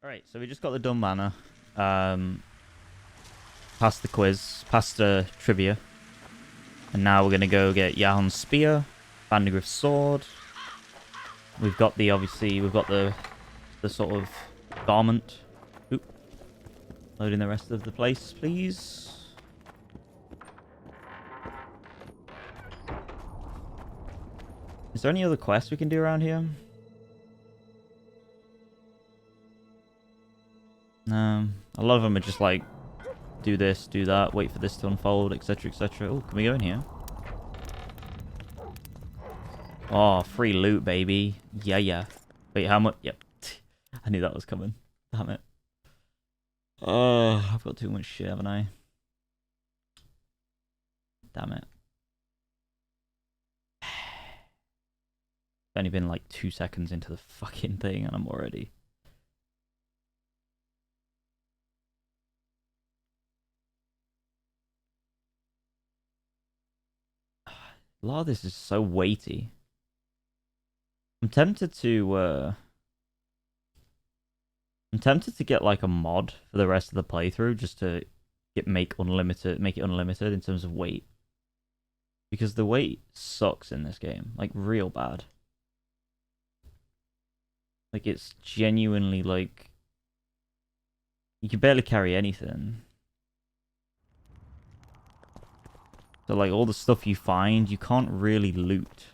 Alright, so we just got the dumb manor. Passed the quiz, passed the trivia. And now we're going to go get Yahon's spear, Vandergriff's sword. We've got the, obviously, we've got the sort of garment. Oop. Loading the rest of the place, please. Is there any other quests we can do around here? No. A lot of them are just like, do this, do that, wait for this to unfold, etc, etc. Oh, can we go in here? Oh, free loot, baby. Yeah, yeah. Wait, how much? Yep. I knew that was coming. Damn it. Oh, I've got too much shit, haven't I? Damn it. It's only been like 2 seconds into the fucking thing and I'm already... A lot of this is so weighty. I'm tempted to get like a mod for the rest of the playthrough just to make it unlimited in terms of weight. Because the weight sucks in this game, like real bad. Like it's genuinely like you can barely carry anything. So like all the stuff you find, you can't really loot.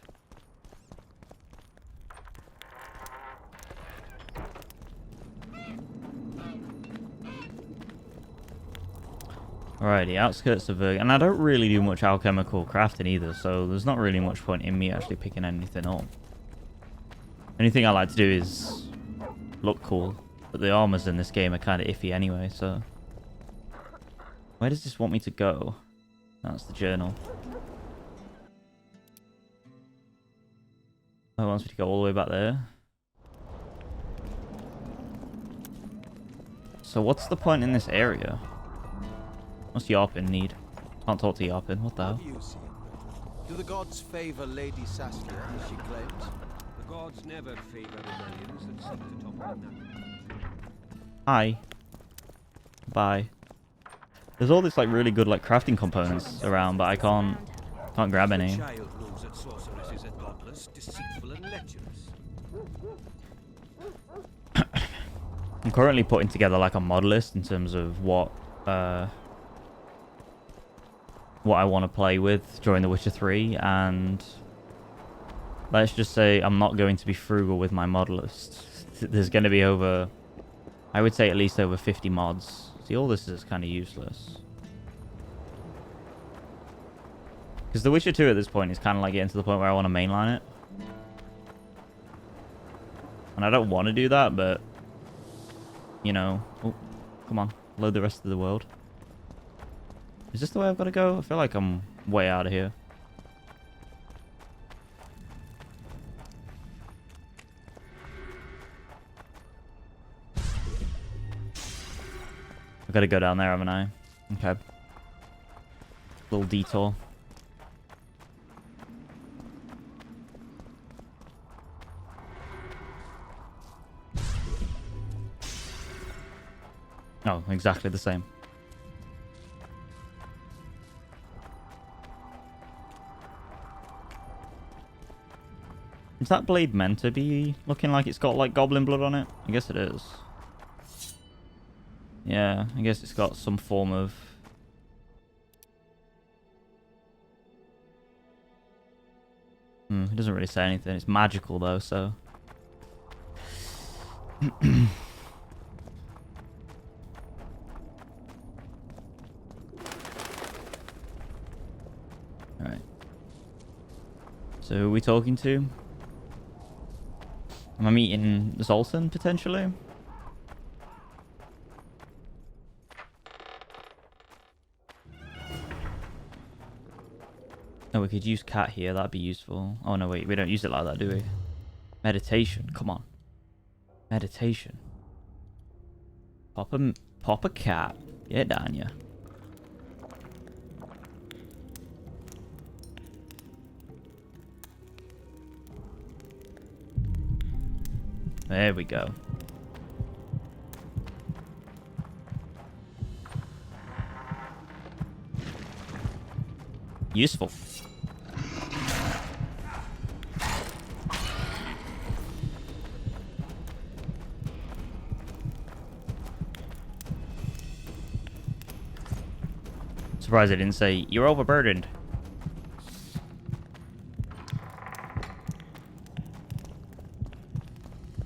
Alright, the outskirts of and I don't really do much alchemical crafting either, so there's not really much point in me actually picking anything up. Anything I like to do is look cool, but the armors in this game are kind of iffy anyway, so... Where does this want me to go? That's the journal. Oh, it wants me to go all the way back there. So what's the point in this area? What's Yarpin need? Can't talk to Yarpin. What the hell? Do the gods favor Lady Saskia, as she claims? The gods never favor rebellions that seek to topple another. Hi. Bye. There's all this like really good like crafting components around, but I can't grab any. Child knows that sorceresses are godless, deceitful, and lecherous. I'm currently putting together like a mod list in terms of what I want to play with during The Witcher 3, and let's just say I'm not going to be frugal with my mod list. There's going to be over, I would say at least over 50 mods. See, all this is kind of useless. Because The Witcher 2 at this point is kind of like getting to the point where I want to mainline it. And I don't want to do that, but... You know... Oh, come on. Load the rest of the world. Is this the way I've got to go? I feel like I'm way out of here. I've got to go down there, haven't I? Okay. Little detour. Oh, exactly the same. Is that blade meant to be looking like it's got like goblin blood on it? I guess it is. Yeah, I guess it's got some form of... it doesn't really say anything. It's magical though, so... Alright. So who are we talking to? Am I meeting Zoltan, potentially? Oh, we could use cat here. That'd be useful. Oh, no, wait. We don't use it like that, do we? Meditation. Come on. Meditation. Pop a cat. Get down, ya. There we go. Useful. Surprised I didn't say, you're overburdened.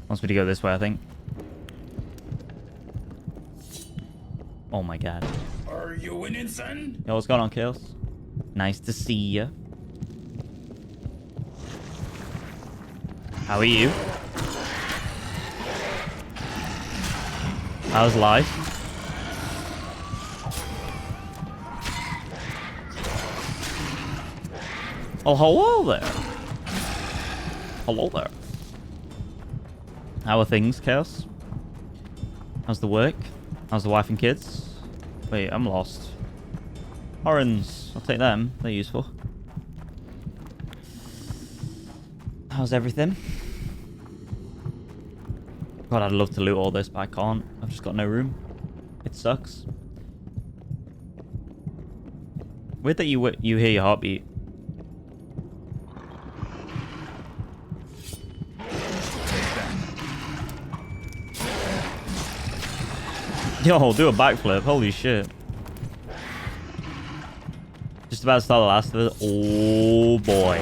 Wants me to go this way, I think. Oh my god. Are you winning, son? Yo, what's going on, Chaos? Nice to see ya. How are you? How's life? Oh, hello there. Hello there. How are things, Chaos? How's the work? How's the wife and kids? Wait, I'm lost. Horns. I'll take them. They're useful. How's everything? God, I'd love to loot all this, but I can't. I've just got no room. It sucks. Weird that you hear your heartbeat. Yo, do a backflip. Holy shit. Just about to start the last of it. Oh boy.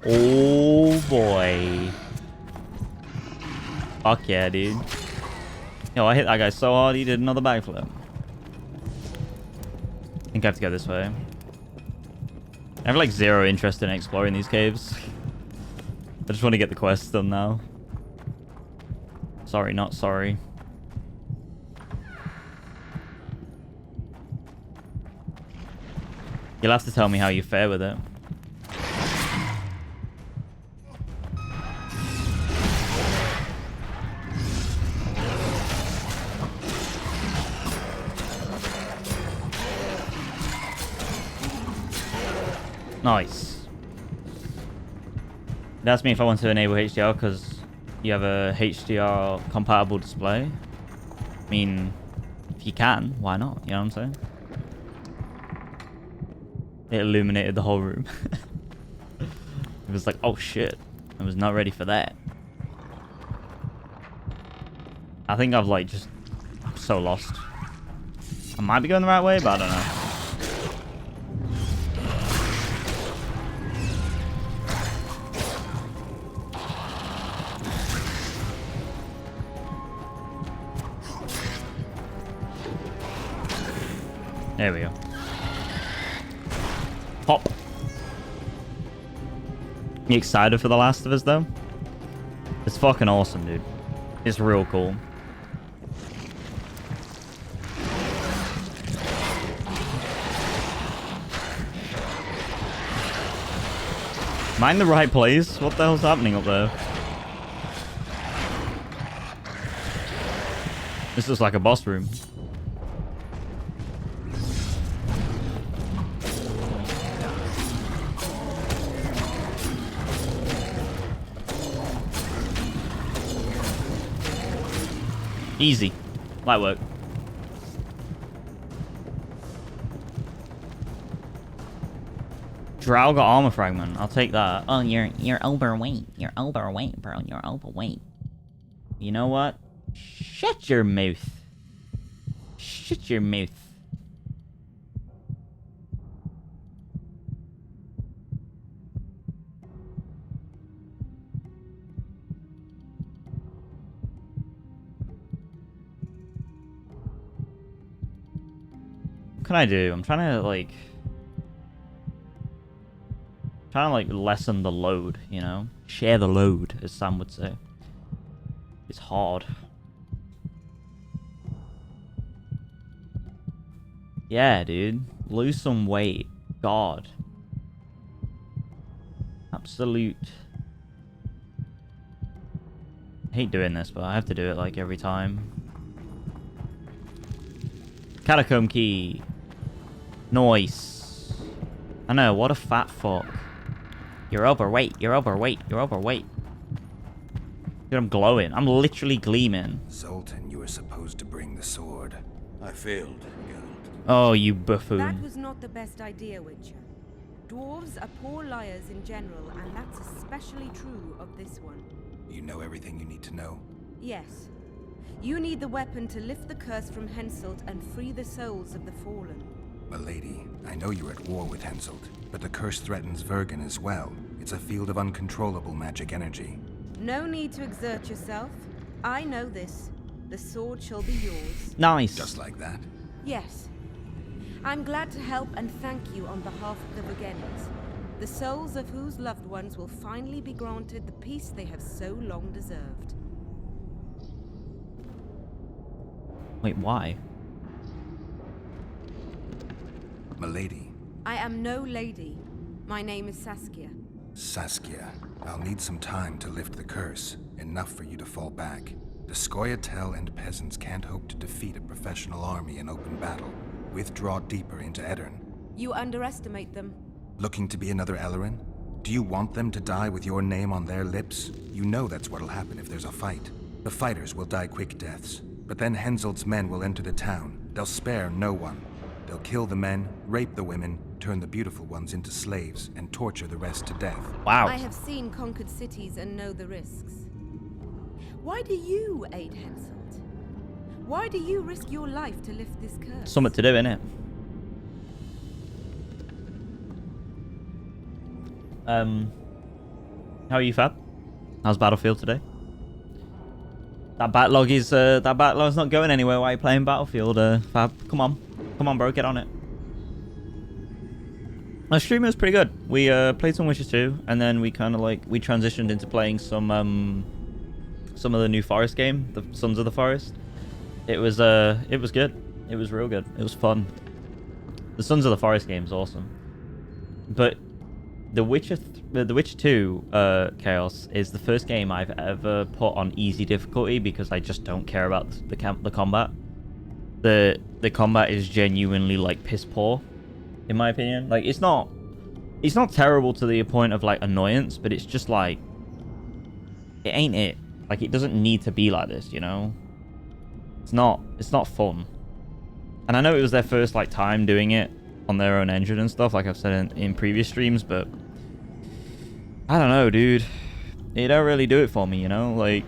Oh boy. Fuck yeah, dude. Yo, I hit that guy so hard he did another backflip. I think I have to go this way. I have like zero interest in exploring these caves. I just want to get the quest done now. Sorry, not sorry. You'll have to tell me how you fare with it. Nice. It asked me if I want to enable HDR because you have a HDR compatible display. I mean, if you can, why not? You know what I'm saying? It illuminated the whole room. It was like, oh shit. I was not ready for that. I think I've like just... I'm so lost. I might be going the right way, but I don't know. There we go. Pop. You excited for The Last of Us, though? It's fucking awesome, dude. It's real cool. Am I in the right place? What the hell's happening up there? This looks like a boss room. Easy. Light work. Drow got armor fragment. I'll take that. Oh, you're overweight. You're overweight, bro. You're overweight. You know what? Shut your mouth. Shut your mouth. What can I do? I'm trying to like lessen the load, you know? Share the load, as Sam would say. It's hard. Yeah, dude. Lose some weight. God. Absolute. I hate doing this, but I have to do it like every time. Catacomb key. Nice. I know, what a fat fuck. You're overweight, you're overweight, you're overweight. Dude, I'm glowing. I'm literally gleaming. Zoltan, you were supposed to bring the sword. I failed, Geralt. Oh, you buffoon. That was not the best idea, Witcher. Dwarves are poor liars in general, and that's especially true of this one. You know everything you need to know? Yes. You need the weapon to lift the curse from Henselt and free the souls of the fallen. Milady, I know you're at war with Henselt, but the curse threatens Vergen as well. It's a field of uncontrollable magic energy. No need to exert yourself. I know this. The sword shall be yours. Nice. Just like that? Yes. I'm glad to help and thank you on behalf of the Vergennes, the souls of whose loved ones will finally be granted the peace they have so long deserved. Wait, why? Milady. I am no lady. My name is Saskia. Saskia, I'll need some time to lift the curse. Enough for you to fall back. The Scoia'tael and peasants can't hope to defeat a professional army in open battle. Withdraw deeper into Edirn. You underestimate them. Looking to be another Ellerin? Do you want them to die with your name on their lips? You know that's what'll happen if there's a fight. The fighters will die quick deaths. But then Henselt's men will enter the town. They'll spare no one. They'll kill the men, rape the women, turn the beautiful ones into slaves, and torture the rest to death. Wow. I have seen conquered cities and know the risks. Why do you aid Henselt? Why do you risk your life to lift this curse? Something to do, innit? How are you, Fab? How's Battlefield today? That backlog's not going anywhere while you're playing Battlefield, Fab. Come on, bro, get on it. Our stream was pretty good. We played some Witcher 2, and then we kind of we transitioned into playing some of the new Forest game, the Sons of the Forest. It was good. It was real good. It was fun. The Sons of the Forest game is awesome. But the Witcher 2 Chaos is the first game I've ever put on easy difficulty because I just don't care about the combat. The combat is genuinely piss poor, in my opinion. It's not terrible to the point of annoyance, but it's just it ain't it. It doesn't need to be like this, you know? It's not fun. And I know it was their first time doing it on their own engine and stuff, like I've said in previous streams, but I don't know, dude. It don't really do it for me, you know? It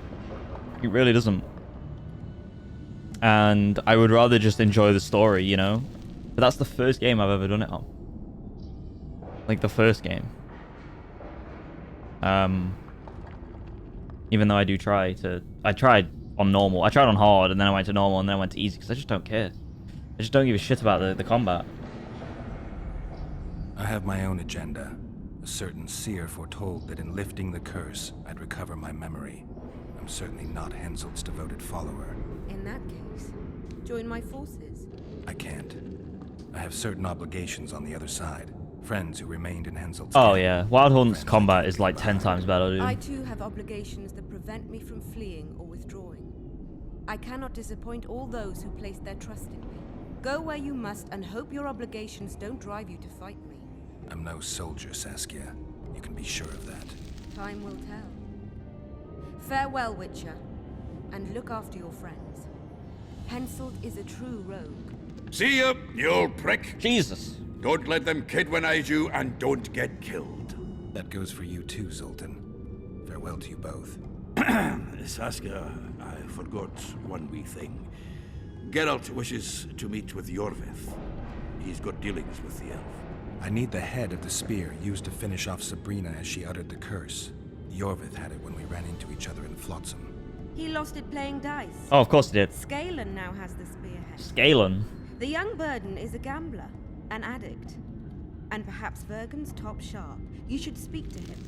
really doesn't. And I would rather just enjoy the story, you know? But that's the first game I've ever done it on. The first game. Even though I tried on normal. I tried on hard, and then I went to normal, and then I went to easy, because I just don't care. I just don't give a shit about the combat. I have my own agenda. A certain seer foretold that in lifting the curse, I'd recover my memory. I'm certainly not Henselt's devoted follower. In that case, join my forces. I can't. I have certain obligations on the other side. Friends who remained in Henselt's Oh camp. yeah, Wild Hunt's Friends combat I is can't 10 times better, dude. I too have obligations that prevent me from fleeing or withdrawing. I cannot disappoint all those who placed their trust in me. Go where you must and hope your obligations don't drive you to fight me. I'm no soldier, Saskia. You can be sure of that. Time will tell. Farewell, Witcher, and look after your friends. Henselt is a true rogue. See ya, you old prick. Jesus. Don't let them kidwinize you and don't get killed. That goes for you too, Zoltan. Farewell to you both. Saskia, I forgot one wee thing. Geralt wishes to meet with Yorvith. He's got dealings with the elf. I need the head of the spear used to finish off Sabrina as she uttered the curse. Yorvith had it when we ran into each other in Flotsam. He lost it playing dice. Oh, of course he did. Scalen now has the spearhead. Scalen. The young burden is a gambler, an addict, and perhaps Vergen's top sharp. You should speak to him.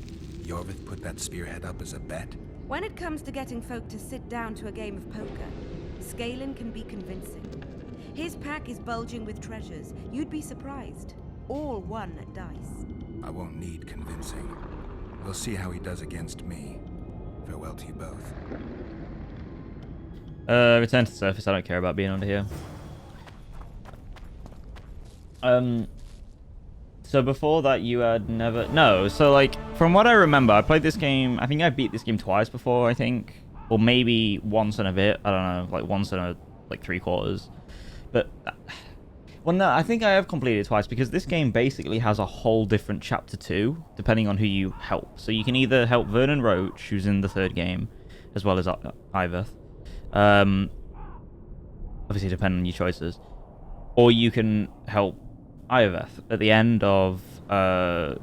Yorvith put that spearhead up as a bet? When it comes to getting folk to sit down to a game of poker, Scalen can be convincing. His pack is bulging with treasures. You'd be surprised. All won at dice. I won't need convincing. We'll see how he does against me. Farewell to you both. Return to the surface. I don't care about being under here. So before that you had never... No, so from what I remember, I played this game... I think I beat this game twice before, I think. Or maybe once and a bit. I don't know, once and 3/4. But Well, no, I think I have completed it twice because this game basically has a whole different chapter 2, depending on who you help. So you can either help Vernon Roach, who's in the 3rd game, as well as Iveth. Obviously, depending on your choices. Or you can help Iveth at the end of chapter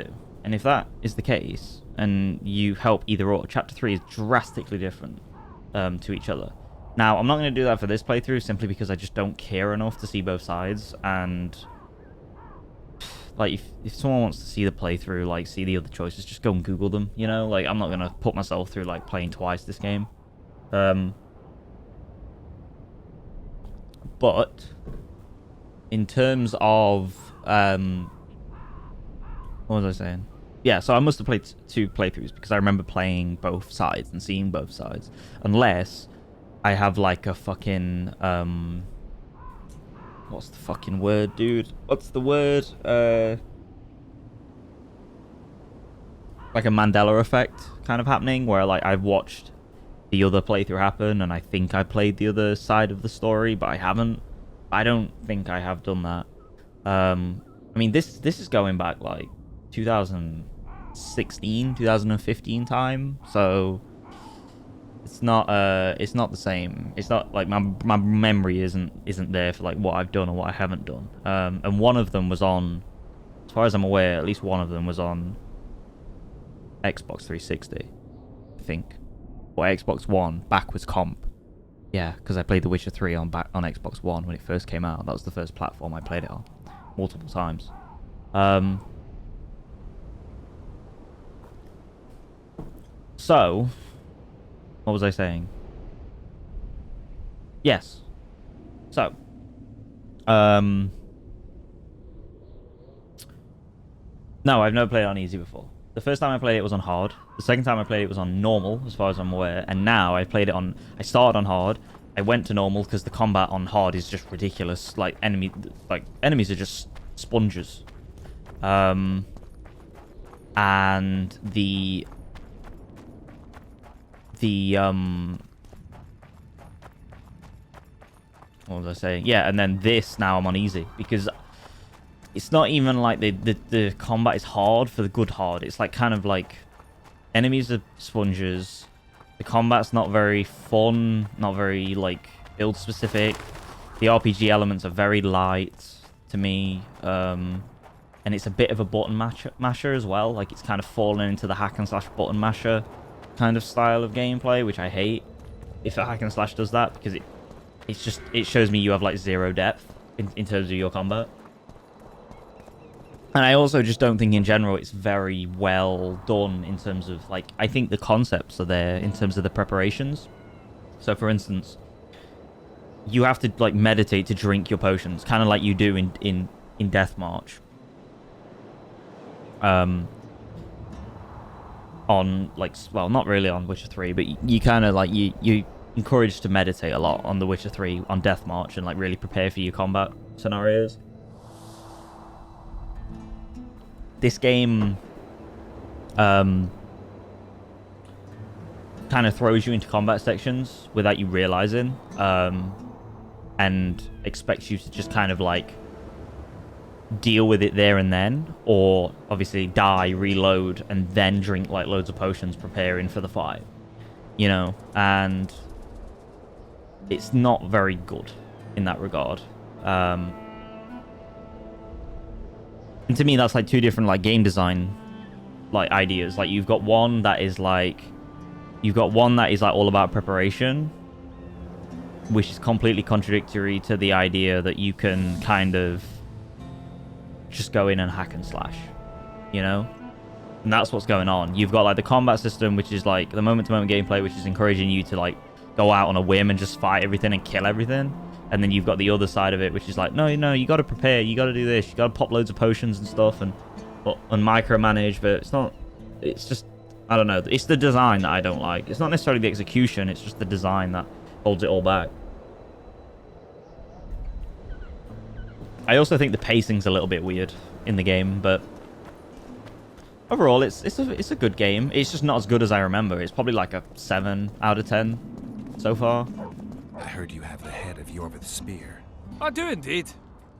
2. And if that is the case, and you help either or, chapter 3 is drastically different to each other. Now, I'm not going to do that for this playthrough simply because I just don't care enough to see both sides. And like, if someone wants to see the playthrough, like, see the other choices, just go and Google them, you know? Like, I'm not going to put myself through, like, playing twice this game. But in terms of what was I saying? Yeah, so I must have played 2 playthroughs because I remember playing both sides and seeing both sides. Unless I have like a fucking what's the fucking word, dude? What's the word? Like a Mandela effect kind of happening where like I've watched the other playthrough happen and I think I played the other side of the story, but I haven't. I don't think I have done that. I mean, this is going back like 2016, 2015 time, so it's not the same. It's not like my memory isn't there for like what I've done or what I haven't done. And one of them was on, as far as I'm aware, at least one of them was on Xbox 360, I think, or Xbox One backwards comp. Yeah, because I played The Witcher 3 on Xbox One when it first came out. That was the first platform I played it on, multiple times. So, what was I saying? Yes. So, no, I've never played it on easy before. The first time I played it was on hard. The second time I played it was on normal, as far as I'm aware. And now I played it on... I started on hard. I went to normal because the combat on hard is just ridiculous. Like, enemies are just sponges. And the what was I saying? Yeah, and then this, now I'm on easy because it's not even like the combat is hard for the good hard. It's like kind of like enemies are sponges. The combat's not very fun, not very like build specific. The RPG elements are very light to me, and it's a bit of a button masher as well. Like it's kind of fallen into the hack and slash button masher kind of style of gameplay, which I hate. If a hack and slash does that, because it shows me you have like zero depth in terms of your combat. And I also just don't think in general it's very well done in terms of like, I think the concepts are there in terms of the preparations. So for instance, you have to like meditate to drink your potions, kind of like you do in Death March. On like, well, not really on Witcher 3, but you kind of like you encouraged to meditate a lot on The Witcher 3 on Death March and like really prepare for your combat scenarios. This game kind of throws you into combat sections without you realizing, and expects you to just kind of like deal with it there and then, or obviously die, reload, and then drink like loads of potions preparing for the fight, you know. And it's not very good in that regard. And to me, that's like 2 different like game design like ideas. Like you've got one that is like all about preparation, which is completely contradictory to the idea that you can kind of just go in and hack and slash, you know. And that's what's going on. You've got like the combat system, which is like the moment-to-moment gameplay, which is encouraging you to like go out on a whim and just fight everything and kill everything. And then you've got the other side of it, which is like, no, you got to prepare, you got to do this, you got to pop loads of potions and stuff and micromanage. But it's not, it's just, I don't know, it's the design that I don't like. It's not necessarily the execution, it's just the design that holds it all back. I also think the pacing's a little bit weird in the game, but overall it's a good game. It's just not as good as I remember. It's probably like a 7 out of 10 so far. I heard you have the head of Yorvith's spear. I do indeed.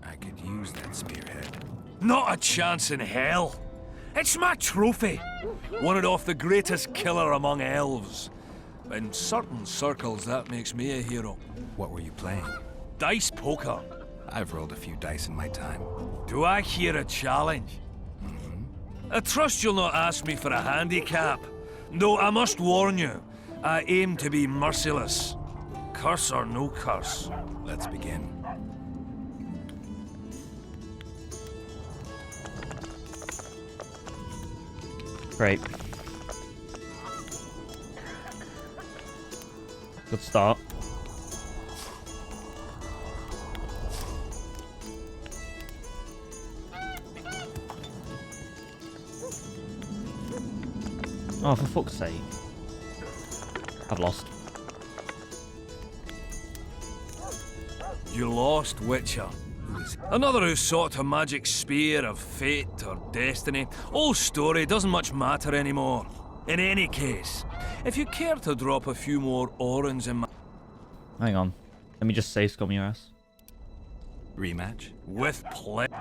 I could use that spearhead. Not a chance in hell. It's my trophy. Won it off the greatest killer among elves. In certain circles, that makes me a hero. What were you playing? Dice poker. I've rolled a few dice in my time. Do I hear a challenge? I trust you'll not ask me for a handicap. Though I must warn you, I aim to be merciless. Curse or no curse. Let's begin. Great. Good start. Oh, for fuck's sake. I've lost. You lost, Witcher. Another who sought a magic spear of fate or destiny. Old story, doesn't much matter anymore. In any case, if you care to drop a few more orans in my... Hang on. Let me just save scum your ass. Rematch? With pleasure.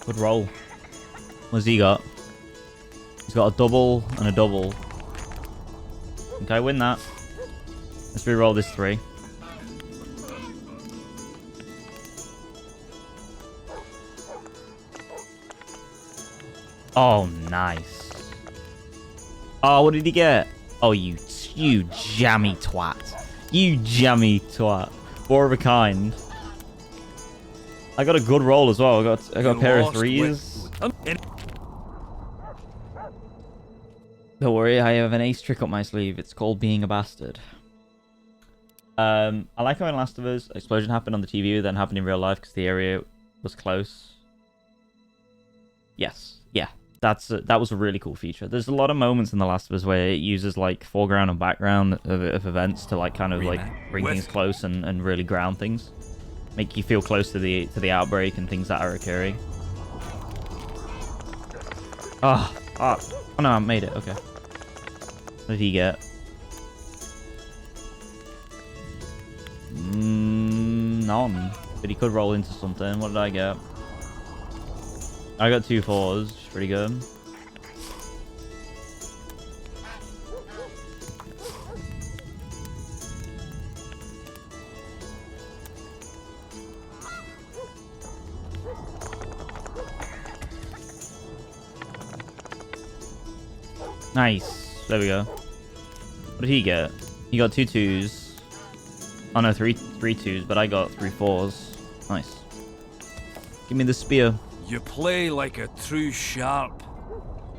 Good roll. What's he got? He's got a double and a double. Okay, win that. Let's re-roll this 3. Oh, nice. Oh, what did he get? Oh, you jammy twat. You jammy twat. 4 of a kind. I got a good roll as well. I got a pair of 3s. Don't worry, I have an ace trick up my sleeve. It's called being a bastard. I like how in Last of Us, explosion happened on the TV, then happened in real life because the area was close. Yes, yeah, that was a really cool feature. There's a lot of moments in The Last of Us where it uses like foreground and background of events to like kind of like bring things close and really ground things, make you feel close to the outbreak and things that are occurring. Oh no, I made it. Okay. What did he get? None. But he could roll into something. What did I get? I got 2 4s. Pretty good. Nice. There we go. What did he get? He got 2 2s. Oh no, 3 2s, but I got 3 4s. Nice. Give me the spear. You play like a true sharp.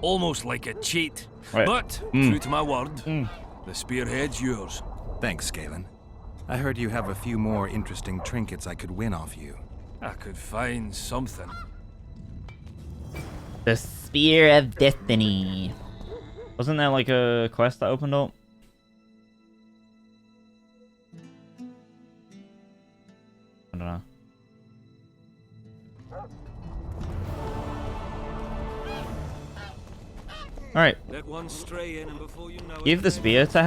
Almost like a cheat. Right. But, true to my word, the spearhead's yours. Thanks, Galen. I heard you have a few more interesting trinkets I could win off you. I could find something. The Spear of Destiny. Wasn't there like a quest that opened up? I don't know. Alright. Let one stray in and before you know it, Give the spearhead to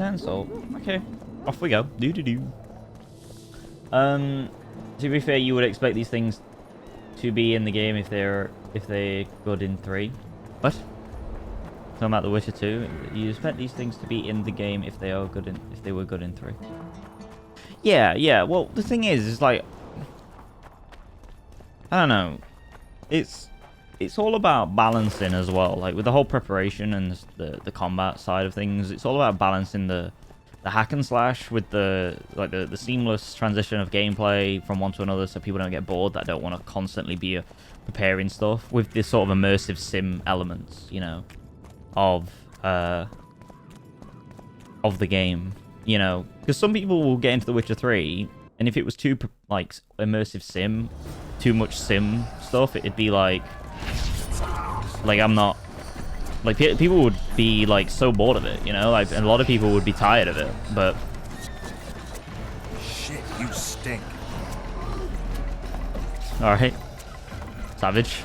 Hansel. Okay. Off we go. Do. To be fair, you would expect these things to be in the game if they're good in 3. What? Talking about The Witcher 2. You expect these things to be in the game if they were good in 3. Yeah. Well, the thing is like, I don't know. It's all about balancing as well. Like with the whole preparation and the combat side of things, it's all about balancing the hack and slash with the seamless transition of gameplay from one to another, so people don't get bored, that don't want to constantly be preparing stuff, with this sort of immersive sim elements, you know, of the game, you know, because some people will get into The Witcher 3, and if it was too like immersive sim, too much sim stuff, it'd be like I'm not like, people would be like so bored of it, you know, like, and a lot of people would be tired of it. But Shit, you stink. all right, savage.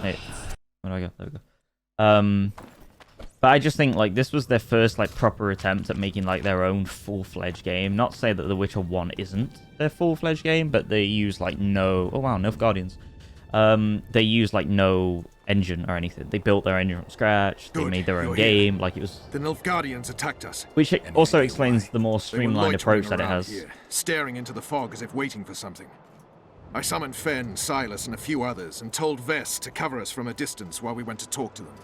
Wait, where do I go? There we go. But I just think, like, this was their first, like, proper attempt at making, like, their own full-fledged game. Not to say that The Witcher 1 isn't their full-fledged game, but they use, like, no... Oh, wow, no Guardians. They use, like, no engine or anything. They built their engine from scratch. They made their own game. Like, it was... The Nilfgaardians attacked us. Which also explains the more streamlined approach that it has. Here, staring into the fog as if waiting for something. I summoned Fen, Silas, and a few others, and told Vess to cover us from a distance while we went to talk to them.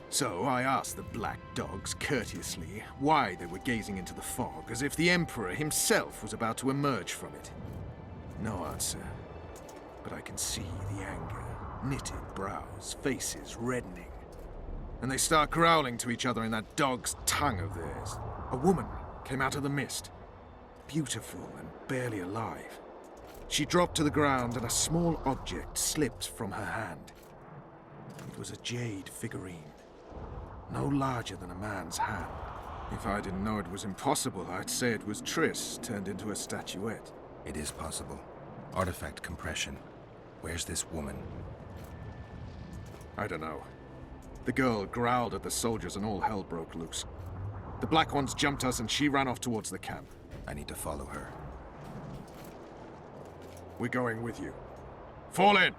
So I asked the black dogs courteously why they were gazing into the fog, as if the Emperor himself was about to emerge from it. No answer. But I can see the anger, knitted brows, faces reddening. And they start growling to each other in that dog's tongue of theirs. A woman came out of the mist, beautiful and barely alive. She dropped to the ground and a small object slipped from her hand. It was a jade figurine. No larger than a man's hand. If I didn't know it was impossible, I'd say it was Triss turned into a statuette. It is possible. Artifact compression. Where's this woman? I don't know. The girl growled at the soldiers and all hell broke loose. The Black Ones jumped us and she ran off towards the camp. I need to follow her. We're going with you. Fall in!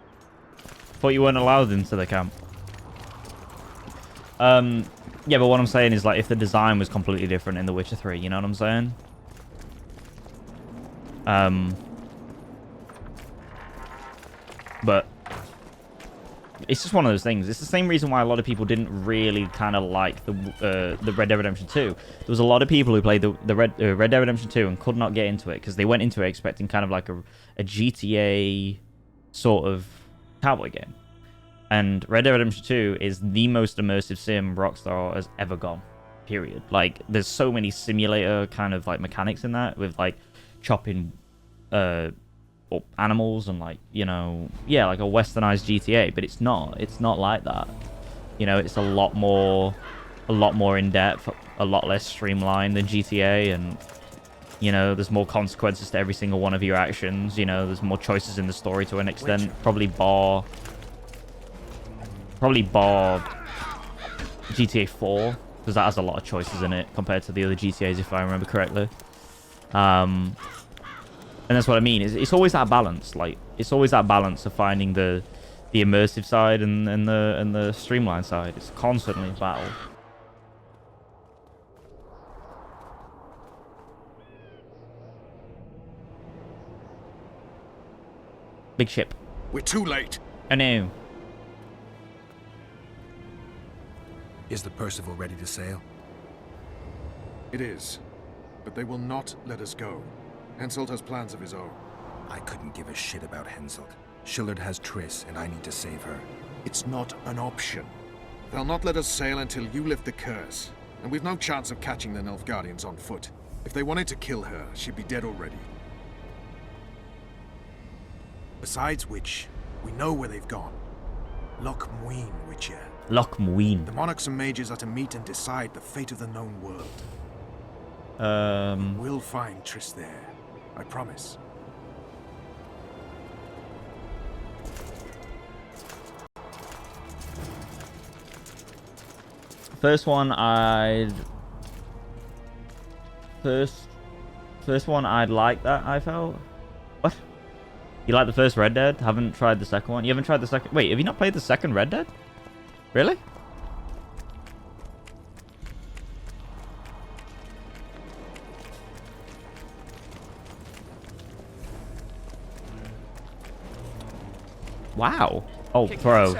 Thought you weren't allowed into the camp. Yeah, but what I'm saying is, like, if the design was completely different in The Witcher 3, you know what I'm saying? But it's just one of those things. It's the same reason why a lot of people didn't really kind of like the Red Dead Redemption 2. There was a lot of people who played the Red Dead Redemption 2 and could not get into it because they went into it expecting kind of like a GTA sort of cowboy game. And Red Dead Redemption 2 is the most immersive sim Rockstar has ever gone. Period. Like, there's so many simulator kind of like mechanics in that with like chopping animals and, like, you know, yeah, like a westernized GTA, but it's not like that. You know, it's a lot more in depth, a lot less streamlined than GTA, and, you know, there's more consequences to every single one of your actions. You know, there's more choices in the story to an extent, probably bar GTA 4, because that has a lot of choices in it compared to the other GTAs, if I remember correctly. And that's what I mean. It's always that balance. Like, it's always that balance of finding the immersive side and the streamlined side. It's constantly a battle. Big ship. We're too late. I know. Is the Percival ready to sail? It is, but they will not let us go. Henselt has plans of his own. I couldn't give a shit about Henselt. Shillard has Triss, and I need to save her. It's not an option. They'll not let us sail until you lift the curse, and we've no chance of catching the Nilfgaardians on foot. If they wanted to kill her, she'd be dead already. Besides which, we know where they've gone. Loch Muin, Witcher. Loch Muin. The monarchs and mages are to meet and decide the fate of the known world. We'll find Triss there. I promise. First one I'd like that, I felt. What? You like the first Red Dead? Haven't tried the second one? You haven't tried the second? Wait, have you not played the second Red Dead? Really? Wow. Oh, bro.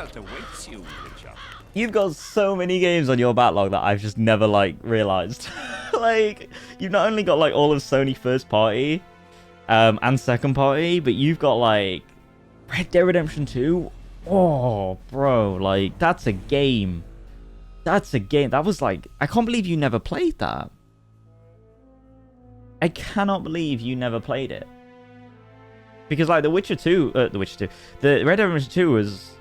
You've got so many games on your backlog that I've just never, like, realized. Like, you've not only got, like, all of Sony first party and second party, but you've got, like, Red Dead Redemption 2. Oh, bro, like, that's a game. That's a game. That was, like, I can't believe you never played that. I cannot believe you never played it. Because, like, the Red Dead Redemption 2 was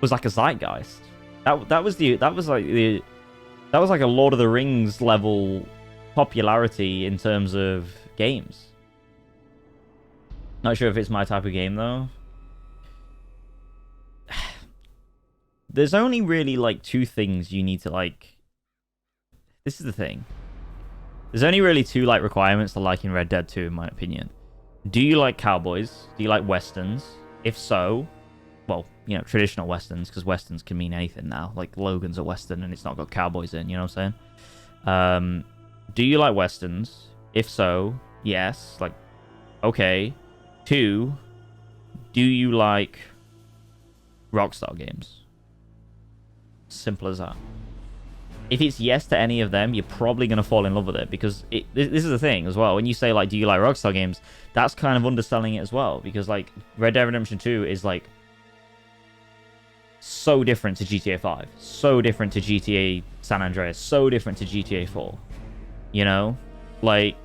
like a zeitgeist. That was like a Lord of the Rings level popularity in terms of games. Not sure if it's my type of game though. there's only really like two things you need to like. This is the thing. There's only really two like requirements to like in Red Dead 2, in my opinion. Do you like cowboys? Do you like westerns? If so, well, you know, traditional westerns, because westerns can mean anything now. Like Logan's a western and it's not got cowboys in, you know what I'm saying? Do you like westerns? If so, yes. Like, okay. 2, do you like Rockstar games? Simple as that. If it's yes to any of them, you're probably going to fall in love with it, because this is the thing as well. When you say, like, do you like Rockstar games, that's kind of underselling it as well, because, like, Red Dead Redemption 2 is, like, so different to GTA 5, so different to GTA San Andreas, so different to GTA 4, you know? Like,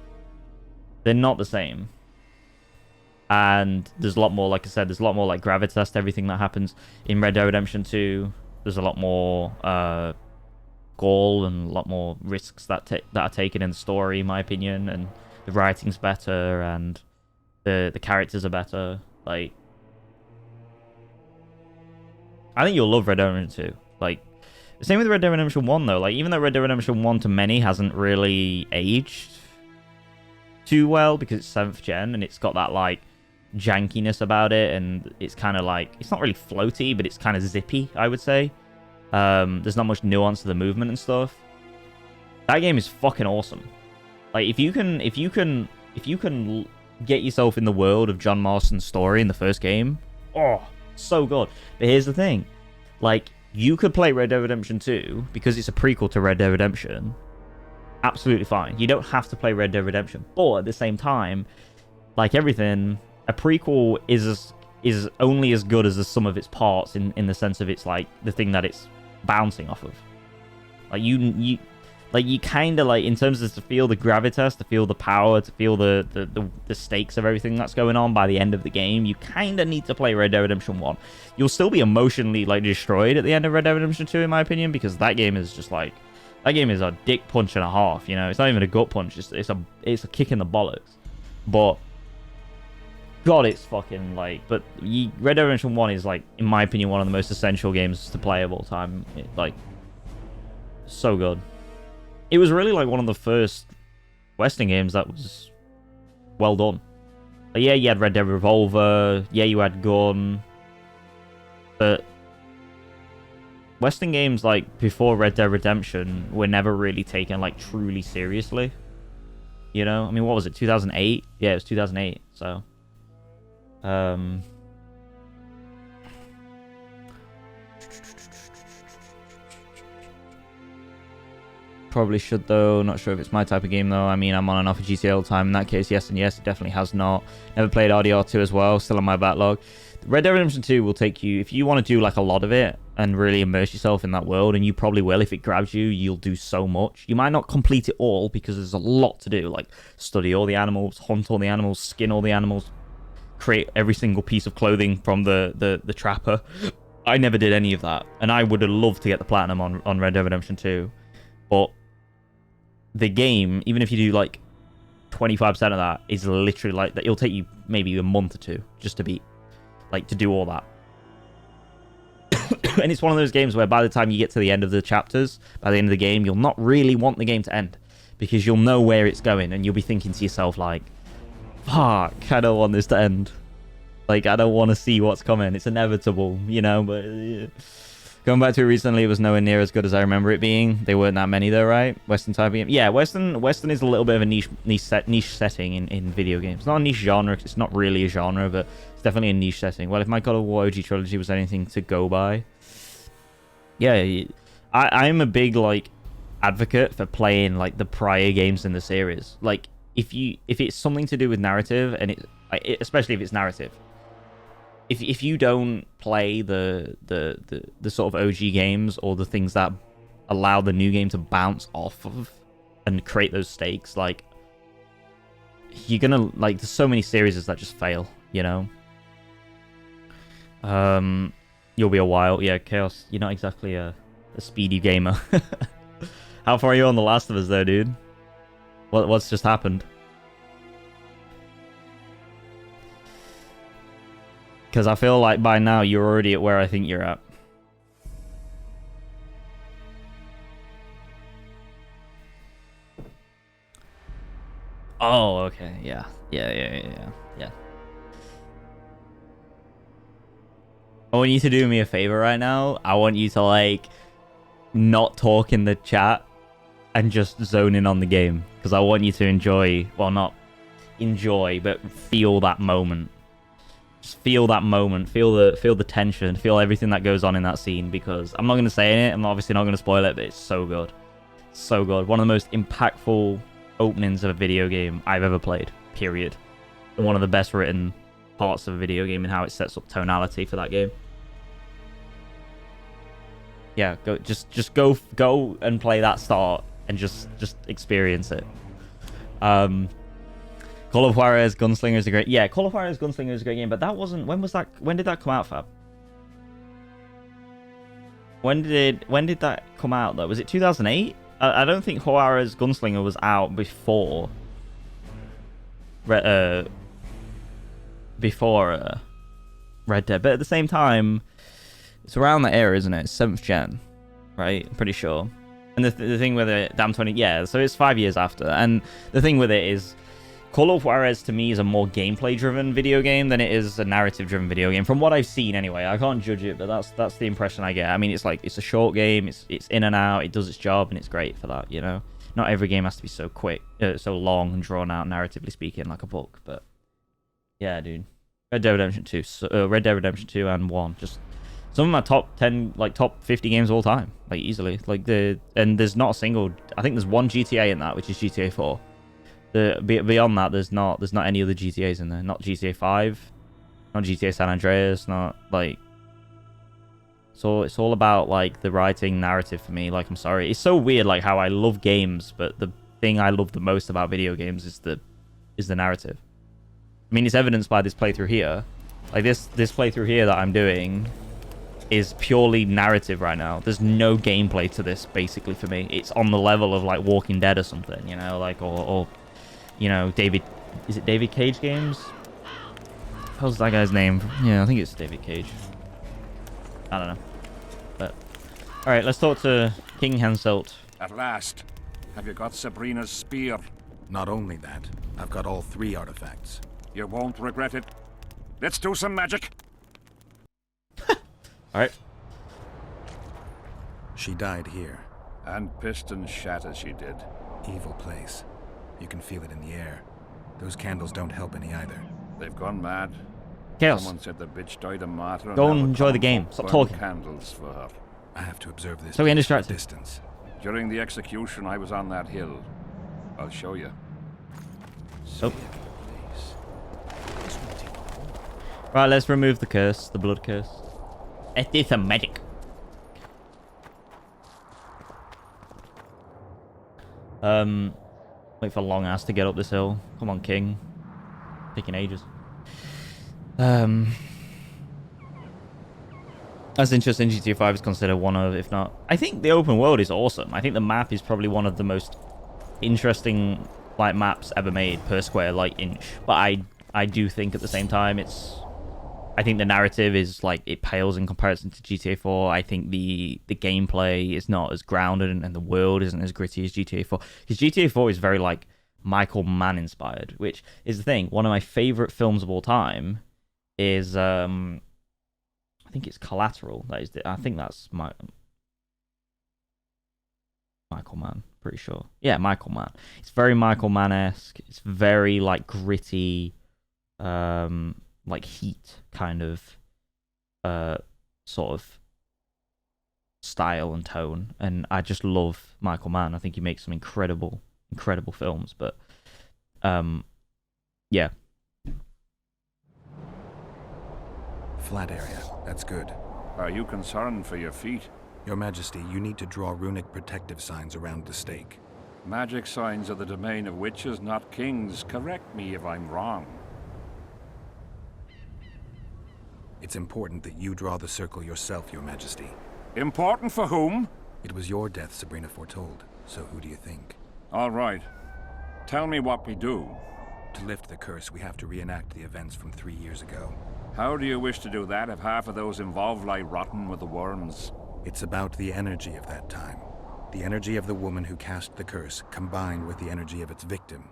they're not the same. And there's a lot more, like I said, there's a lot more, like, gravitas to everything that happens in Red Dead Redemption 2. There's a lot more, goal and a lot more risks that are taken in the story, in my opinion, and the writing's better and the characters are better. Like, I think you'll love Red Dead Redemption 2. Like, the same with Red Dead Redemption 1 though. Like, even though Red Dead Redemption 1 to many hasn't really aged too well because it's 7th gen and it's got that like jankiness about it, and it's kind of like, it's not really floaty, but it's kind of zippy, I would say. There's not much nuance to the movement and stuff. That game is fucking awesome. Like, if you can get yourself in the world of John Marston's story in the first game, oh, so good. But here's the thing, like, you could play Red Dead Redemption 2 because it's a prequel to Red Dead Redemption. Absolutely fine. You don't have to play Red Dead Redemption, but at the same time, like everything, a prequel is only as good as the sum of its parts in the sense of it's like the thing that it's bouncing off of. Like you kind of like, in terms of to feel the gravitas, to feel the power, to feel the stakes of everything that's going on by the end of the game, you kind of need to play Red Dead Redemption 1. You'll still be emotionally like destroyed at the end of Red Dead Redemption 2, in my opinion, because that game is just like, that game is a dick punch and a half, you know. It's not even a gut punch, it's a kick in the bollocks. But God, it's fucking like, but Red Dead Redemption 1 is like, in my opinion, one of the most essential games to play of all time. Like, so good. It was really like one of the first Western games that was well done. Like, yeah, you had Red Dead Revolver, yeah, you had Gun, but Western games like before Red Dead Redemption were never really taken like truly seriously. You know, I mean, what was it, 2008? Yeah, it was 2008, so probably should though. Not sure if it's my type of game though. I mean, I'm on and off of GTA all the time. In that case, yes and yes, it definitely has not. Never played RDR2 as well. Still on my backlog. Red Dead Redemption 2 will take you, if you want to do like a lot of it and really immerse yourself in that world, and you probably will. If it grabs you, you'll do so much. You might not complete it all because there's a lot to do, like study all the animals, hunt all the animals, skin all the animals, create every single piece of clothing from the trapper. I never did any of that, and I would have loved to get the platinum on Red Dead Redemption 2, but the game, even if you do like 25% of that, is literally like that. It'll take you maybe a month or two just to beat, like, to do all that. And it's one of those games where by the time you get to the end of the chapters, by the end of the game, you'll not really want the game to end, because you'll know where it's going, and you'll be thinking to yourself like, fuck, I don't want this to end. Like, I don't want to see what's coming. It's inevitable, you know. But going back to it recently, it was nowhere near as good as I remember it being. They weren't that many though, right? Western type of game. Yeah, Western is a little bit of a niche setting in video games. Not a niche genre, 'cause it's not really a genre, but it's definitely a niche setting. Well, if my God of War OG trilogy was anything to go by, yeah, I'm a big like advocate for playing like the prior games in the series. Like, if it's something to do with narrative, and especially if it's narrative, if you don't play the sort of OG games, or the things that allow the new game to bounce off of and create those stakes, like, you're gonna, like, there's so many series that just fail, you know. You'll be a while. Yeah, Chaos, you're not exactly a speedy gamer. How far are you on The Last of Us though, dude? What's just happened? Because I feel like by now you're already at where I think you're at. Oh, okay. Yeah. Yeah. I want you to do me a favor right now. I want you to, like, not talk in the chat and just zone in on the game. Because I want you to enjoy, well, not enjoy, but feel that moment. Just feel that moment. Feel the tension. Feel everything that goes on in that scene. Because I'm not going to say it. I'm obviously not going to spoil it, but it's so good. So good. One of the most impactful openings of a video game I've ever played. Period. And one of the best written parts of a video game and how it sets up tonality for that game. Yeah, go and play that start and just experience it. Call of Juarez Gunslinger is a great... Yeah, Call of Juarez Gunslinger is a great game, but that wasn't... When did that come out, Fab? When did that come out, though? Was it 2008? I don't think Juarez Gunslinger was out before... Red Dead. But at the same time, it's around that era, isn't it? It's 7th gen, right? I'm pretty sure. And the thing with it, damn 20... Yeah, so it's 5 years after. And the thing with it is... Call of Juarez to me is a more gameplay-driven video game than it is a narrative-driven video game. From what I've seen, anyway, I can't judge it, but that's the impression I get. I mean, it's like it's a short game, it's in and out, it does its job, and it's great for that. You know, not every game has to be so quick, so long and drawn out, narratively speaking, like a book. But yeah, dude, Red Dead Redemption 2, and 1, just some of my top 10, like top 50 games of all time, like easily. Like and there's not a single. I think there's one GTA in that, which is GTA 4. Beyond that, there's not any other GTAs in there. Not GTA 5, not GTA San Andreas, not like... So it's all about like the writing narrative for me. Like, I'm sorry, it's so weird like how I love games, but the thing I love the most about video games is the narrative. I mean, it's evidenced by this playthrough here. Like this playthrough here that I'm doing is purely narrative right now. There's no gameplay to this basically for me. It's on the level of like Walking Dead or something, you know, like or you know, is it David Cage games? How's that guy's name? Yeah, I think it's David Cage. I don't know. But all right, let's talk to King Henselt. At last. Have you got Sabrina's spear? Not only that, I've got all 3 artifacts. You won't regret it. Let's do some magic. All right. She died here. And piston shat as she did. Evil place. You can feel it in the air. Those candles don't help any either. They've gone mad. Chaos. Someone said the bitch died a martyr. Go and enjoy the game. Stop talking. Candles for her. I have to observe this So we from a distracted. distance. During the execution, I was on that hill. I'll show you. So. Right, let's remove the curse, the blood curse. Let's do some magic. Wait for long ass to get up this hill. Come on, King. Taking ages. That's interesting. GTA 5 is considered one of, if not... I think the open world is awesome. I think the map is probably one of the most interesting like maps ever made per square like inch. But I do think at the same time I think the narrative is like it pales in comparison to GTA 4. I think the gameplay is not as grounded and the world isn't as gritty as GTA 4. Because GTA 4 is very like Michael Mann inspired, which is the thing. One of my favorite films of all time is I think it's Collateral. I think that's Michael Mann. Pretty sure. Yeah, Michael Mann. It's very Michael Mann-esque. It's very like gritty. Like Heat kind of sort of style and tone, and I just love Michael Mann. I think he makes some incredible films, but yeah. Flat area, that's good. Are you concerned for your feet? Your Majesty, you need to draw runic protective signs around the stake. Magic signs are the domain of witches, not kings. Correct me if I'm wrong. It's important that you draw the circle yourself, Your Majesty. Important for whom? It was your death Sabrina foretold, so who do you think? All right. Tell me what we do. To lift the curse, we have to reenact the events from 3 years ago. How do you wish to do that if half of those involved lie rotten with the worms? It's about the energy of that time. The energy of the woman who cast the curse, combined with the energy of its victim.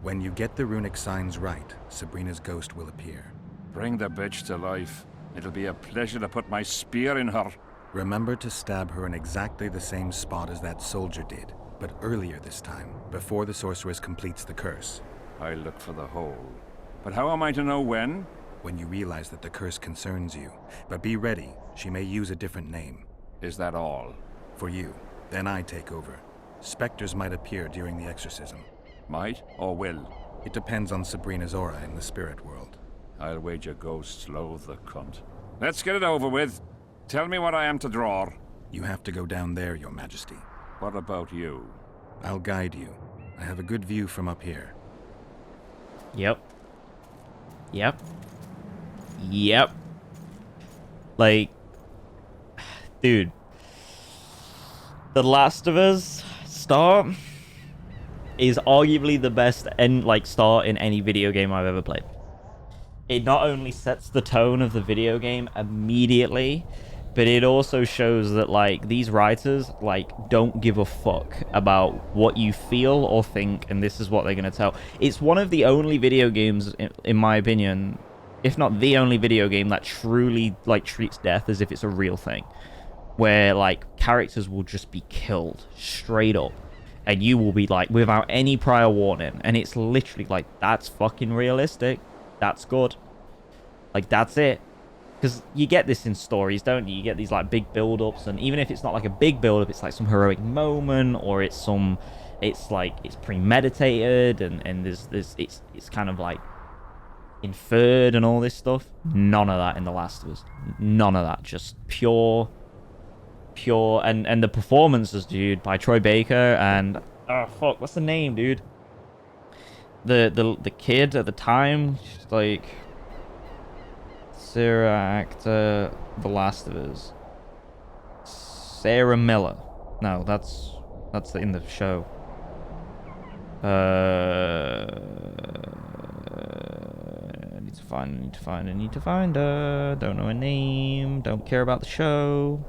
When you get the runic signs right, Sabrina's ghost will appear. Bring the bitch to life. It'll be a pleasure to put my spear in her. Remember to stab her in exactly the same spot as that soldier did, but earlier this time, before the sorceress completes the curse. I'll look for the hole. But how am I to know when? When you realize that the curse concerns you. But be ready, she may use a different name. Is that all? For you. Then I take over. Spectres might appear during the exorcism. Might or will? It depends on Sabrina's aura in the spirit world. I'll wager ghosts loathe the cunt. Let's get it over with. Tell me what I am to draw. You have to go down there, Your Majesty. What about you? I'll guide you. I have a good view from up here. Yep. Yep. Yep. Like, dude. The Last of Us start is arguably the best start in any video game I've ever played. It not only sets the tone of the video game immediately, but it also shows that these writers don't give a fuck about what you feel or think, and this is what they're gonna tell. It's one of the only video games, in my opinion, if not the only video game, that truly treats death as if it's a real thing, where characters will just be killed straight up, and you will be without any prior warning, and it's literally that's fucking realistic. That's good. That's it. Because you get this in stories, don't you? You get these big build-ups, and even if it's not a big build-up, it's some heroic moment, or it's premeditated, and it's kind of inferred and all this stuff. None of that in The Last of Us. None of that. Just pure, and the performances, dude, by Troy Baker and what's the name, dude? The kid at the time, just Sarah actor, The Last of Us. Sarah Miller. No, that's in the show. I need to find her. Don't know her name. Don't care about the show.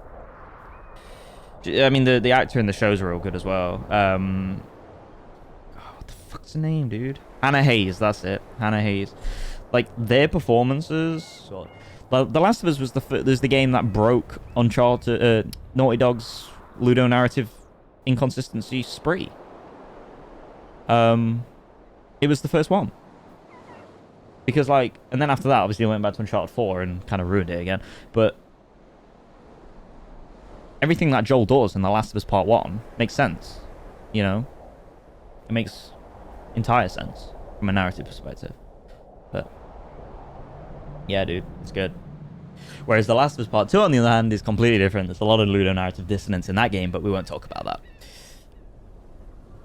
I mean, the actor in the shows are all good as well. What the fuck's the name, dude? Hannah Hayes, that's it. Hannah Hayes. Their performances. The Last of Us was the game that broke Uncharted, Naughty Dog's Ludo narrative inconsistency spree. It was the first one. Because and then after that, obviously, I went back to Uncharted 4 and kind of ruined it again. But everything that Joel does in The Last of Us Part 1 makes sense. You know? It makes entire sense from a narrative perspective. But yeah, dude, it's good. Whereas The Last of Us Part 2, on the other hand, is completely different. There's a lot of Ludo narrative dissonance in that game, but we won't talk about that.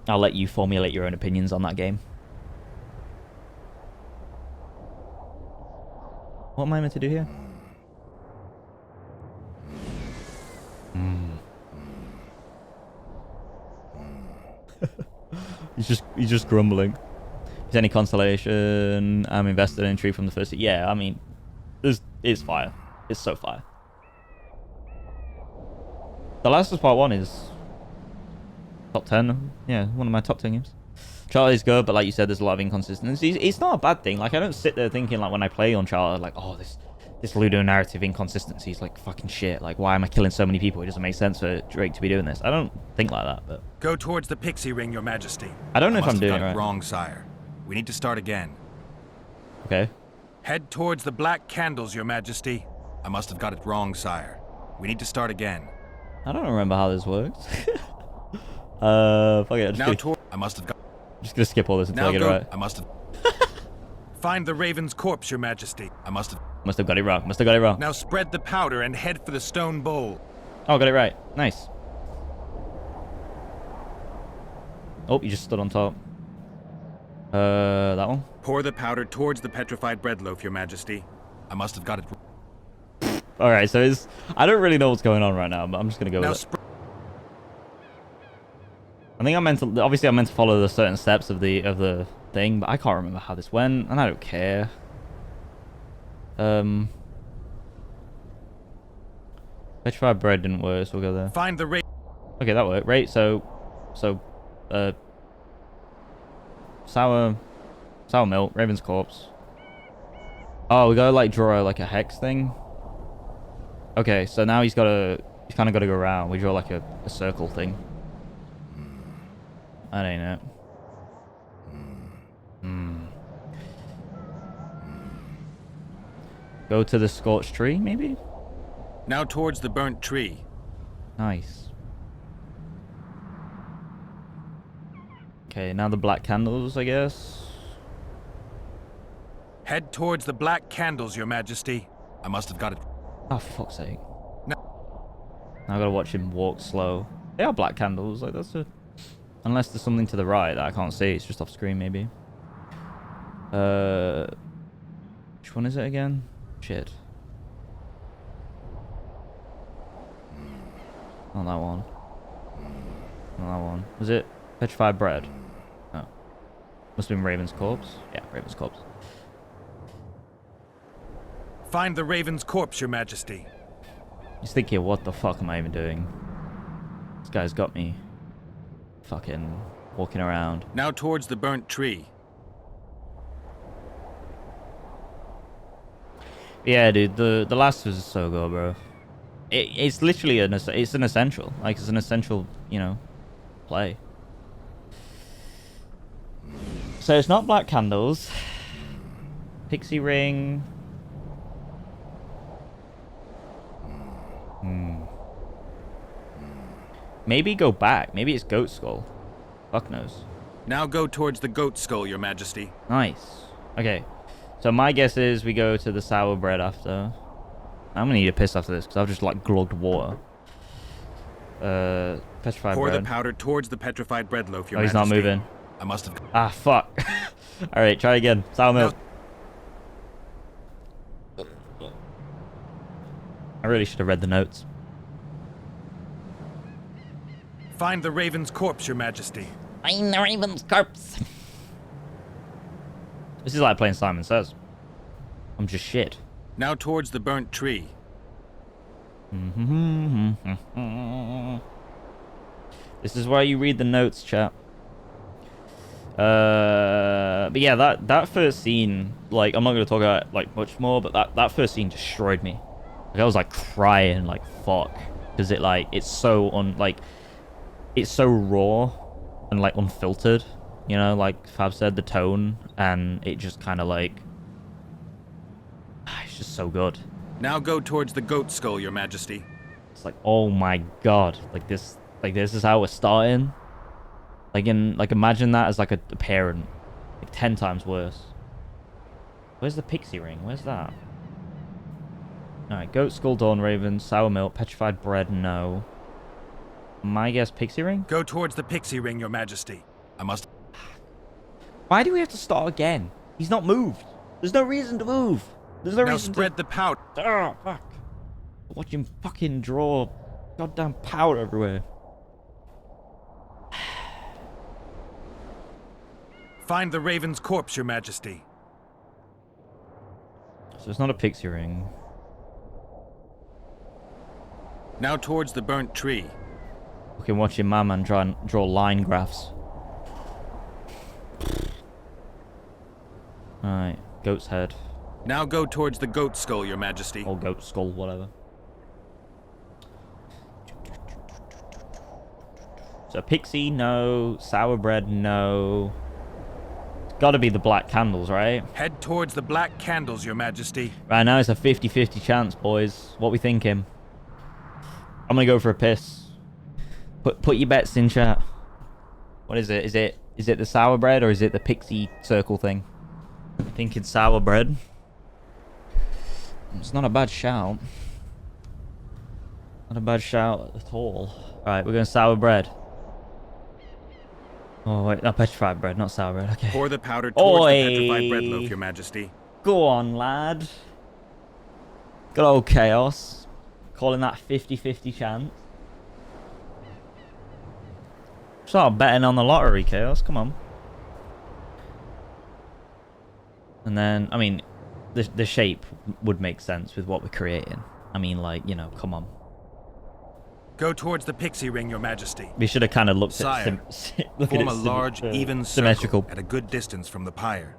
I'll let you formulate your own opinions on that game. What am I meant to do here? He's just grumbling. Is any consolation? I'm invested in intrigue from the first. Yeah, I mean, it's fire. It's so fire. The Last of Us Part 1 is top 10. Yeah, one of my top 10 games. Uncharted is good, but like you said, there's a lot of inconsistencies. It's not a bad thing. I don't sit there thinking when I play Uncharted, oh, this Ludo narrative inconsistency is fucking shit. Why am I killing so many people? It doesn't make sense for Drake to be doing this. I don't think like that, but go towards the pixie ring, Your Majesty. I don't know if I'm doing it right. Wrong, sire. We need to start again. Okay. Head towards the black candles, Your Majesty. I must have got it wrong, sire. We need to start again. I don't remember how this works. Fuck it. I must have got. I'm just gonna skip all this until I get it right. I must have. Find the raven's corpse, Your Majesty. I must have got it wrong. Must have got it wrong. Now spread the powder and head for the stone bowl. Oh, got it right. Nice. Oh, you just stood on top. That one? Pour the powder towards the petrified bread loaf, Your Majesty. I must have got it. Alright, so I don't really know what's going on right now, but I'm just gonna go with it. I think I'm meant to follow the certain steps of the thing, but I can't remember how this went, and I don't care. Petrified bread didn't work, so we'll go there. Find the okay, that worked. Right, so Sour milk, Raven's corpse. Oh, we gotta like draw like a hex thing. Okay, so now he's kind of got to go around. We draw like a circle thing. That ain't it. Go to the scorched tree, maybe? Now towards the burnt tree. Nice. Okay, now the black candles, I guess. Head towards the black candles, Your Majesty. I must have got it. Oh, for fuck's sake. Now I gotta watch him walk slow. They are black candles, like that's a... Unless there's something to the right that I can't see, it's just off screen maybe. Which one is it again? Shit. Not that one. Not that one. Was it petrified bread? No. Must have been Raven's corpse. Yeah, Raven's corpse. Find the Raven's corpse, Your Majesty. He's thinking, what the fuck am I even doing? This guy's got me fucking walking around. Now towards the burnt tree. Yeah, dude, the Last of Us is so good, bro. It's literally an essential. Like, it's an essential, you know, play. So it's not black candles. Pixie ring. Maybe go back. Maybe it's goat skull. Fuck knows. Now go towards the goat skull, Your Majesty. Nice. Okay. So my guess is we go to the sour bread after. I'm gonna need a piss after this because I've just like glugged water. Petrified Pour bread. the powder towards the petrified bread loaf, Your Oh, he's Majesty. not moving. I must have... Ah, fuck. Alright, try again. Sour milk. I really should have read the notes. Find the Raven's corpse, Your Majesty. Find the Raven's corpse. This is like playing Simon Says. I'm just shit. Now towards the burnt tree. This is why you read the notes, chat. But yeah, that first scene, like, I'm not gonna talk about it, like much more, but that first scene destroyed me. Like, I was like crying, like fuck, because it's so it's so raw and like unfiltered, you know, like Fab said, the tone, and it just kind of like, it's just so good. Now go towards the goat skull, Your Majesty. It's like, oh my god, like this is how we're starting. Like imagine that as like a parent, like 10 times worse. Where's the pixie ring? Where's that? All right, goat skull, dawn raven, sour milk, petrified bread. No. My guess, pixie ring. Go towards the pixie ring, Your Majesty. I must... Why do we have to start again? He's not moved. There's no reason to move. There's no reason to... Now spread the powder. Oh, fuck. Watch him fucking draw goddamn powder everywhere. Find the Raven's corpse, Your Majesty. So it's not a pixie ring. Now towards the burnt tree. Fucking watching my man draw line graphs. Alright, goat's head. Now go towards the goat skull, Your Majesty. Or goat skull, whatever. So pixie, no. Sour bread, no. It's gotta be the black candles, right? Head towards the black candles, Your Majesty. Right now it's a 50-50 chance, boys. What we thinking? I'm gonna go for a piss. Put your bets in chat. What is it? Is it the sour bread or is it the pixie circle thing? I'm thinking sour bread. It's not a bad shout. Not a bad shout at all. Alright, we're going sour bread. Oh wait, not petrified bread, not sour bread. Okay. Pour the powder towards the petrified bread loaf, Your Majesty. Go on, lad. Good old chaos. Calling that 50-50 chance. Start betting on the lottery, chaos. Come on. And then, I mean, the shape would make sense with what we're creating. I mean, like, you know, come on. Go towards the pixie ring, Your Majesty. We should have kind of looked Sire, at form a large, even symmetrical circle at a good distance from the pyre.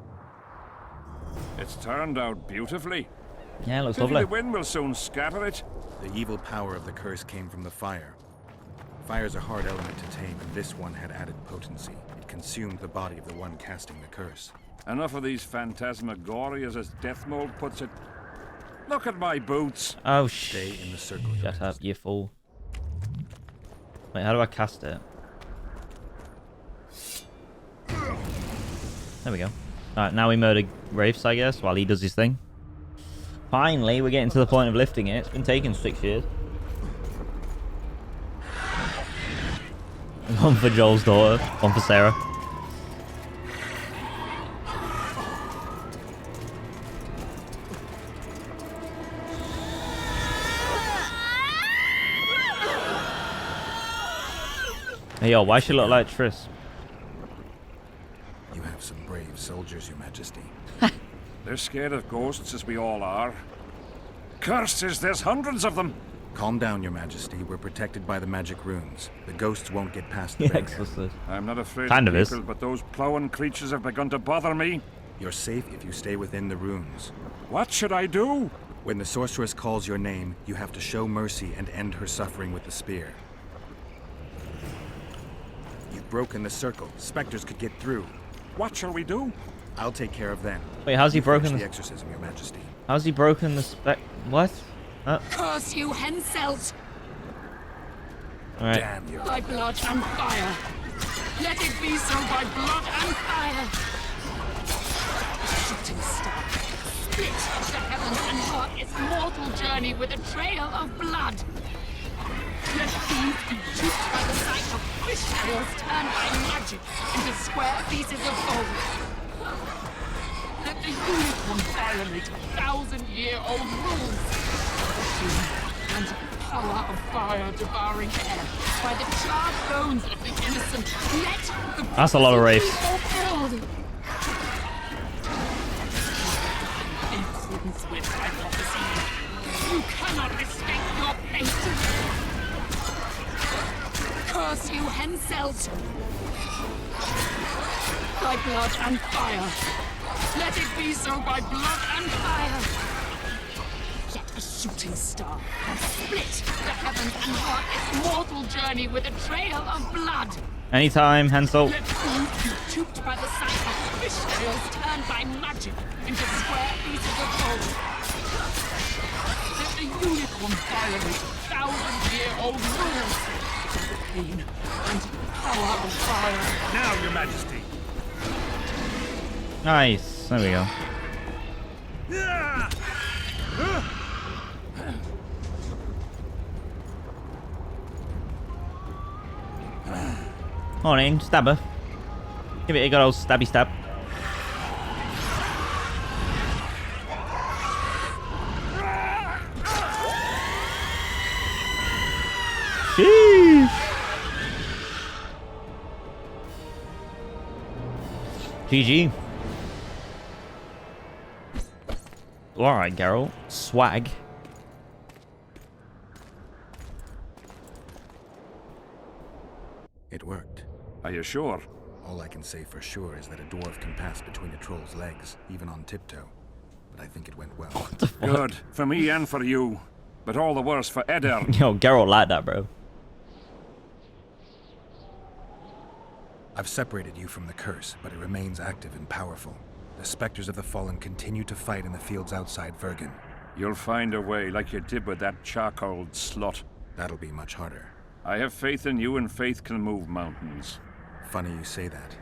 It's turned out beautifully. Yeah, it looks Pity lovely. the wind will soon scatter it. The evil power of the curse came from the fire. Fire's a hard element to tame, and this one had added potency. It consumed the body of the one casting the curse. Enough of these phantasmagorias, as Death Mold puts it. Look at my boots. Oh, Stay in the circle. shut up, you fool. Wait, how do I cast it? There we go. Alright, now we murder Wraiths, I guess, while he does his thing. Finally, we're getting to the point of lifting it. It's been taking 6 years. One for Joel's daughter, one for Sarah. Hey, yo, why she look like Triss? You have some brave soldiers, Your Majesty. They're scared of ghosts, as we all are. Curses, there's hundreds of them. Calm down, Your Majesty. We're protected by the magic runes. The ghosts won't get past the Yeah, barrier. exorcist. I'm not afraid Kind of of is. people, but those plowing creatures have begun to bother me. You're safe if you stay within the runes. What should I do? When the sorceress calls your name, you have to show mercy and end her suffering with the spear. You've broken the circle. Spectres could get through. What shall we do? I'll take care of them. Wait, how's he You finish broken the the... exorcism, Your Majesty? How's he broken the spec... What? Curse you, Henselt! Alright. Damn you. By blood and fire! Let it be so by blood and fire! Shooting star, split the heavens and mark its mortal journey with a trail of blood! Let these be duped by the sight of fish tails turned by magic into square pieces of gold! Let the unicorn violate 1,000-year-old rules! And power of fire devouring air by the charred bones of the innocent. Let the That's a lot of wraiths. fulfilled. In accordance with my prophecy, you cannot escape your fate. Curse you, Henselt! By blood and fire. Let it be so by blood and fire. Let a shooting star split the heavens and mark its mortal journey with a trail of blood. Anytime, Hansel. Let food be duped by the sight of fish tails turned by magic into square pieces of gold. Let the unicorn violate 1,000-year-old rules by the pain and power of fire. Now, Your Majesty. Nice. There we go. Morning, stabber. Give it a good old stabby stab. Sheesh. GG. Alright, Geralt. Swag. It worked. Are you sure? All I can say for sure is that a dwarf can pass between a troll's legs, even on tiptoe. But I think it went well. Good. For me and for you. But all the worse for Eder. Yo, Geralt like that, bro. I've separated you from the curse, but it remains active and powerful. The specters of the fallen continue to fight in the fields outside Vergen. You'll find a way, like you did with that charcoal slut. That'll be much harder. I have faith in you, and faith can move mountains. Funny you say that.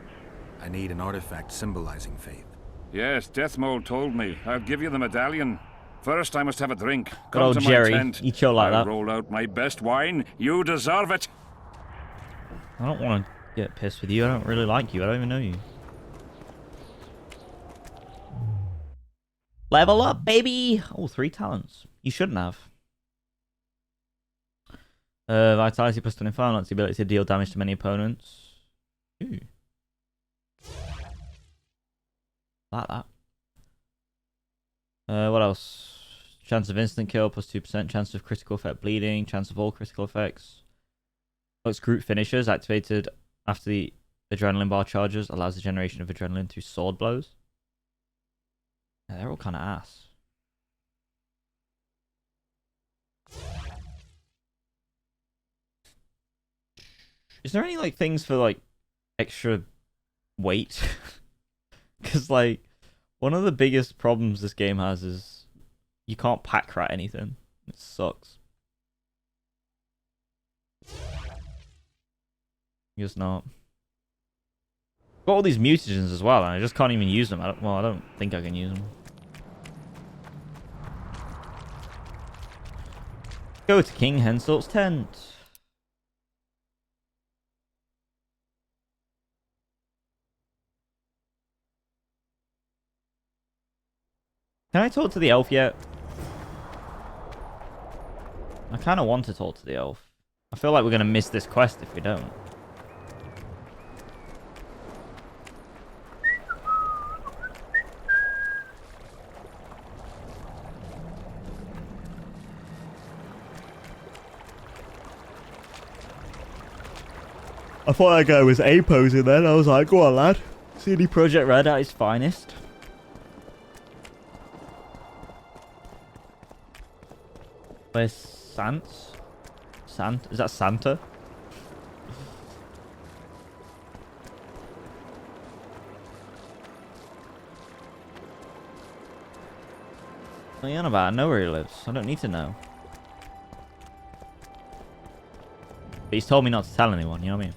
I need an artifact symbolizing faith. Yes, Deathmold told me. I'll give you the medallion. First, I must have a drink. Good old to Jerry. my tent. You chill like I'll that. roll out my best wine. You deserve it. I don't want to get pissed with you. I don't really like you. I don't even know you. Level up, baby! Oh, 3 talents. You shouldn't have. Vitality plus an infernal. That's the ability to deal damage to many opponents. Ooh. Like that. What else? Chance of instant kill plus 2%. Chance of critical effect bleeding. Chance of all critical effects. Looks group finishers activated after the adrenaline bar charges. Allows the generation of adrenaline through sword blows. Yeah, they're all kind of ass. Is there any like things for like extra weight? Because like one of the biggest problems this game has is you can't pack rat anything. It sucks. Guess not. Got all these mutagens as well, and I just can't even use them. I don't think I can use them. Go to King Henselt's tent. Can I talk to the elf yet? I kind of want to talk to the elf. I feel like we're going to miss this quest if we don't. I thought that guy was A-posing then. I was like, go on, lad. CD Projekt Red at its finest. Where's Sans? Is that Santa? What are you on about? I know where he lives. I don't need to know. But he's told me not to tell anyone, you know what I mean?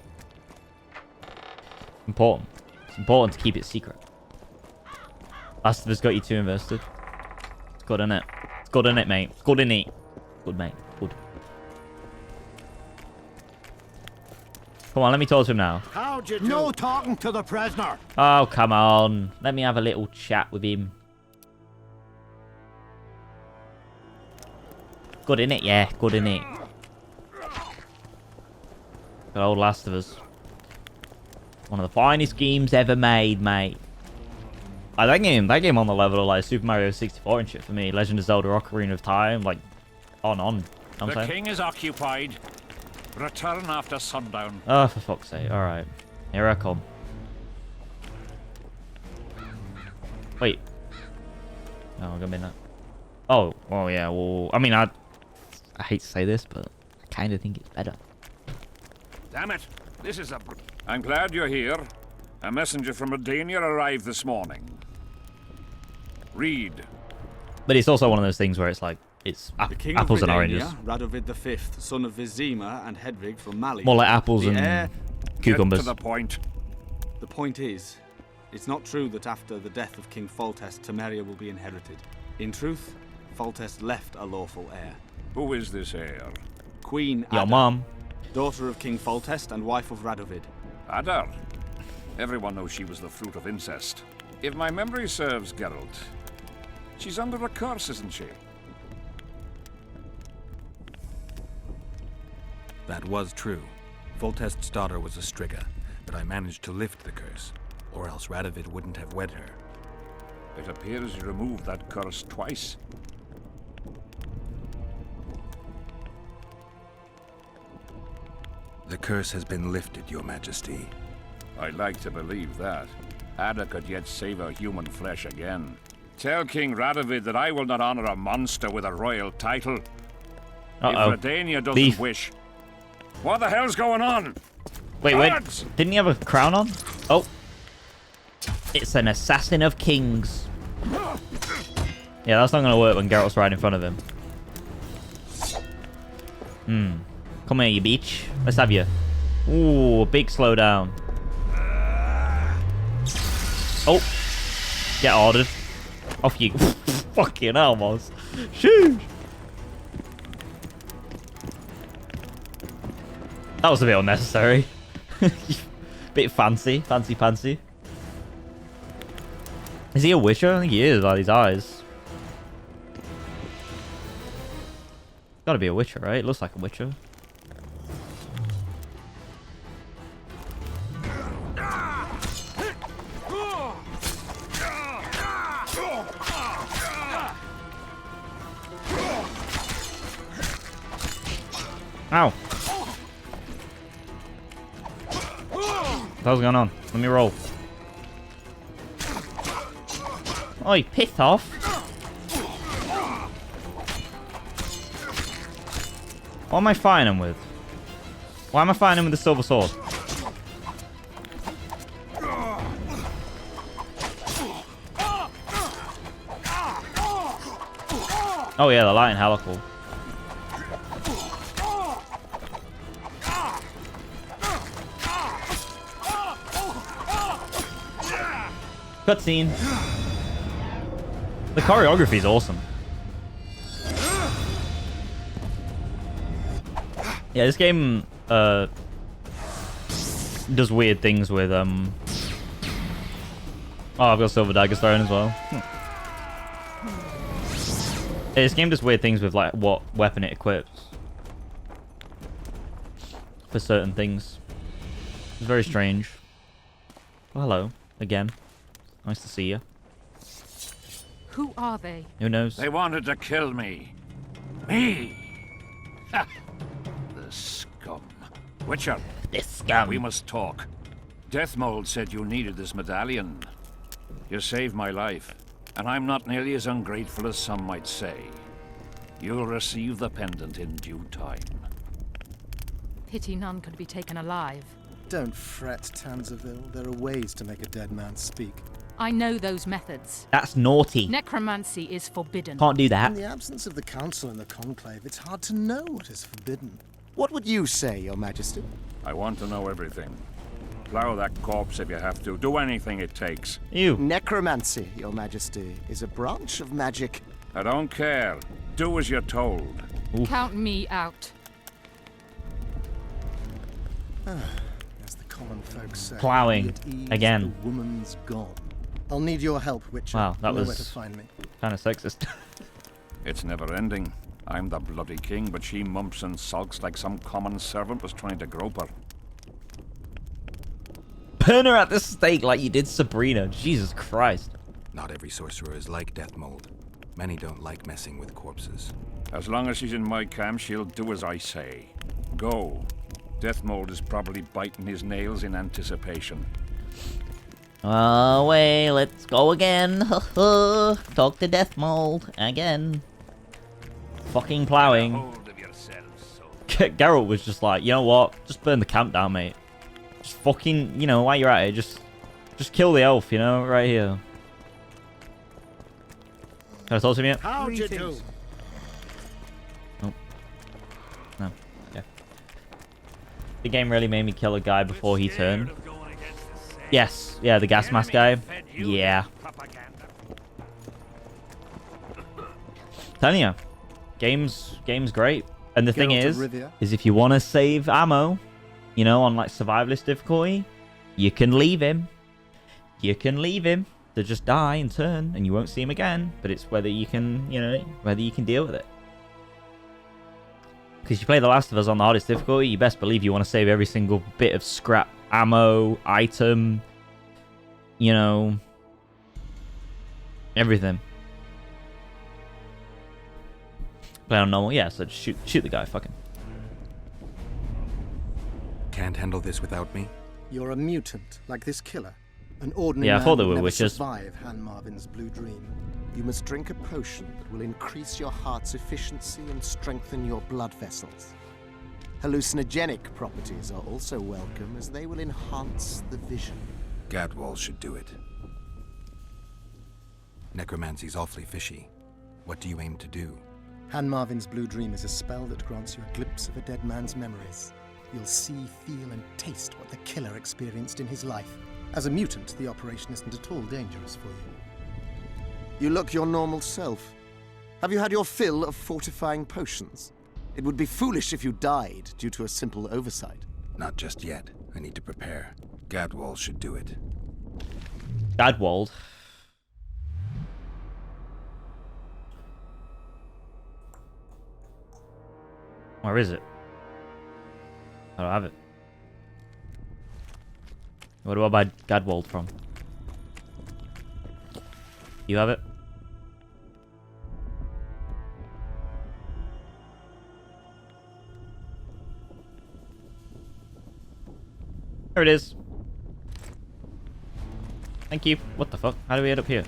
Important. It's important to keep it secret. Last of Us got you too invested. It's good, innit? It's good, innit, mate? It's good, innit? Good, mate. Good. Come on, let me talk to him now. How'd you do? No talking to the prisoner. Oh, come on. Let me have a little chat with him. Good, innit? Yeah, good, innit? Good old Last of Us. One of the finest games ever made, mate. That game on the level of like Super Mario 64 and shit for me. Legend of Zelda Ocarina of Time, like on. The king is occupied. Return after sundown. Oh, for fuck's sake. Alright. Here I come. Wait. Oh, I'm gonna be that. Oh, yeah, well, I mean, I hate to say this, but I kind of think it's better. Damn it. This is a... I'm glad you're here. A messenger from Redania arrived this morning. Read. But it's also one of those things where it's like, it's apples and oranges. Radovid V, son of Vizima and Hedvig from Mali. More like apples and cucumbers. Get to the point. The point is, it's not true that after the death of King Foltest, Temeria will be inherited. In truth, Foltest left a lawful heir. Who is this heir? Queen Your Ada, mom. daughter of King Foltest and wife of Radovid. Ada. Everyone knows she was the fruit of incest. If my memory serves, Geralt, she's under a curse, isn't she? That was true. Foltest's daughter was a Striga, but I managed to lift the curse, or else Radovid wouldn't have wed her. It appears you removed that curse twice. The curse has been lifted, Your Majesty. I'd like to believe that. Ada could yet savor human flesh again. Tell King Radovid that I will not honor a monster with a royal title. If Redania doesn't wish. What the hell's going on? Wait. Didn't he have a crown on? Oh. It's an assassin of kings. Yeah, that's not going to work when Geralt's right in front of him. Come here, you bitch. Let's have you. Ooh, big slowdown. Oh. Get ordered. Off you. Fucking hell, Moz. Shoosh. That was a bit unnecessary. Bit fancy. Is he a witcher? I think he is, by these eyes. Gotta be a witcher, right? It looks like a witcher. Ow. hell's going on? Let me roll. Oi, piss off. What am I fighting him with? Why am I fighting him with the silver sword? Oh yeah, the light and hell are cool. Cutscene. The choreography is awesome. Yeah, this game does weird things with Oh, I've got Silver Dagger Stone as well. Yeah, this game does weird things with like what weapon it equips for certain things. It's very strange. Oh, hello again. Nice to see you. Who are they? Who knows? They wanted to kill me. Me! Ha! The scum. Witcher. This scum. We must talk. Deathmold said you needed this medallion. You saved my life, and I'm not nearly as ungrateful as some might say. You'll receive the pendant in due time. Pity none could be taken alive. Don't fret, Tanzaville. There are ways to make a dead man speak. I know those methods. That's naughty. Necromancy is forbidden. Can't do that. In the absence of the council and the conclave, it's hard to know what is forbidden. What would you say, Your Majesty? I want to know everything. Plow that corpse if you have to. Do anything it takes. You. Necromancy, Your Majesty, is a branch of magic. I don't care. Do as you're told. Oof. Count me out. As the common folk say. Plowing. Be at ease, Again. The woman's gone. I'll need your help, Witcher. Wow, that You know was where to find me. kind of sexist. It's never ending. I'm the bloody king, but she mumps and sulks like some common servant was trying to grope her. Burn her at the stake like you did Sabrina. Jesus Christ. Not every sorcerer is like Deathmold. Many don't like messing with corpses. As long as she's in my camp, she'll do as I say. Go. Deathmold is probably biting his nails in anticipation. Oh, wait, let's go again. Talk to Deathmold again. Fucking plowing. Hold of yourselves, Geralt was just like, you know what? Just burn the camp down, mate. Just fucking, you know, while you're at it, just kill the elf, you know, right here. Can I talk to him yet? How'd you do? Oh. No. Yeah. The game really made me kill a guy before he turned. Yes. Yeah, the gas mask guy. Yeah. Telling you. Game's great. And the thing Geralt of is Rivia. if you want to save ammo, you know, on like survivalist difficulty, you can leave him. You can leave him to just die and turn, and you won't see him again. But it's whether you can, you know, whether you can deal with it. Because you play The Last of Us on the hardest difficulty, you best believe you want to save every single bit of scrap, ammo, item, you know, everything. Play on normal, yeah, so just shoot the guy, fuck him. Can't handle this without me? You're a mutant, like this killer. An ordinary Yeah, I man thought they will were never witches. survive Han Marvin's blue dream. You must drink a potion that will increase your heart's efficiency and strengthen your blood vessels. Hallucinogenic properties are also welcome, as they will enhance the vision. Gadwall should do it. Necromancy's awfully fishy. What do you aim to do? Han Marvin's blue dream is a spell that grants you a glimpse of a dead man's memories. You'll see, feel, and taste what the killer experienced in his life. As a mutant, the operation isn't at all dangerous for you. You look your normal self. Have you had your fill of fortifying potions? It would be foolish if you died due to a simple oversight. Not just yet. I need to prepare. Gadwall should do it. Gadwald. Where is it? I don't have it. Where do I buy Gadwald from? You have it? There it is. Thank you. What the fuck? How do we end up here?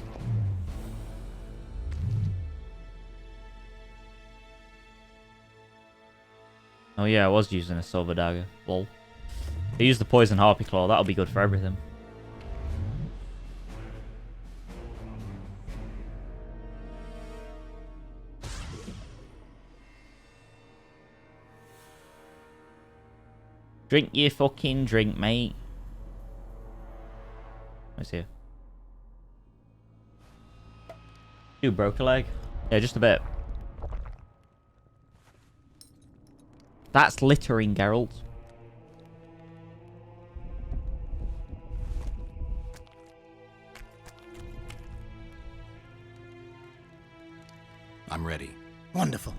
Oh yeah, I was using a silver dagger. Lol. I used the poison harpy claw. That'll be good for everything. Drink your fucking drink, mate. What's here? You broke a leg? Yeah, just a bit. That's littering, Geralt. I'm ready. Wonderful.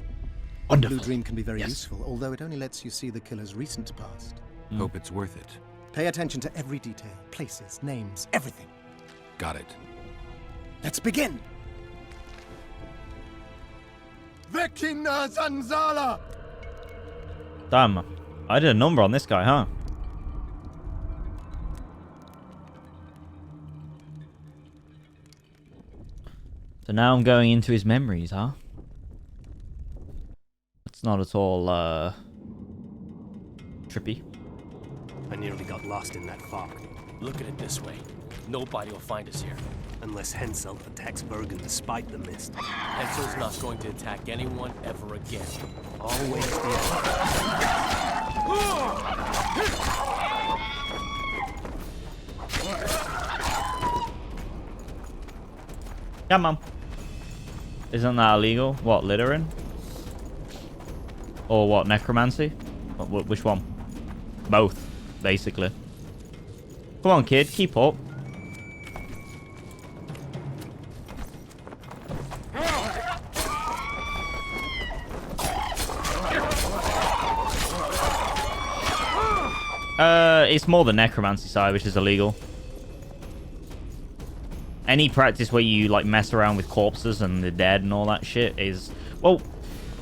Wonderful. Blue Dream can be very useful, although it only lets you see the killer's recent past. Hope it's worth it. Pay attention to every detail, places, names, everything. Got it. Let's begin! Vecina Zanzala! Damn, I did a number on this guy, huh? So now I'm going into his memories, huh? That's not at all, trippy. I nearly got lost in that fog. Look at it this way. Nobody will find us here. Unless Hensel attacks Bergen despite the mist. Hensel's not going to attack anyone ever again. Always Come on. Isn't that illegal? What, littering? Or what, necromancy? Which one? Both, basically. Come on, kid, keep up. It's more the necromancy side, which is illegal. Any practice where you like mess around with corpses and the dead and all that shit is, well,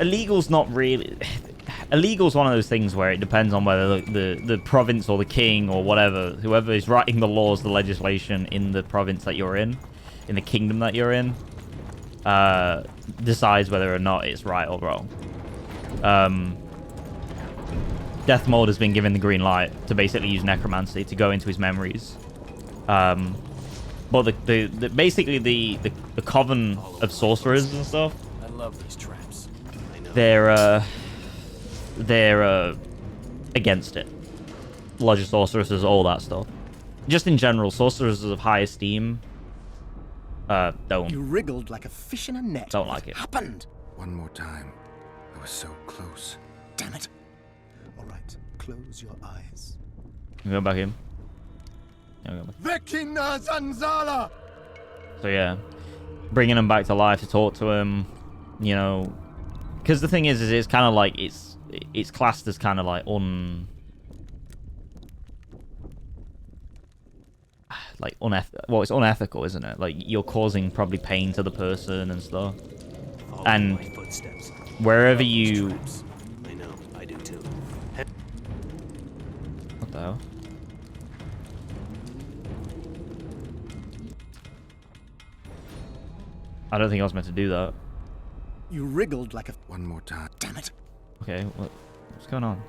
illegal's not really. Illegal's one of those things where it depends on whether the province or the king or whatever, whoever is writing the laws, the legislation in the province that you're in the kingdom that you're in, decides whether or not it's right or wrong. Death Mode has been given the green light to basically use necromancy to go into his memories. But basically the coven of sorcerers and stuff. I love these traps. They're against it. Lodge of sorceresses, all that stuff. Just in general, sorcerers of high esteem. Don't. You wriggled like a fish in a net. Don't like it. Happened. One more time. I was so close. Damn it. All right, close your eyes. Go back in. Vecina Zanzala! So yeah, bringing him back to life to talk to him, you know, because the thing is it's kind of like it's classed as kind of like well, it's unethical, isn't it? Like you're causing probably pain to the person and stuff. And wherever you, I know, I do too. What the hell? I don't think I was meant to do that. You wriggled like a... One more time. Damn it. Okay, what's going on?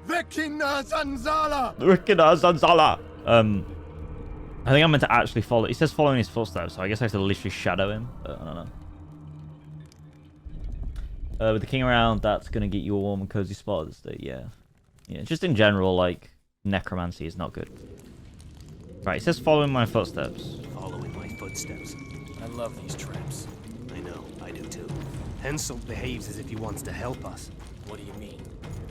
Vecina Zanzala! Vecina Zanzala! I think I'm meant to actually follow... It says following his footsteps, so I guess I have to literally shadow him. But I don't know. With the king around, that's going to get you a warm and cozy spot at the state, yeah. Yeah, just in general, like, necromancy is not good. Right, it says following my footsteps. Following my footsteps. I love these traps. I know, I do too. Hensel behaves as if he wants to help us. What do you mean?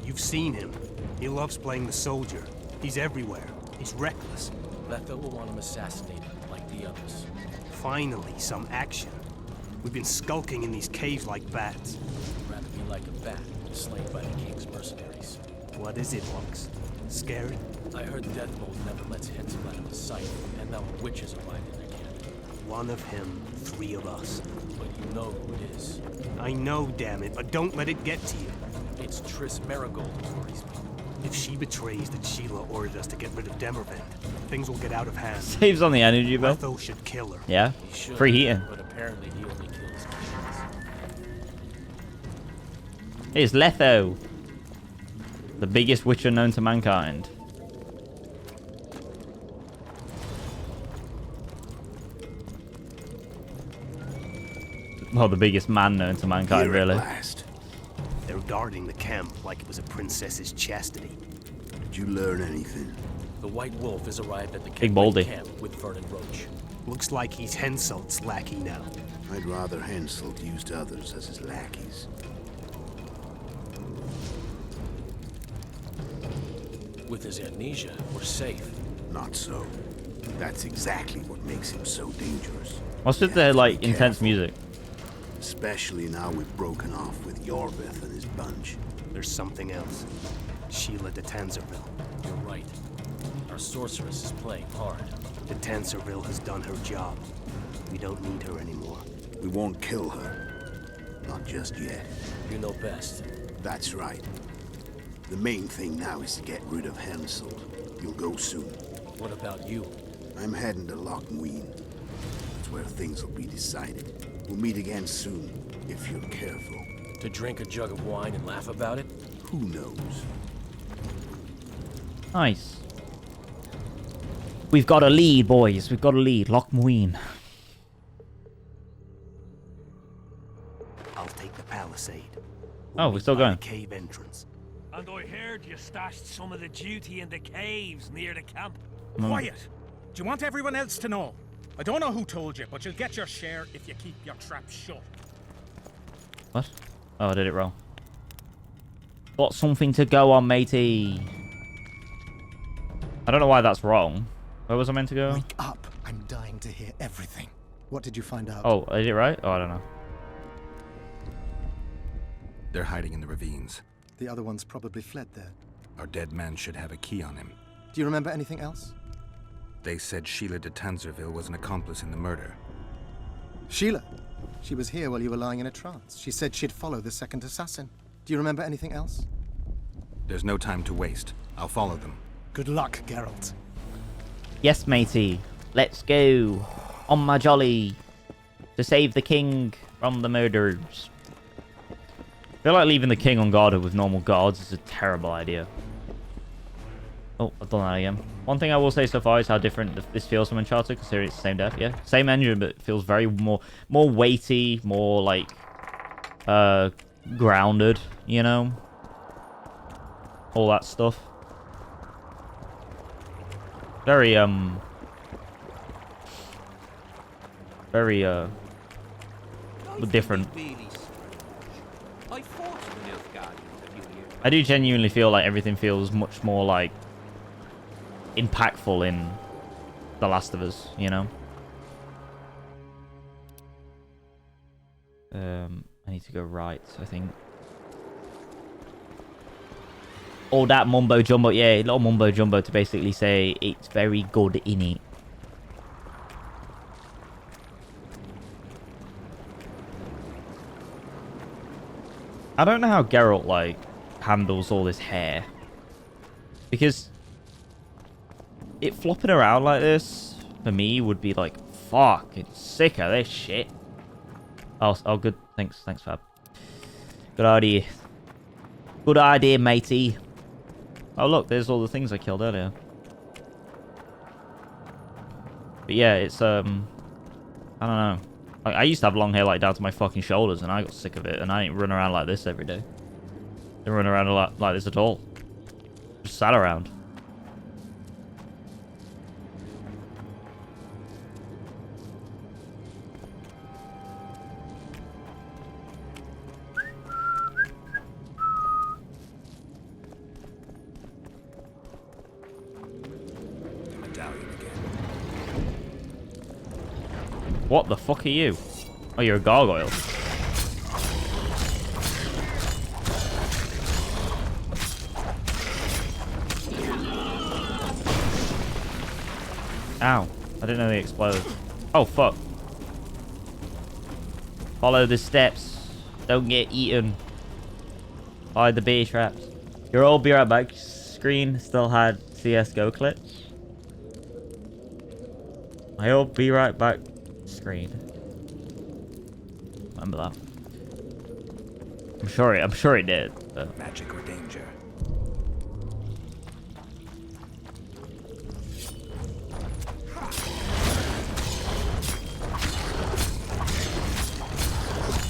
You've seen him. He loves playing the soldier. He's everywhere. He's reckless. Letha will want him assassinated, like the others. Finally, some action. We've been skulking in these caves like bats. I'd rather be like a bat, slain by the king's mercenaries. What is it, Lux? Scared? I heard Death Mold never lets Hensel out of his sight, and now witches arrive in their camp. One of him, 3 of us. But you know who it is. I know, damn it, but don't let it get to you. It's Triss Marigold who's worries me. If she betrays that Sheila ordered us to get rid of Demervend, things will get out of hand. Saves on the energy bill. Letho should kill her. Yeah. He should, Free heating. but apparently he only kills machines. Here's Letho. The biggest witcher known to mankind. Well, the biggest man known to mankind, really. They're guarding the camp like it was a princess's chastity. Did you learn anything? The White Wolf has arrived at the Big Baldy. camp with Vernon Roach. Looks like he's Henselt's lackey now. I'd rather Henselt used others as his lackeys. With his amnesia, we're safe. Not so. That's exactly what makes him so dangerous. What's with the, like, intense music? Especially now we've broken off with Yorvith and his bunch. There's something else. Sheila de Tanzerville. You're right. Our sorceress is playing hard. De Tanzerville has done her job. We don't need her anymore. We won't kill her. Not just yet. You know best. That's right. The main thing now is to get rid of Henselt. You'll go soon. What about you? I'm heading to Lochmuin. That's where things will be decided. We'll meet again soon, if you're careful. To drink a jug of wine and laugh about it? Who knows? Nice. We've got a lead, boys. We've got a lead. Lochmuin. I'll take the palisade. Oh, we're still going. Cave entrance. And I heard you stashed some of the duty in the caves near the camp. Quiet! Do you want everyone else to know? I don't know who told you, but you'll get your share if you keep your trap shut. What? Oh, I did it wrong. Got something to go on, matey. I don't know why that's wrong. Where was I meant to go? Wake up. I'm dying to hear everything. What did you find out? Oh, I did it right? Oh, I don't know. They're hiding in the ravines. The other ones probably fled there. Our dead man should have a key on him. Do you remember anything else? They said Sheila de Tanzerville was an accomplice in the murder. Sheila? She was here while you were lying in a trance. She said she'd follow the second assassin. Do you remember anything else? There's no time to waste. I'll follow them. Good luck, Geralt. Yes, matey. Let's go. On my jolly. To save the king from the murderers. I feel like leaving the king unguarded with normal guards is a terrible idea. Oh, I've done that again. One thing I will say so far is how different this feels from Uncharted, considering it's the same death. Yeah, same engine, but it feels very more weighty, more like grounded. You know, all that stuff. Very different. I do genuinely feel like everything feels much more like impactful in The Last of Us, you know? I need to go right, I think. All that mumbo jumbo, yeah, a little mumbo jumbo to basically say it's very good in it. I don't know how Geralt, like, handles all this hair. Because it flopping around like this, for me, would be like, fucking sick of this shit. Oh, good. Thanks, Fab. Good idea. Good idea, matey. Oh, look, there's all the things I killed earlier. But yeah, it's, I don't know. Like, I used to have long hair, like, down to my fucking shoulders, and I got sick of it, and I ain't run around like this every day. Didn't run around a lot like this at all. Just sat around. What the fuck are you? Oh, you're a gargoyle. Ow. I didn't know they exploded. Oh, fuck. Follow the steps. Don't get eaten by the bear traps. You'll all be right back. screen still had CSGO clips. I hope be right back screen. Remember that. I'm sure it did. But... Magic or danger.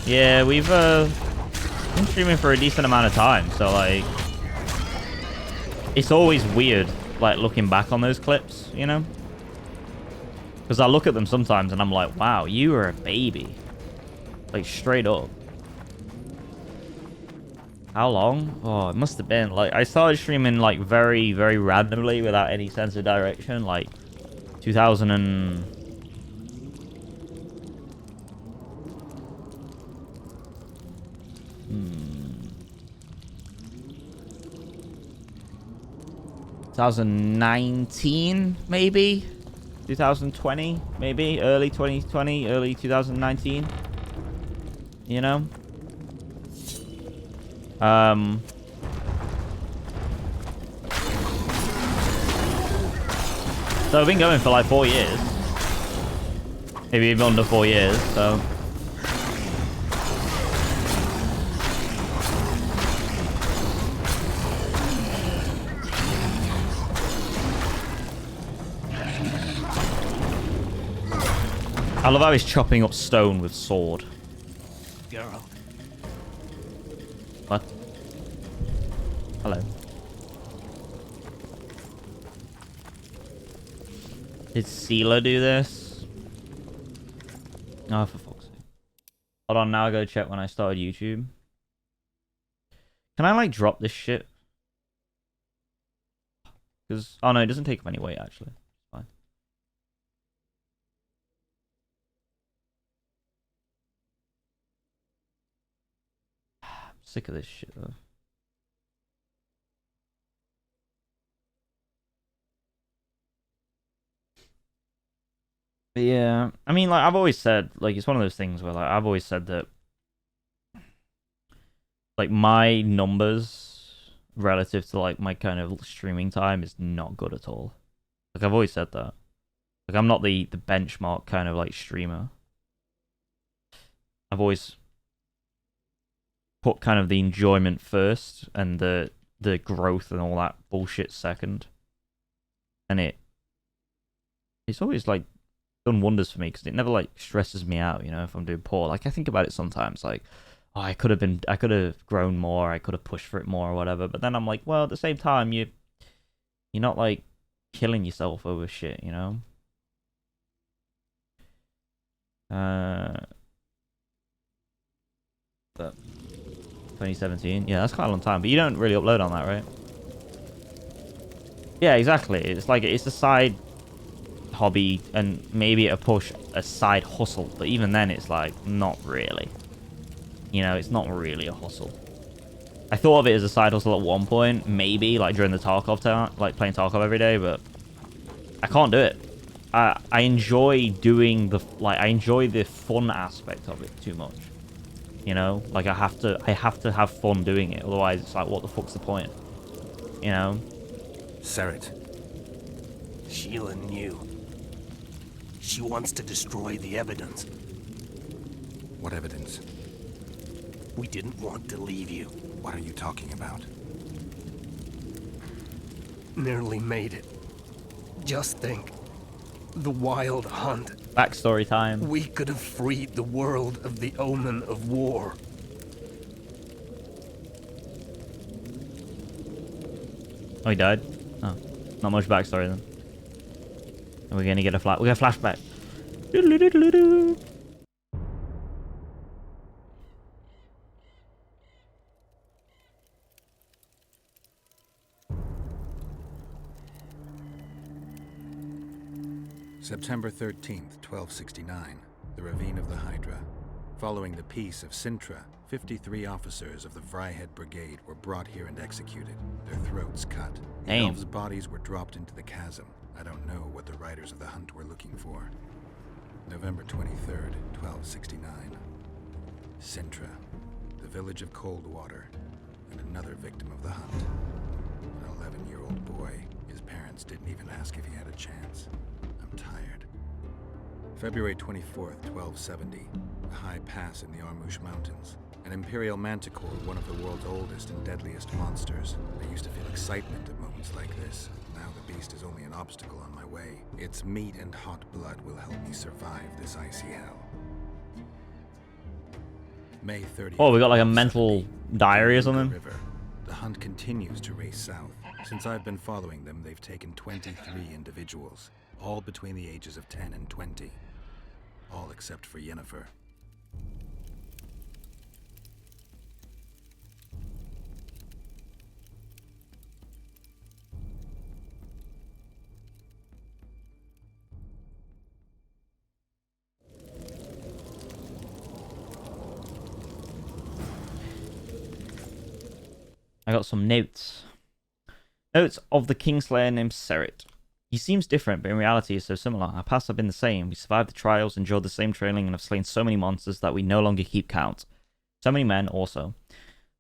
Yeah, we've been streaming for a decent amount of time, so like it's always weird like looking back on those clips, you know? Because I look at them sometimes and I'm like, wow, you were a baby. Like straight up. How long? Oh, it must have been like I started streaming like very, very randomly without any sense of direction, like 2000 and 2019 maybe, 2020 maybe, early 2020, early 2019, you know. So I've been going for like 4 years, maybe even under 4 years, so I love how he's chopping up stone with sword. Geralt. What? Hello. Did Sealer do this? Oh, for fuck's sake. Hold on, now I go check when I started YouTube. Can I, like, drop this shit? Because, oh no, it doesn't take up any weight, actually. Fine. I'm sick of this shit, though. But yeah, I mean, like, I've always said, like, it's one of those things where, like, I've always said that, like, my numbers relative to, like, my kind of streaming time is not good at all. Like, I've always said that. Like, I'm not the benchmark kind of, like, streamer. I've always put kind of the enjoyment first and the growth and all that bullshit second. And it's always, like, done wonders for me because it never like stresses me out, you know, if I'm doing poor. Like I think about it sometimes, like, oh, I could have grown more, I could have pushed for it more or whatever. But then I'm like, well, at the same time, you're not like killing yourself over shit, you know. But 2017, yeah, that's quite a long time. But you don't really upload on that, right? Yeah, exactly. It's like it's a side hobby and maybe a push, a side hustle, but even then it's like not really, you know, it's not really a hustle. I thought of it as a side hustle at one point, maybe like during the Tarkov time, like playing Tarkov every day, but I can't do it. I enjoy doing I enjoy the fun aspect of it too much, you know, like I have to have fun doing it, otherwise it's like, what the fuck's the point, you know? Seret. Sheila knew. She wants to destroy the evidence. What evidence? We didn't want to leave you. What are you talking about? Nearly made it. Just think. The Wild Hunt. Backstory time. We could have freed the world of the omen of war. Oh, he died? Oh, not much backstory then. We're gonna get a flashback. Doodle-doodle-doodle. September 13th, 1269, the Ravine of the Hydra. Following the Peace of Sintra, 53 officers of the Fryhead Brigade were brought here and executed, their throats cut. The elves' bodies were dropped into the chasm. I don't know what the riders of the hunt were looking for. November 23rd, 1269. Sintra, the village of Coldwater, and another victim of the hunt. An 11-year-old boy. His parents didn't even ask if he had a chance. I'm tired. February 24th, 1270. A high pass in the Armouche Mountains. An Imperial manticore, one of the world's oldest and deadliest monsters. I used to feel excitement at moments like this. Now the beast is only an obstacle on my way. Its meat and hot blood will help me survive this icy hell. May 30th. Oh, we got like a mental diary or something. River. The hunt continues to race south. Since I've been following them, they've taken 23 individuals, all between the ages of 10 and 20. All except for Yennefer. I got some notes. Notes of the Kingslayer named Serit. He seems different, but in reality is so similar. Our paths have been the same. We survived the trials, endured the same training, and have slain so many monsters that we no longer keep count. So many men also.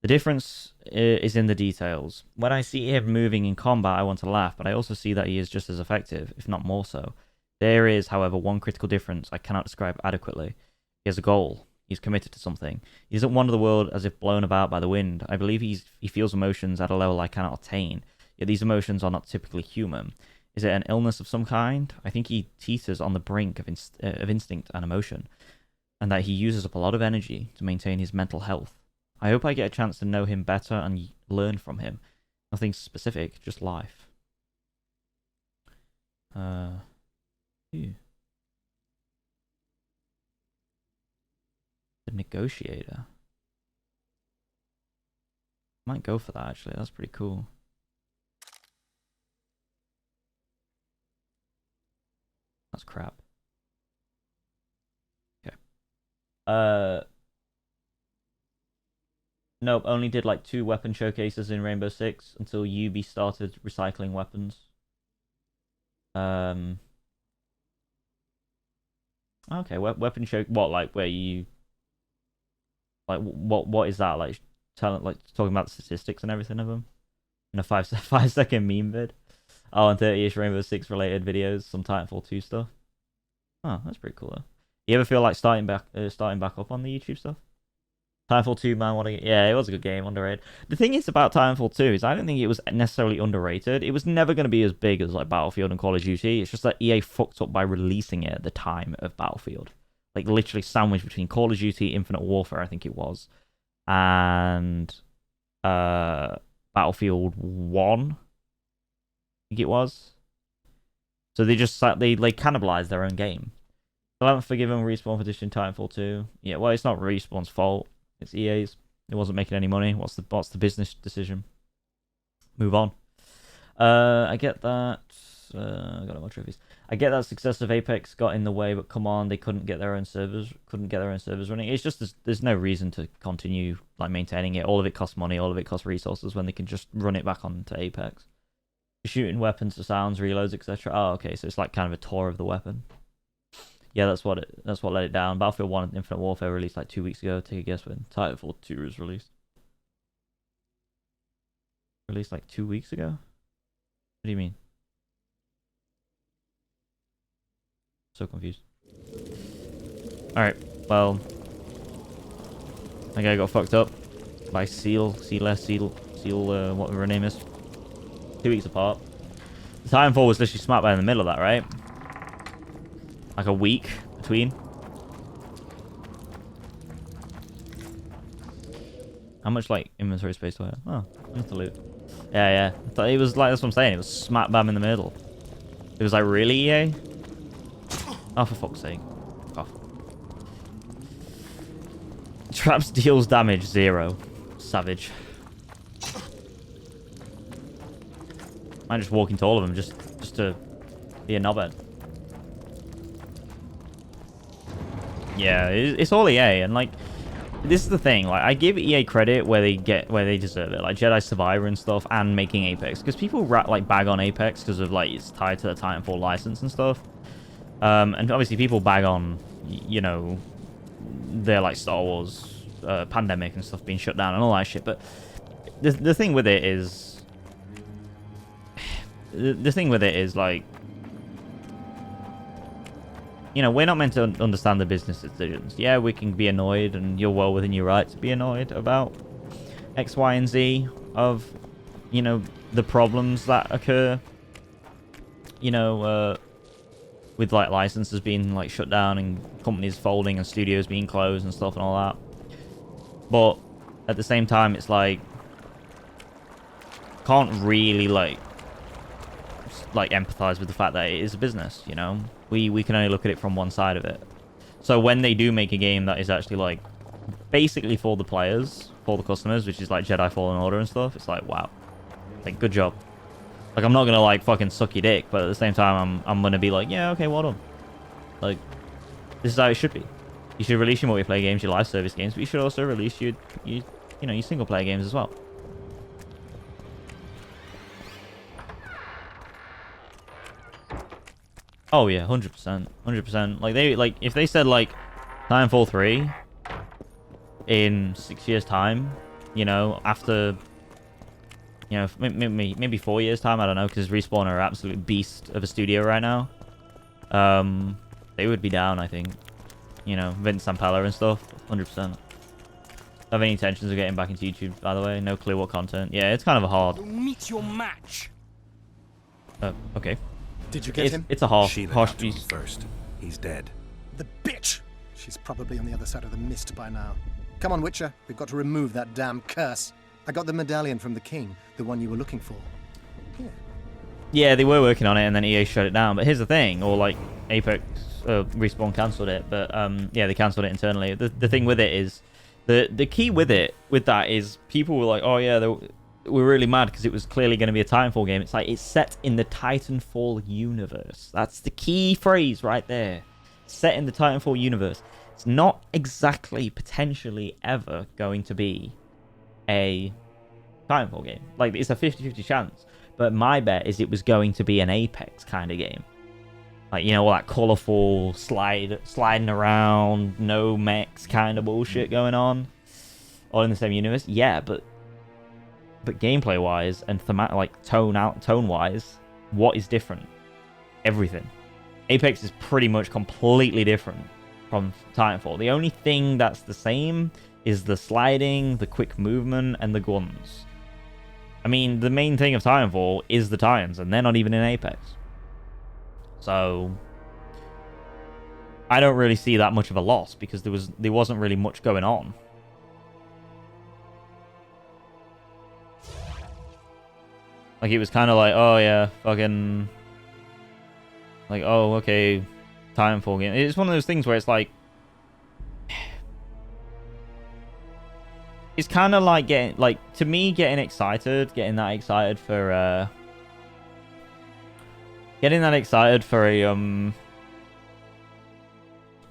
The difference is in the details. When I see him moving in combat, I want to laugh, but I also see that he is just as effective, if not more so. There is, however, one critical difference I cannot describe adequately. He has a goal. He's committed to something. He doesn't wander the world as if blown about by the wind. I believe he feels emotions at a level I cannot attain. Yet these emotions are not typically human. Is it an illness of some kind? I think he teeters on the brink of instinct and emotion, and that he uses up a lot of energy to maintain his mental health. I hope I get a chance to know him better and learn from him. Nothing specific, just life. Ew. The Negotiator. Might go for that, actually. That's pretty cool. That's crap. Okay. Nope, only did like 2 weapon showcases in Rainbow Six until UB started recycling weapons. Okay, weapon show. What, like where you like what is that like? Talking about the statistics and everything of them in a 5-second meme vid. Oh, and 30-ish Rainbow Six related videos, some Titanfall 2 stuff. Oh, that's pretty cool though. You ever feel like starting back up on the YouTube stuff? Titanfall 2, man, yeah, it was a good game, underrated. The thing is about Titanfall 2 is I don't think it was necessarily underrated. It was never going to be as big as like Battlefield and Call of Duty. It's just that EA fucked up by releasing it at the time of Battlefield. Like literally sandwiched between Call of Duty, Infinite Warfare, I think it was, and Battlefield 1, I think it was. So they just they cannibalized their own game. So I haven't forgiven Respawn for dishing Titanfall 2. Yeah, well, it's not Respawn's fault. It's EA's. It wasn't making any money. What's the business decision? Move on. I get that. I got more trophies. I get that success of Apex got in the way, but come on, they couldn't get their own servers running. It's just there's no reason to continue like maintaining it. All of it costs money. All of it costs resources when they can just run it back onto Apex. Shooting weapons, the sounds, reloads, etc. Oh, okay, so it's like kind of a tour of the weapon. Yeah, that's what let it down. Battlefield 1 and Infinite Warfare released like 2 weeks ago. Take a guess when Titanfall 2 was released. Released like 2 weeks ago? What do you mean? So confused. Alright, well, that guy got fucked up by Seal, whatever her name is. 2 weeks apart. The Titanfall was literally smack bang in the middle of that, right? Like a week between. How much like inventory space do I have? Oh, enough to loot. Yeah. It was like, that's what I'm saying. It was smack bam in the middle. It was like, really, EA? Oh, for fuck's sake. Off. Traps deals damage 0. Savage. I just walk into all of them just to be a knobhead. Yeah, it's all EA, and like this is the thing. Like I give EA credit where they deserve it, like Jedi Survivor and stuff, and making Apex, because people bag on Apex because of like it's tied to the Titanfall license and stuff. And obviously people bag on, you know, their like Star Wars pandemic and stuff being shut down and all that shit. But the thing with it is, the thing with it is, like, you know, we're not meant to understand the business decisions. Yeah, we can be annoyed, and you're well within your right to be annoyed about X, Y, and Z of, you know, the problems that occur, you know, with, like, licenses being, like, shut down and companies folding and studios being closed and stuff and all that. But at the same time, it's like, can't really, like empathize with the fact that it is a business, you know? We can only look at it from one side of it. So when they do make a game that is actually, like, basically for the players, for the customers, which is like Jedi Fallen Order and stuff, it's like, wow. Like, good job. Like, I'm not gonna, like, fucking suck your dick, but at the same time, I'm gonna be like, yeah, okay, well done. Like, this is how it should be. You should release your multiplayer games, your live service games, but you should also release your you know, your single player games as well. Oh yeah, 100%, 100%. Like, if they said, like, Titanfall 3 in 6 years' time, you know, after, you know, maybe 4 years' time, I don't know, because Respawn are an absolute beast of a studio right now. They would be down, I think. You know, Vince Zampella and stuff, 100%. Have any intentions of getting back into YouTube, by the way? No clue what content. Yeah, it's kind of a hard. Meet your match. Okay. Did you get him? It's a harsh piece. First, he's dead. The bitch! She's probably on the other side of the mist by now. Come on, Witcher. We've got to remove that damn curse. I got the medallion from the king, the one you were looking for. Here. Yeah, they were working on it, and then EA shut it down. But here's the thing, or like Apex, Respawn cancelled it. But yeah, they cancelled it internally. The thing with it is, the key with that is people were like, oh yeah, we're really mad because it was clearly going to be a Titanfall game. It's like, it's set in the Titanfall universe. That's the key phrase right there. Set in the Titanfall universe. It's not exactly potentially ever going to be a Titanfall game. Like, it's a 50-50 chance. But my bet is it was going to be an Apex kind of game. Like, you know, all that colourful sliding around, no mechs kind of bullshit going on. All in the same universe. Yeah, but gameplay wise and tone wise, what is different? Everything. Apex is pretty much completely different from Titanfall. The only thing that's the same is the sliding, the quick movement, and the guns. I mean, the main thing of Titanfall is the Titans, and they're not even in Apex. So I don't really see that much of a loss because there wasn't really much going on. Like, it was kind of like, oh yeah, fucking, like, oh, okay, Titanfall game. It's one of those things where it's like, it's kind of like getting, like, to me, getting that excited for a,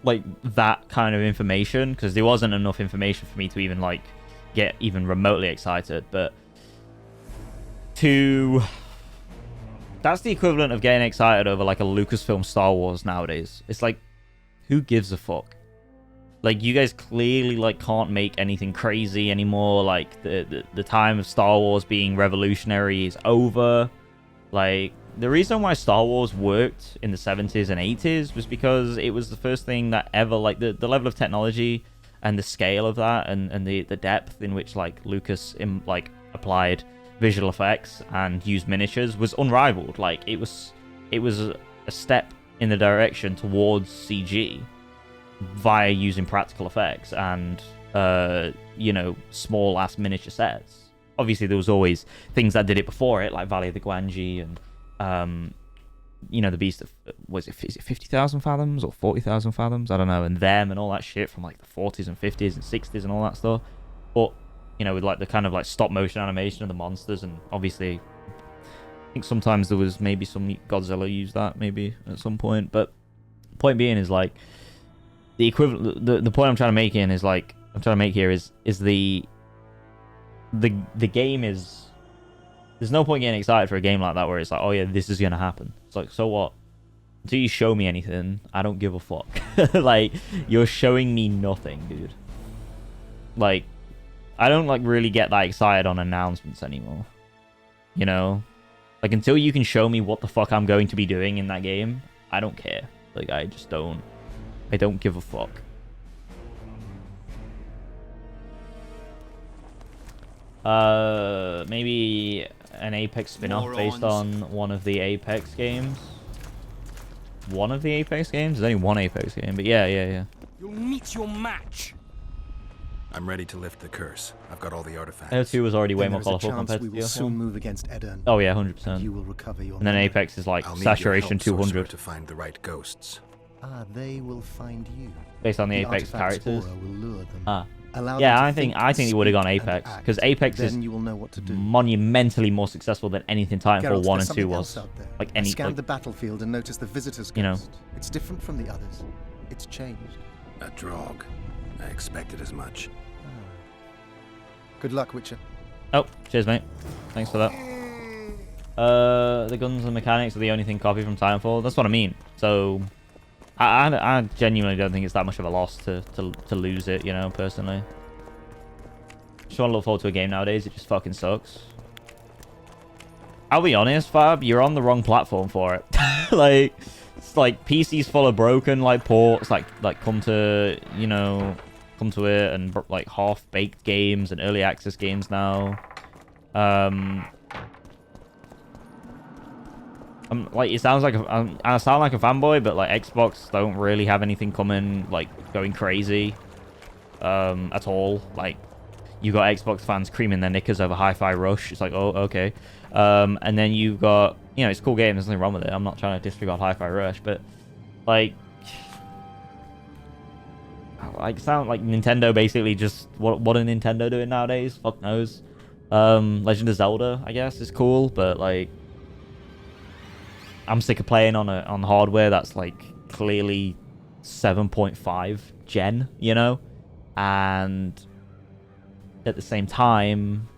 like, that kind of information, because there wasn't enough information for me to even, like, get even remotely excited, but that's the equivalent of getting excited over, like, a Lucasfilm Star Wars nowadays. It's like, who gives a fuck? Like, you guys clearly, like, can't make anything crazy anymore. Like, the time of Star Wars being revolutionary is over. Like, the reason why Star Wars worked in the 70s and 80s was because it was the first thing that ever, like, the level of technology and the scale of that and the depth in which, like, Lucas applied visual effects and used miniatures was unrivaled. Like, it was a step in the direction towards CG via using practical effects and you know, small ass miniature sets. Obviously there was always things that did it before it, like Valley of the Guanji and you know, the Beast of, is it 50,000 fathoms or 40,000 fathoms, I don't know, and them and all that shit from, like, the 40s and 50s and 60s and all that stuff. But you know, with, like, the kind of, like, stop motion animation of the monsters, and obviously I think sometimes there was maybe some Godzilla used that maybe at some point. But point being is, like, the equivalent, the point I'm trying to make here is the game is, there's no point getting excited for a game like that where it's like, oh yeah, this is gonna happen. It's like, so what? Until you show me anything, I don't give a fuck. Like, you're showing me nothing, dude. Like, I don't, like, really get that excited on announcements anymore. You know? Like, until you can show me what the fuck I'm going to be doing in that game, I don't care. Like, I just don't. I don't give a fuck. Maybe an Apex spin-off based on one of the Apex games. One of the Apex games? There's only one Apex game, but yeah. You'll meet your match. I'm ready to lift the curse. I've got all the artifacts. AO2 was already way Then more there is a colorful chance compared we to will the soon move against Edirne. Oh yeah, 100%. And you will recover your And then memory. Apex is like I'll need saturation your help, 200. to find the right ghosts. They will find you. Based on the artifact's Apex characters. aura will lure them. Yeah, them to I think he would have gone speak, and Apex, act. because Apex Then is you will know what to do. monumentally more successful than anything Titanfall Geralt, 1 there's and 2 something was. else out there. Like I any, scanned like, the battlefield and noticed the visitor's ghost. you know. It's different from the others. It's changed. A Drog. I expected as much. Good luck, Witcher. Oh, cheers, mate. Thanks for that. The guns and mechanics are the only thing copied from Titanfall. That's what I mean. So, I genuinely don't think it's that much of a loss to lose it, you know, personally. Just want to look forward to a game nowadays. It just fucking sucks. I'll be honest, Fab, you're on the wrong platform for it. Like, it's like PC's full of broken, like, ports, like come to, you know, come to it, and like half-baked games and early access games now. Like, it sounds like I sound like a fanboy, but like Xbox don't really have anything coming, like, going crazy at all. Like, you got Xbox fans creaming their knickers over Hi-Fi Rush. It's like, oh, okay. And then you got, you know, it's a cool game. There's nothing wrong with it. I'm not trying to disregard Hi-Fi Rush, but like sound like Nintendo basically just what are Nintendo doing nowadays? Fuck knows. Legend of Zelda, I guess, is cool, but like I'm sick of playing on hardware that's like clearly 7.5 gen, you know, and at the same time,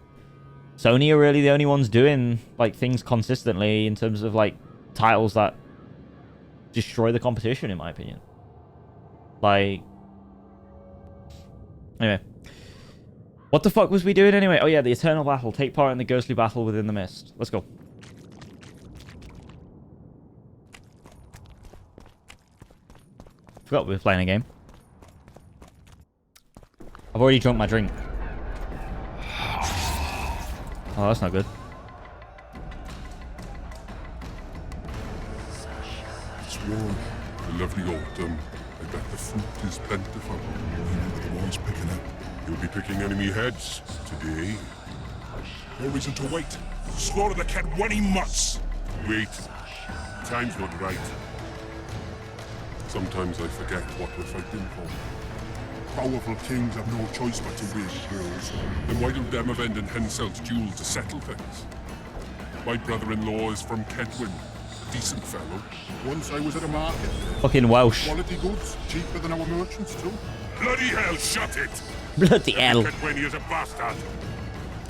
Sony are really the only ones doing like things consistently in terms of like titles that destroy the competition, in my opinion. Like, anyway, what the fuck was we doing anyway? Oh yeah, the Eternal Battle. Take part in the ghostly battle within the mist. Let's go. Forgot we were playing a game. I've already drunk my drink. Oh, that's not good. It's warm. A lovely autumn. I bet the fruit is plentiful. You know the one's picking up. You'll be picking enemy heads today. No reason to wait. Slaughter the cat when he must. Wait. Time's not right. Sometimes I forget what we're fighting for. Powerful kings have no choice but to wage wars. Then why don't them avenge Henselt's duel to settle things? My brother-in-law is from Kedwin. Decent fellow. Once I was at a market. Fucking Welsh. Quality goods, cheaper than our merchants too. Bloody hell, shut it! Bloody hell. Kedwin is a bastard.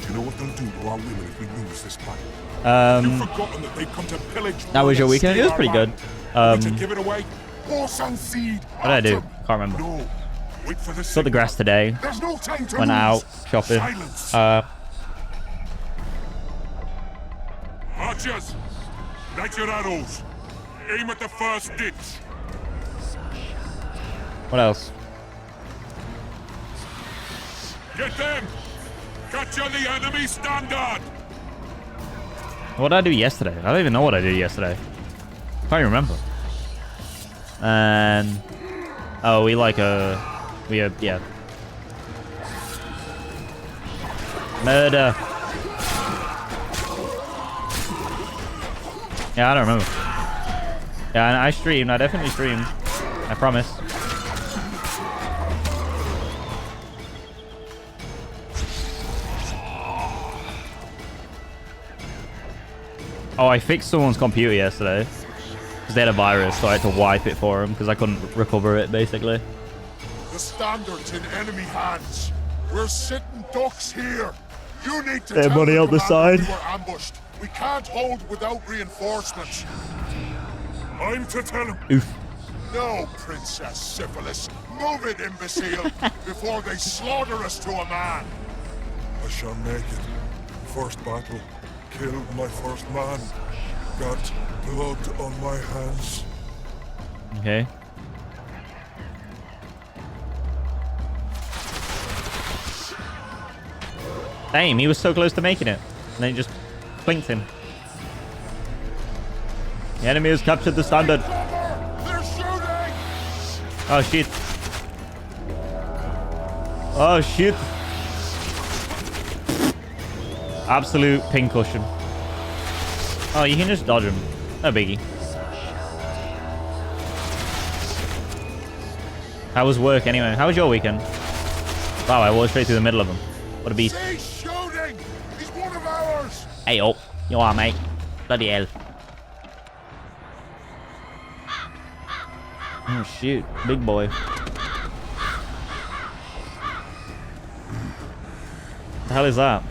Do you know what they'll do to our women if we lose this battle? You've forgotten that they've come to pillage. That was your weekend? It was pretty good. To give it away. Horse and seed. What did I do? Can't remember. No. Wait for the Saw the grass today. There's no time to Went out shopping. Archers, light your arrows. Aim at the first ditch. What else? Get them! Capture the enemy standard! What did I do yesterday? I don't even know what I did yesterday. Can't even remember. And oh, yeah. Murder. Yeah, I don't remember. Yeah, I streamed. I definitely streamed. I promise. Oh, I fixed someone's computer yesterday. Because they had a virus, so I had to wipe it for them because I couldn't recover it, basically. The standard's in enemy hands. We're sitting ducks here. You need to Hey, tell buddy, the out the commander side. we were ambushed. We can't hold without reinforcements. I'm to tell him. Oof. No, Princess Syphilis. Move it, imbecile, before they slaughter us to a man. I shall make it. First battle, killed my first man. Got blood on my hands. Okay. Damn, he was so close to making it. And then he just blinked him. The enemy has captured the standard. They're shooting! Oh, shit. Oh, shit. Absolute pincushion. Oh, you can just dodge him. No biggie. How was work anyway? How was your weekend? Wow, I walked straight through the middle of them. What a beast. He's shooting! He's one of ours! Hey, oh. You are, mate. Bloody hell. Oh, shoot. Big boy. The hell is that?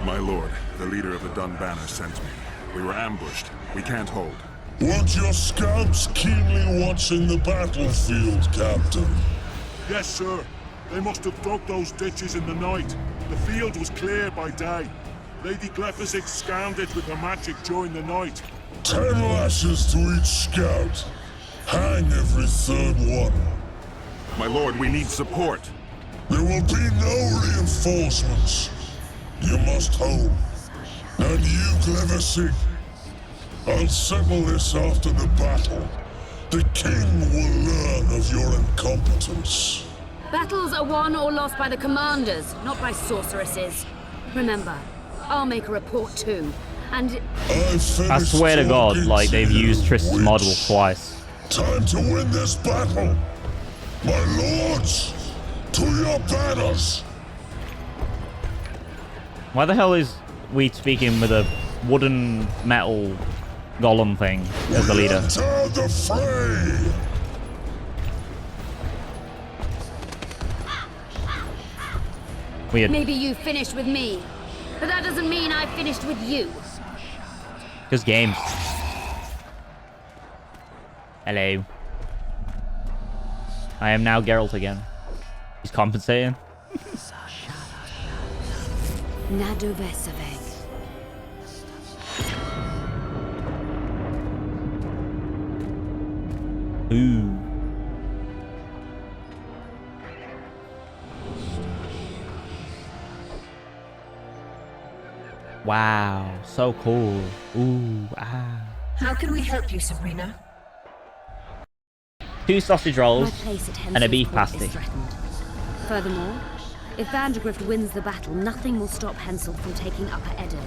My lord, the leader of the Dun Banner sent me. We were ambushed. We can't hold. Weren't your scouts keenly watching the battlefield, Captain? Yes, sir. They must have dug those ditches in the night. The field was clear by day. Lady Glephisic scanned it with her magic during the night. 10 lashes to each scout. Hang every third one. My lord, we need support. There will be no reinforcements. You must hold. And you, Glephisic, I'll settle this after the battle. The king will learn of your incompetence. Battles are won or lost by the commanders, not by sorceresses. Remember, I'll make a report too. And I swear to God, like they've used Trist's model twice. Time to win this battle. My lords, to your banners. Why the hell is we speaking with a wooden metal golem thing as the leader? Enter the fray. Weird. maybe you finished with me, but that doesn't mean I finished with you. Just games. Hello. I am now Geralt again. He's compensating. Nadovesaveg. Ooh. Wow, so cool. Ooh, ah. How can we help you, Sabrina? 2 sausage rolls My place at and a beef Hensel's court pasty. is threatened. Furthermore, if Vandergrift wins the battle, nothing will stop Hensel from taking Upper Edda.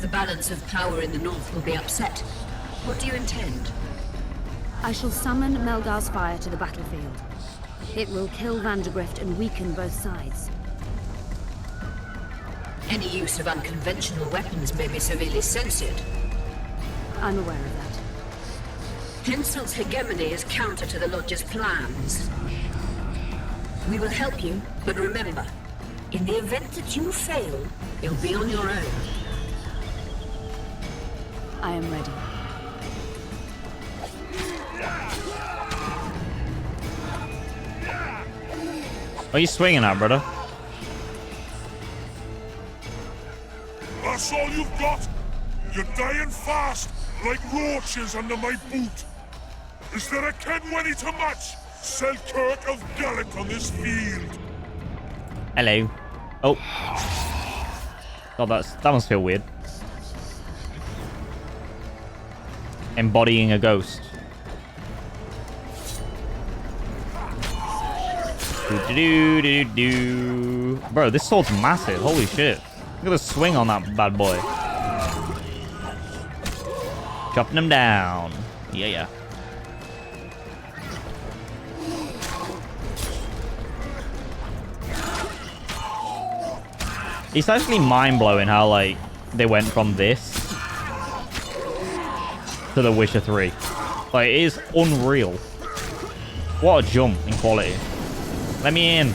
The balance of power in the north will be upset. What do you intend? I shall summon Melgar's fire to the battlefield. It will kill Vandergrift and weaken both sides. Any use of unconventional weapons may be severely censored. I'm aware of that. Hensel's hegemony is counter to the Lodge's plans. We will help you, but remember, in the event that you fail, you'll be on your own. I am ready. What are you swinging at, brother? That's all you've got? You're dying fast, like roaches under my boot. Is there a Kenwenny to match Selkirk of Gallant on this field? Hello. Oh. God, that must feel weird. Embodying a ghost. Do-do-do-do-do. Bro, this sword's massive. Holy shit. Look at the swing on that bad boy. Chopping him down. Yeah, yeah. It's actually mind-blowing how, like, they went from this to The Witcher 3. Like, it is unreal. What a jump in quality. Let me in.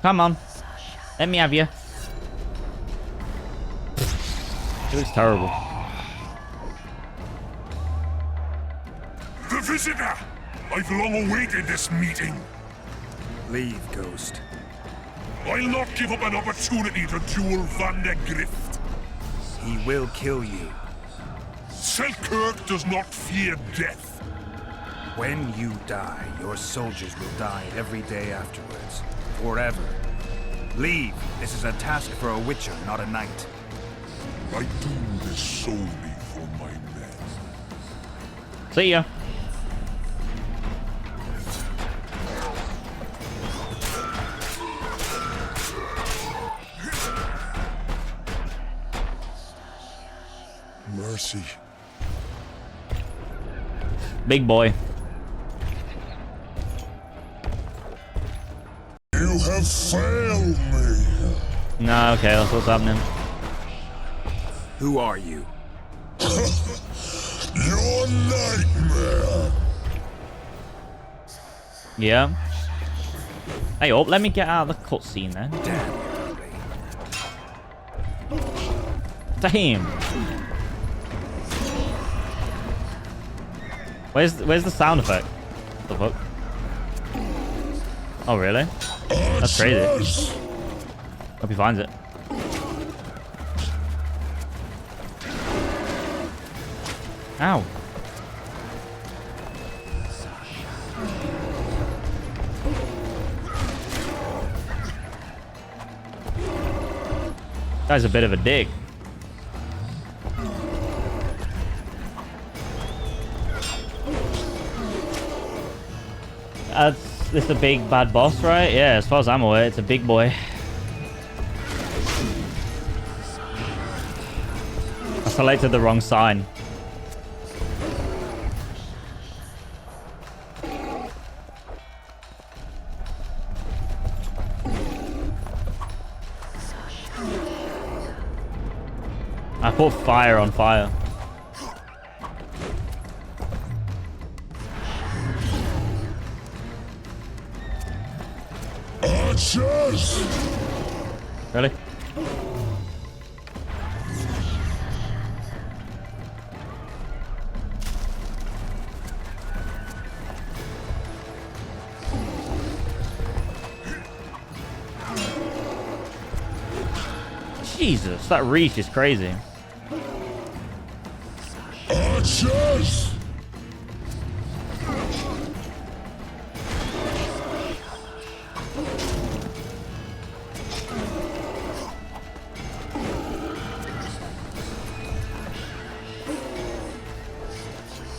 Come on. Let me have you. It looks terrible. The visitor! I've long awaited this meeting. Leave, Ghost. I'll not give up an opportunity to duel Van der Grift. He will kill you. Selkirk does not fear death. When you die, your soldiers will die every day afterwards. Forever. Leave. This is a task for a witcher, not a knight. I do this solely for my men. See ya. Mercy. Big boy. You have failed me. Nah, okay, that's what's happening. Who are you? Your nightmare. Yeah. Hey up, let me get out of the cutscene then. Damn. Where's the sound effect? What the fuck? Oh really? That's crazy. Hope he finds it. Ow. Guy's a bit of a dick. This is a big bad boss, right? Yeah, as far as I'm aware, it's a big boy. I selected the wrong sign. I put fire on fire. Archers! Really? Jesus, that reach is crazy. Archers!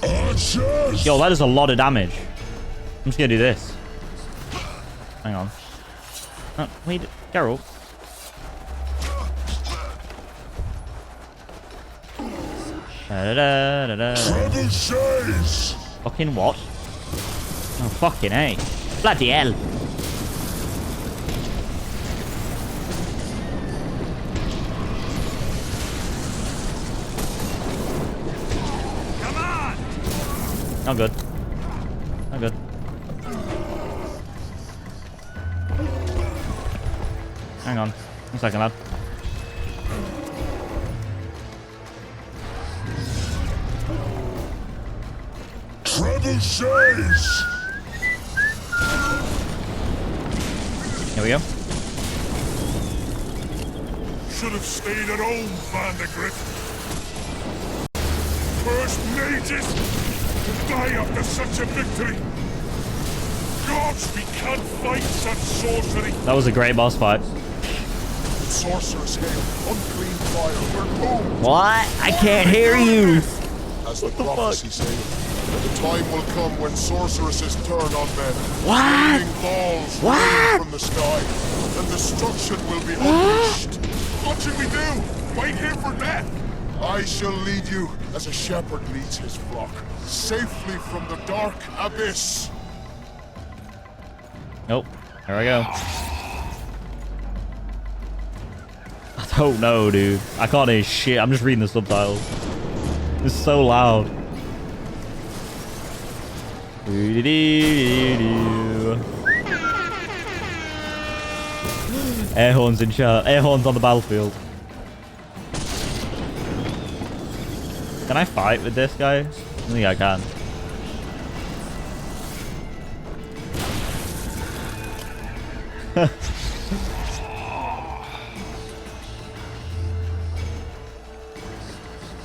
Archers! Yo, that is a lot of damage. I'm just gonna do this. Hang on. Oh, wait, Geralt. Fucking what? Oh, fucking A. Bloody hell. Come on! Not good. Not good. Hang on. 1 second, lad. Trebuchets! Here we go. Should have stayed at home, Van der Grift. First mages to die after such a victory. Gods, we can't fight such sorcery. That was a great boss fight. Sorcerer's hail, unclean fire, we're doomed. What? I can't hear you. As the prophecy says, the time will come when sorceresses turn on men. What? Raining balls What? rain from the sky, and destruction will be unleashed. What should we do? Wait here for death? I shall lead you as a shepherd leads his flock, safely from the dark abyss. Nope. There I go. I don't know, dude. I can't hear shit. I'm just reading the subtitles. It's so loud. Air horns in chat. Air horns on the battlefield. Can I fight with this guy? I think I can.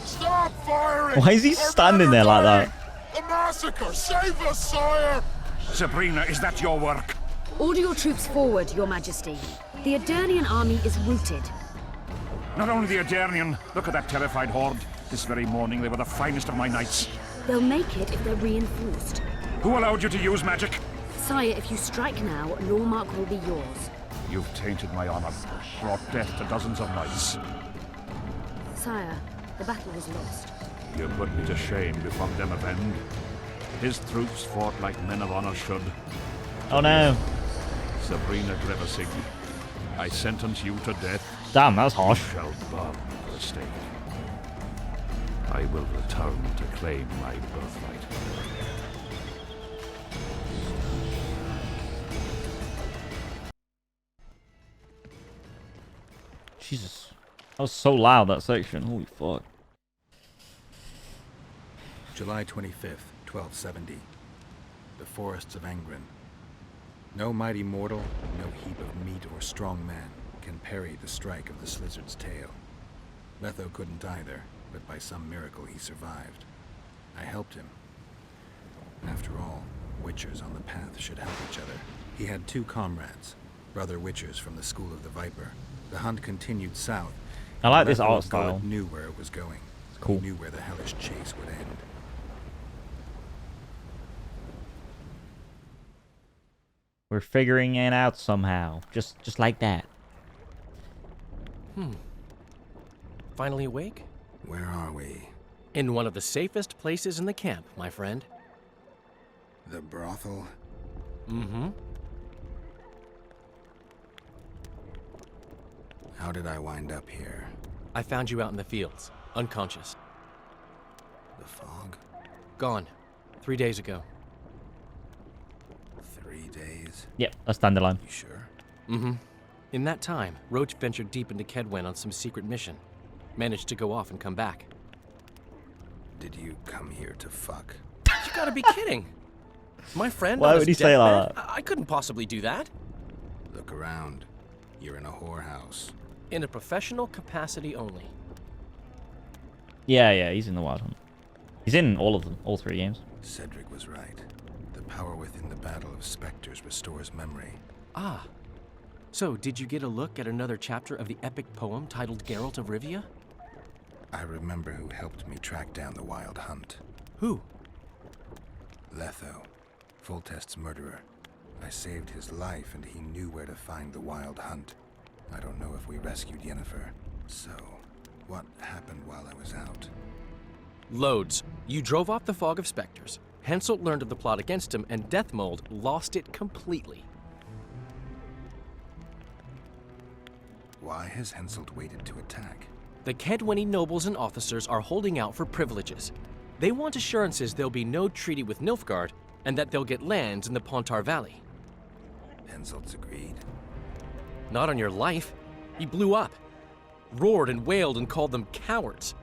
Stop firing! Why is he standing there like that? A massacre! Save us, sire! Sabrina, is that your work? Order your troops forward, Your Majesty. The Adernian army is routed. Not only the Adernian, look at that terrified horde. This very morning they were the finest of my knights. They'll make it if they're reinforced. Who allowed you to use magic? Sire, if you strike now, Lormark will be yours. You've tainted my honor, brought death to dozens of knights. Sire, the battle was lost. You put me to shame before them of end. His troops fought like men of honor should. Oh no. Sabrina Grevesig, I sentence you to death. Damn, that was harsh. You shall burn the stake. I will return to claim my birthright. Jesus. That was so loud, that section. Holy fuck. July 25th, 1270. The forests of Angren. No mighty mortal, no heap of meat or strong man can parry the strike of the Slizzard's tail. Letho couldn't either, but by some miracle he survived. I helped him. After all, witchers on the path should help each other. He had two comrades, brother witchers from the School of the Viper. The hunt continued south. I like this Letho art of style. Gullett knew where it was going. It's cool. He knew where the hellish chase would end. We're figuring it out somehow. Just like that. Finally awake? Where are we? In one of the safest places in the camp, my friend. The brothel? Mm-hmm. How did I wind up here? I found you out in the fields, unconscious. The fog? Gone. 3 days ago. 3 days? Yep, that's Dandelion. You sure? Mm-hmm. In that time, Roach ventured deep into Kedwen on some secret mission. Managed to go off and come back. Did you come here to fuck? You gotta be kidding! My friend Why on would his he say like deathbed? I couldn't possibly do that. Look around. You're in a whorehouse. In a professional capacity only. Yeah, he's in the Wild Hunt. He's in all of them, all 3 games. Cedric was right. The power within the Battle of Spectres restores memory. Ah. So, did you get a look at another chapter of the epic poem titled Geralt of Rivia? I remember who helped me track down the Wild Hunt. Who? Letho, Foltest's murderer. I saved his life and he knew where to find the Wild Hunt. I don't know if we rescued Yennefer. So, what happened while I was out? Loads. You drove off the Fog of Spectres. Henselt learned of the plot against him, and Deathmold lost it completely. Why has Henselt waited to attack? The Kedweni nobles and officers are holding out for privileges. They want assurances there'll be no treaty with Nilfgaard, and that they'll get lands in the Pontar Valley. Henselt's agreed. Not on your life. He blew up. Roared and wailed and called them cowards.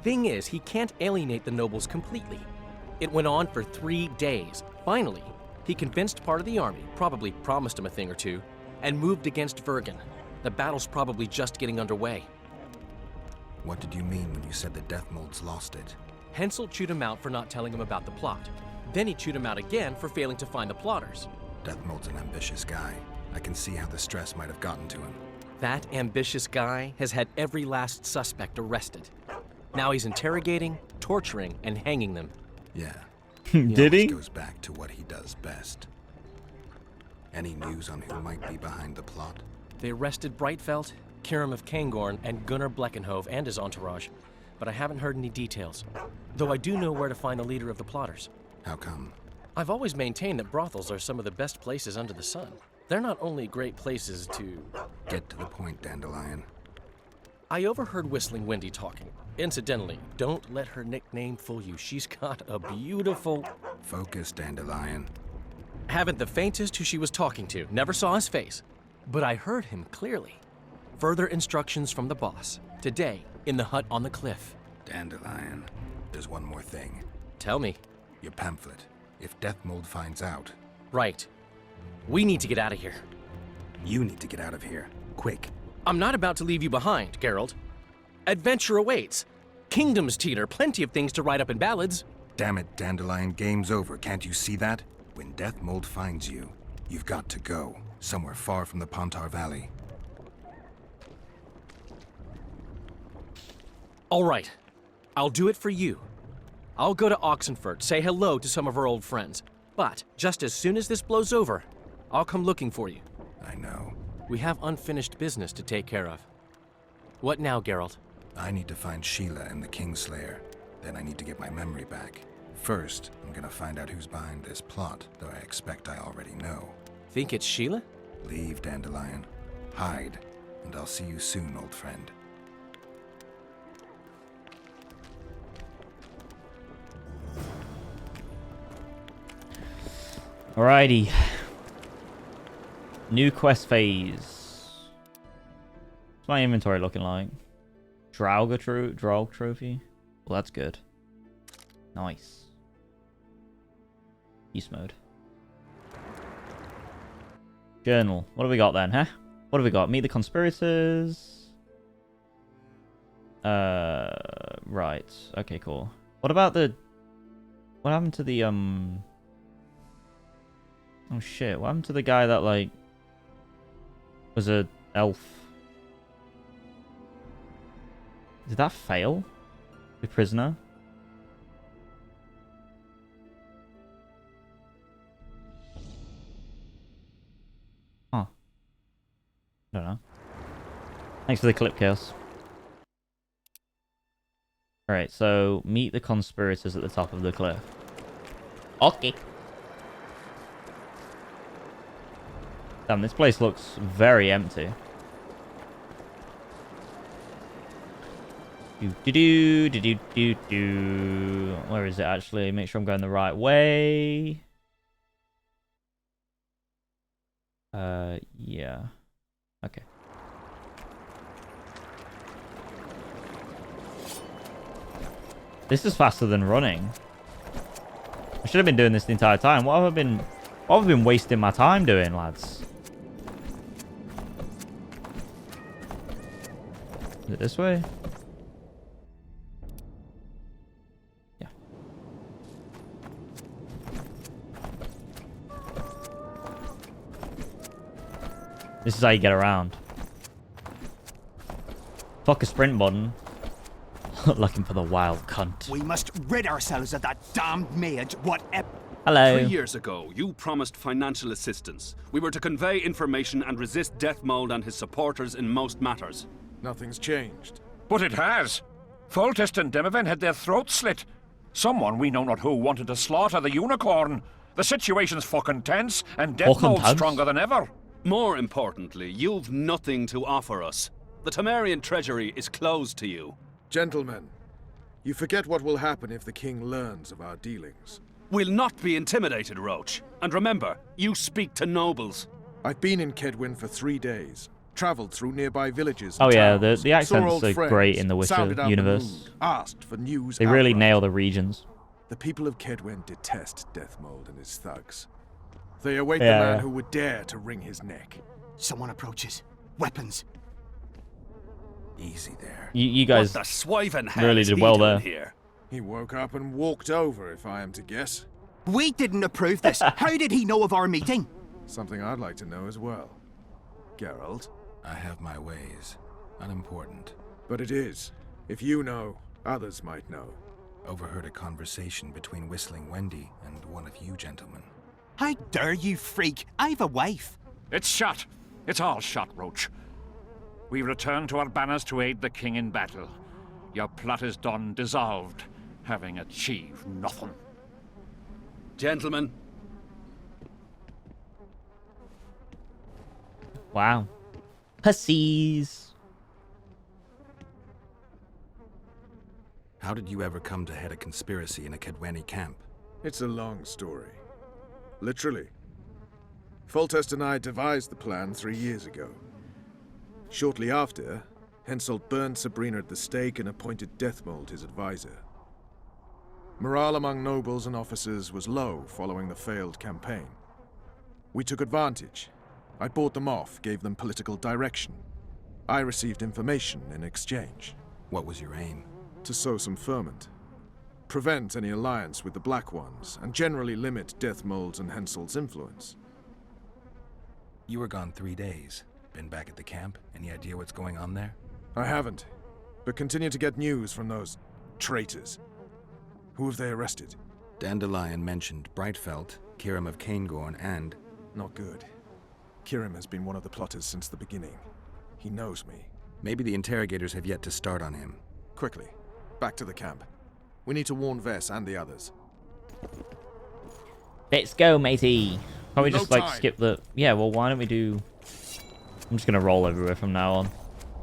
Thing is, he can't alienate the nobles completely. It went on for 3 days. Finally, he convinced part of the army, probably promised him a thing or two, and moved against Vergen. The battle's probably just getting underway. What did you mean when you said the Deathmolds lost it? Henselt chewed him out for not telling him about the plot. Then he chewed him out again for failing to find the plotters. Deathmold's an ambitious guy. I can see how the stress might have gotten to him. That ambitious guy has had every last suspect arrested. Now he's interrogating, torturing, and hanging them. Yeah. Did he? Goes back to what he does best. Any news on who might be behind the plot? They arrested Brightfelt, Kirim of Kangorn, and Gunnar Bleckenhove and his entourage, but I haven't heard any details. Though I do know where to find the leader of the plotters. How come? I've always maintained that brothels are some of the best places under the sun. They're not only great places to... Get to the point, Dandelion. I overheard Whistling Wendy talking. Incidentally, don't let her nickname fool you. She's got a beautiful... Focus, Dandelion. Haven't the faintest who she was talking to. Never saw his face. But I heard him clearly. Further instructions from the boss. Today, in the hut on the cliff. Dandelion. there's one more thing. Tell me. Your pamphlet. If Deathmold finds out... Right. We need to get out of here. You need to get out of here. Quick. I'm not about to leave you behind, Geralt. Adventure awaits. Kingdoms teeter, plenty of things to write up in ballads. Damn it, Dandelion, game's over. Can't you see that? When Deathmold finds you, you've got to go. Somewhere far from the Pontar Valley. All right. I'll do it for you. I'll go to Oxenfurt, say hello to some of our old friends. But just as soon as this blows over, I'll come looking for you. I know. We have unfinished business to take care of. What now, Geralt? I need to find Sheila and the Kingslayer. Then I need to get my memory back. First, I'm gonna find out who's behind this plot, though I expect I already know. Think it's Sheila? Leave, Dandelion. Hide, and I'll see you soon, old friend. Alrighty. New quest phase. What's my inventory looking like? Draug trophy? Well, that's good. Nice. Beast mode. Journal. What have we got then, huh? What have we got? Meet the conspirators. Right. Okay, cool. What about the... What happened to the, Oh shit, what happened to the guy that, like... was a elf? Did that fail? The prisoner? Huh. I don't know. Thanks for the clip, Chaos. Alright, so meet the conspirators at the top of the cliff. Okay. Damn, this place looks very empty. Where is it actually? Make sure I'm going the right way. Yeah. Okay. This is faster than running. I should have been doing this the entire time. What have I been wasting my time doing, lads? Is it this way? Yeah. This is how you get around. Fuck a sprint button. Looking for the wild cunt. We must rid ourselves of that damned mage, whatever. Hello. 3 years ago, you promised financial assistance. We were to convey information and resist Deathmold and his supporters in most matters. Nothing's changed. But it has. Foltest and Demoven had their throats slit. Someone, we know not who, wanted to slaughter the unicorn. The situation's fucking tense, and Deathmold's stronger than ever. More importantly, you've nothing to offer us. The Temerian treasury is closed to you. Gentlemen, you forget what will happen if the king learns of our dealings. We'll not be intimidated, Roach. And remember, you speak to nobles. I've been in Kedwin for 3 days. Travelled through nearby villages. Oh yeah, towns, the accents are great in the Witcher universe. Asked for news. They really outright. nail the regions. The people of Kedwen detest Deathmold and his thugs. They await the man who would dare to wring his neck. Someone approaches. Weapons. Easy there. You guys what the swiving really did well there. Here? He woke up and walked over, if I am to guess. We didn't approve this. How did he know of our meeting? Something I'd like to know as well. Geralt? I have my ways. Unimportant. But it is. If you know, others might know. Overheard a conversation between Whistling Wendy and one of you gentlemen. How dare you, freak? I've a wife. It's shut. It's all shut, Roach. We return to our banners to aid the king in battle. Your plot is done, dissolved, having achieved nothing. Gentlemen. Wow. Pussies. How did you ever come to head a conspiracy in a Kedweni camp? It's a long story. Literally. Foltest and I devised the plan 3 years ago. Shortly after, Henselt burned Sabrina at the stake and appointed Deathmold his advisor. Morale among nobles and officers was low following the failed campaign. We took advantage. I bought them off, gave them political direction. I received information in exchange. What was your aim? To sow some ferment. Prevent any alliance with the Black Ones, and generally limit Deathmold's and Henselt's influence. You were gone 3 days. Been back at the camp? Any idea what's going on there? I haven't, but continue to get news from those traitors. Who have they arrested? Dandelion mentioned Brightfelt, Kirim of Caingorn, and... Not good. Kirim has been one of the plotters since the beginning. He knows me. Maybe the interrogators have yet to start on him. Quickly, back to the camp. We need to warn Vess and the others. Let's go, matey. Probably just like skip the... Yeah, well, why don't we do... I'm just gonna roll everywhere from now on.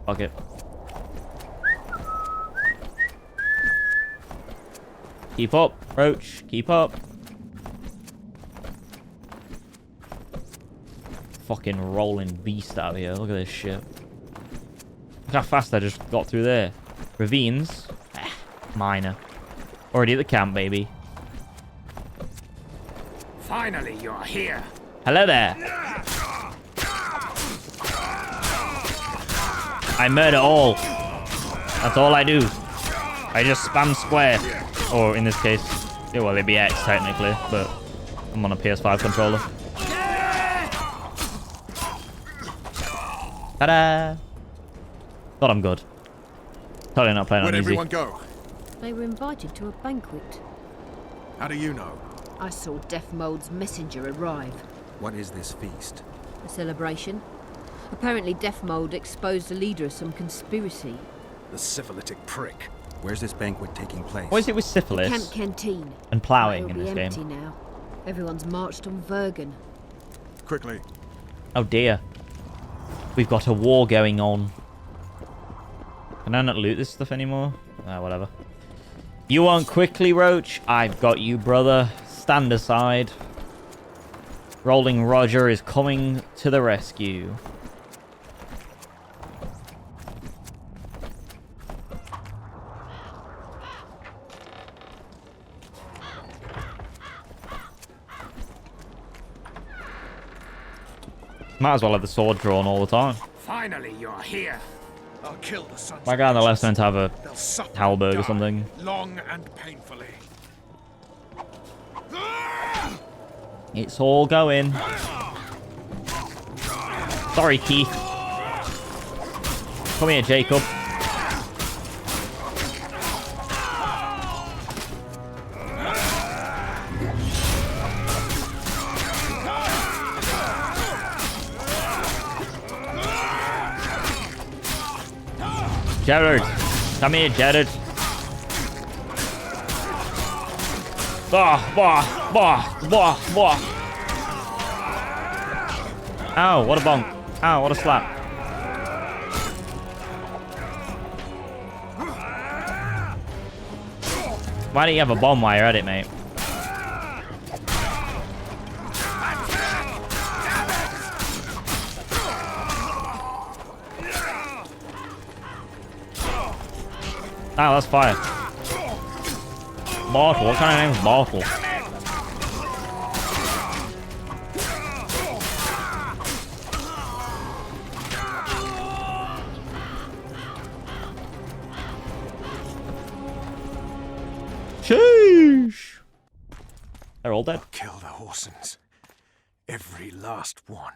Fuck it. Keep up, Roach. Keep up. Fucking rolling beast out here. Look at this shit. Look how fast I just got through there. Ravines. Minor. Already at the camp, baby. Finally, you're here. Hello there. I murder all. That's all I do. I just spam square. Or in this case, yeah, well, it'd be X technically, but I'm on a PS5 controller. Ta-da! Thought I'm good. Totally not playing on easy. Where'd everyone go? They were invited to a banquet. How do you know? I saw Deathmold's messenger arrive. What is this feast? A celebration. Apparently Deathmold exposed the leader of some conspiracy. The syphilitic prick. Where's this banquet taking place? What is it with syphilis? Camp canteen. And ploughing in It'll this be game? empty now. Everyone's marched on Vergen. Quickly. Oh dear. We've got a war going on. Can I not loot this stuff anymore? Ah, whatever. You want quickly, Roach? I've got you, brother. Stand aside. Rolling Roger is coming to the rescue. Might as well have the sword drawn all the time. Finally, you're here. I'll kill the sons. My guy on the left's meant to have a halberd or something. Long and painfully. It's all going. Sorry, Keith. Come here, Jacob. Jared, come here, Jared. Bah, bah, bah, bah, bah. Ow, what a bonk. Ow, what a slap. Why don't you have a bomb while you're at it, mate? Oh, that's fire. Bottle. What kind of name is Bottle? Sheesh. They're all dead. Kill the Horsens. Every last one.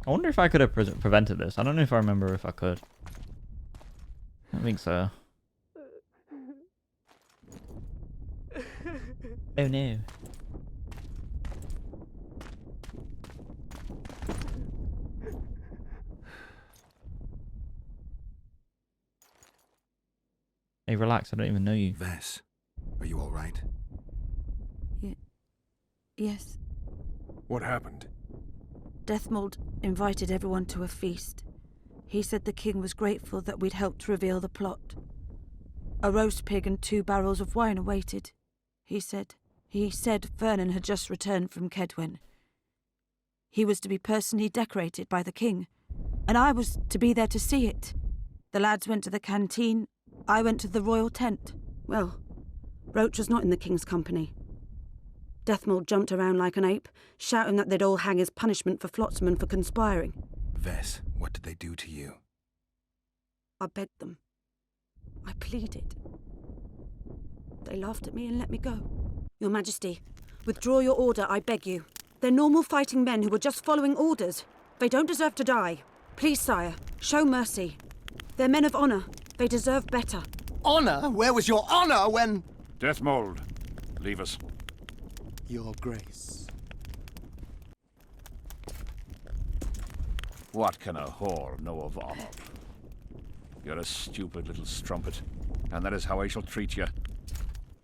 I wonder if I could have prevented this. I don't know if I remember if I could. I don't think so. Oh no. Hey, relax. I don't even know you. Vess, are you all right? Yes. What happened? Deathmold invited everyone to a feast. He said the king was grateful that we'd helped reveal the plot. A roast pig and 2 barrels of wine awaited, he said. He said Vernon had just returned from Kedwen. He was to be personally decorated by the king, and I was to be there to see it. The lads went to the canteen, I went to the royal tent. Well, Roach was not in the king's company. Deathmold jumped around like an ape, shouting that they'd all hang as punishment for Flotsam for conspiring. Vess, what did they do to you? I begged them. I pleaded. They laughed at me and let me go. Your Majesty, withdraw your order, I beg you. They're normal fighting men who were just following orders. They don't deserve to die. Please, sire, show mercy. They're men of honor. They deserve better. Honor? Where was your honor when... Deathmold, leave us. Your Grace. What can a whore know of honor? You're a stupid little strumpet, and that is how I shall treat you.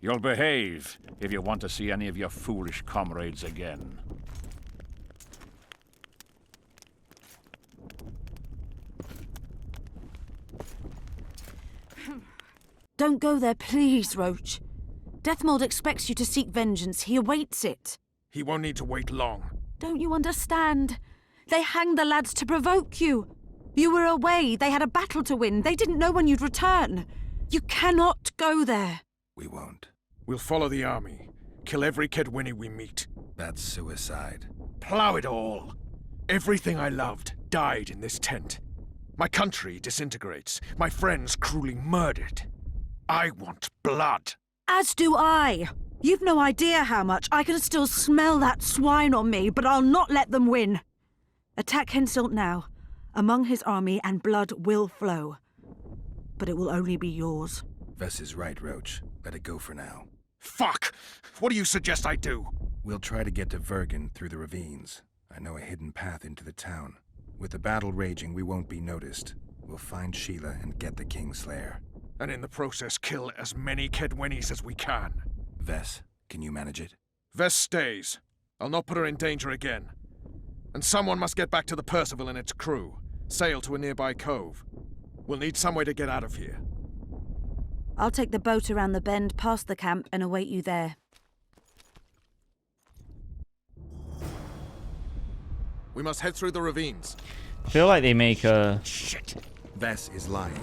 You'll behave if you want to see any of your foolish comrades again. Don't go there, please, Roach. Deathmold expects you to seek vengeance. He awaits it. He won't need to wait long. Don't you understand? They hanged the lads to provoke you. You were away. They had a battle to win. They didn't know when you'd return. You cannot go there. We won't. We'll follow the army. Kill every Kedwini we meet. That's suicide. Plough it all. Everything I loved died in this tent. My country disintegrates. My friends cruelly murdered. I want blood. As do I. You've no idea how much. I can still smell that swine on me, but I'll not let them win. Attack Henselt now. Among his army, and blood will flow. But it will only be yours. Vess is right, Roach. Let it go for now. Fuck! What do you suggest I do? We'll try to get to Vergen through the ravines. I know a hidden path into the town. With the battle raging, we won't be noticed. We'll find Sheila and get the Kingslayer. And in the process, kill as many Kedwenis as we can. Vess, can you manage it? Vess stays. I'll not put her in danger again. And someone must get back to the Percival and its crew. Sail to a nearby cove. We'll need some way to get out of here. I'll take the boat around the bend past the camp and await you there. We must head through the ravines. I feel like they make a... Shit! Vess is lying.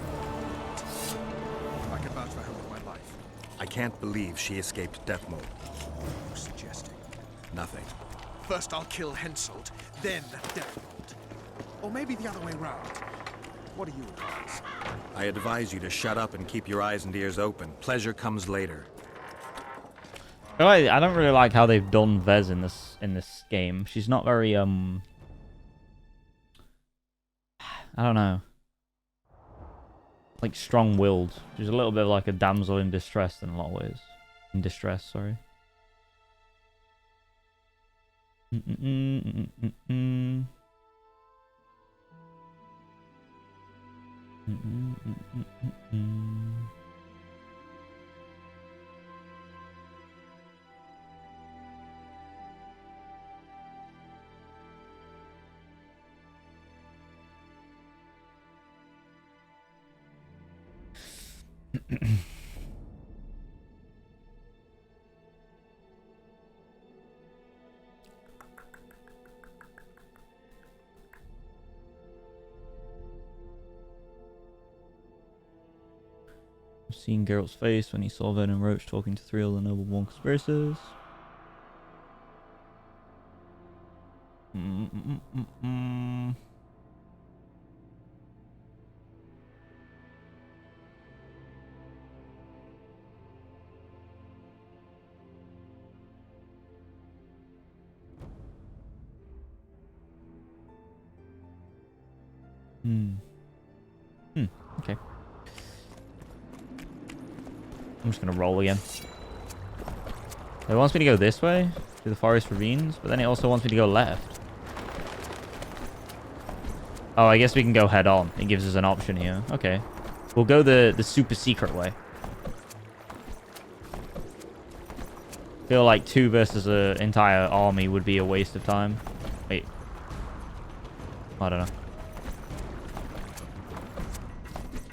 I can vouch for her with my life. I can't believe she escaped Deathmold. What are you suggesting? Nothing. First I'll kill Henselt, then Deathmold. Or maybe the other way round. What do you advise? I advise you to shut up and keep your eyes and ears open. Pleasure comes later. I don't really like how they've done Vez in this game. She's not very I don't know. Like strong-willed. She's a little bit like a damsel in distress in a lot of ways. In distress, sorry. Seen Geralt's face when he saw Ven and Roach talking to three other noble-born conspirators. Okay. I'm just gonna roll again. It wants me to go this way, to the forest ravines, but then it also wants me to go left. Oh, I guess we can go head on. It gives us an option here. Okay. We'll go the super secret way. Feel like 2 versus an entire army would be a waste of time. Wait. I don't know.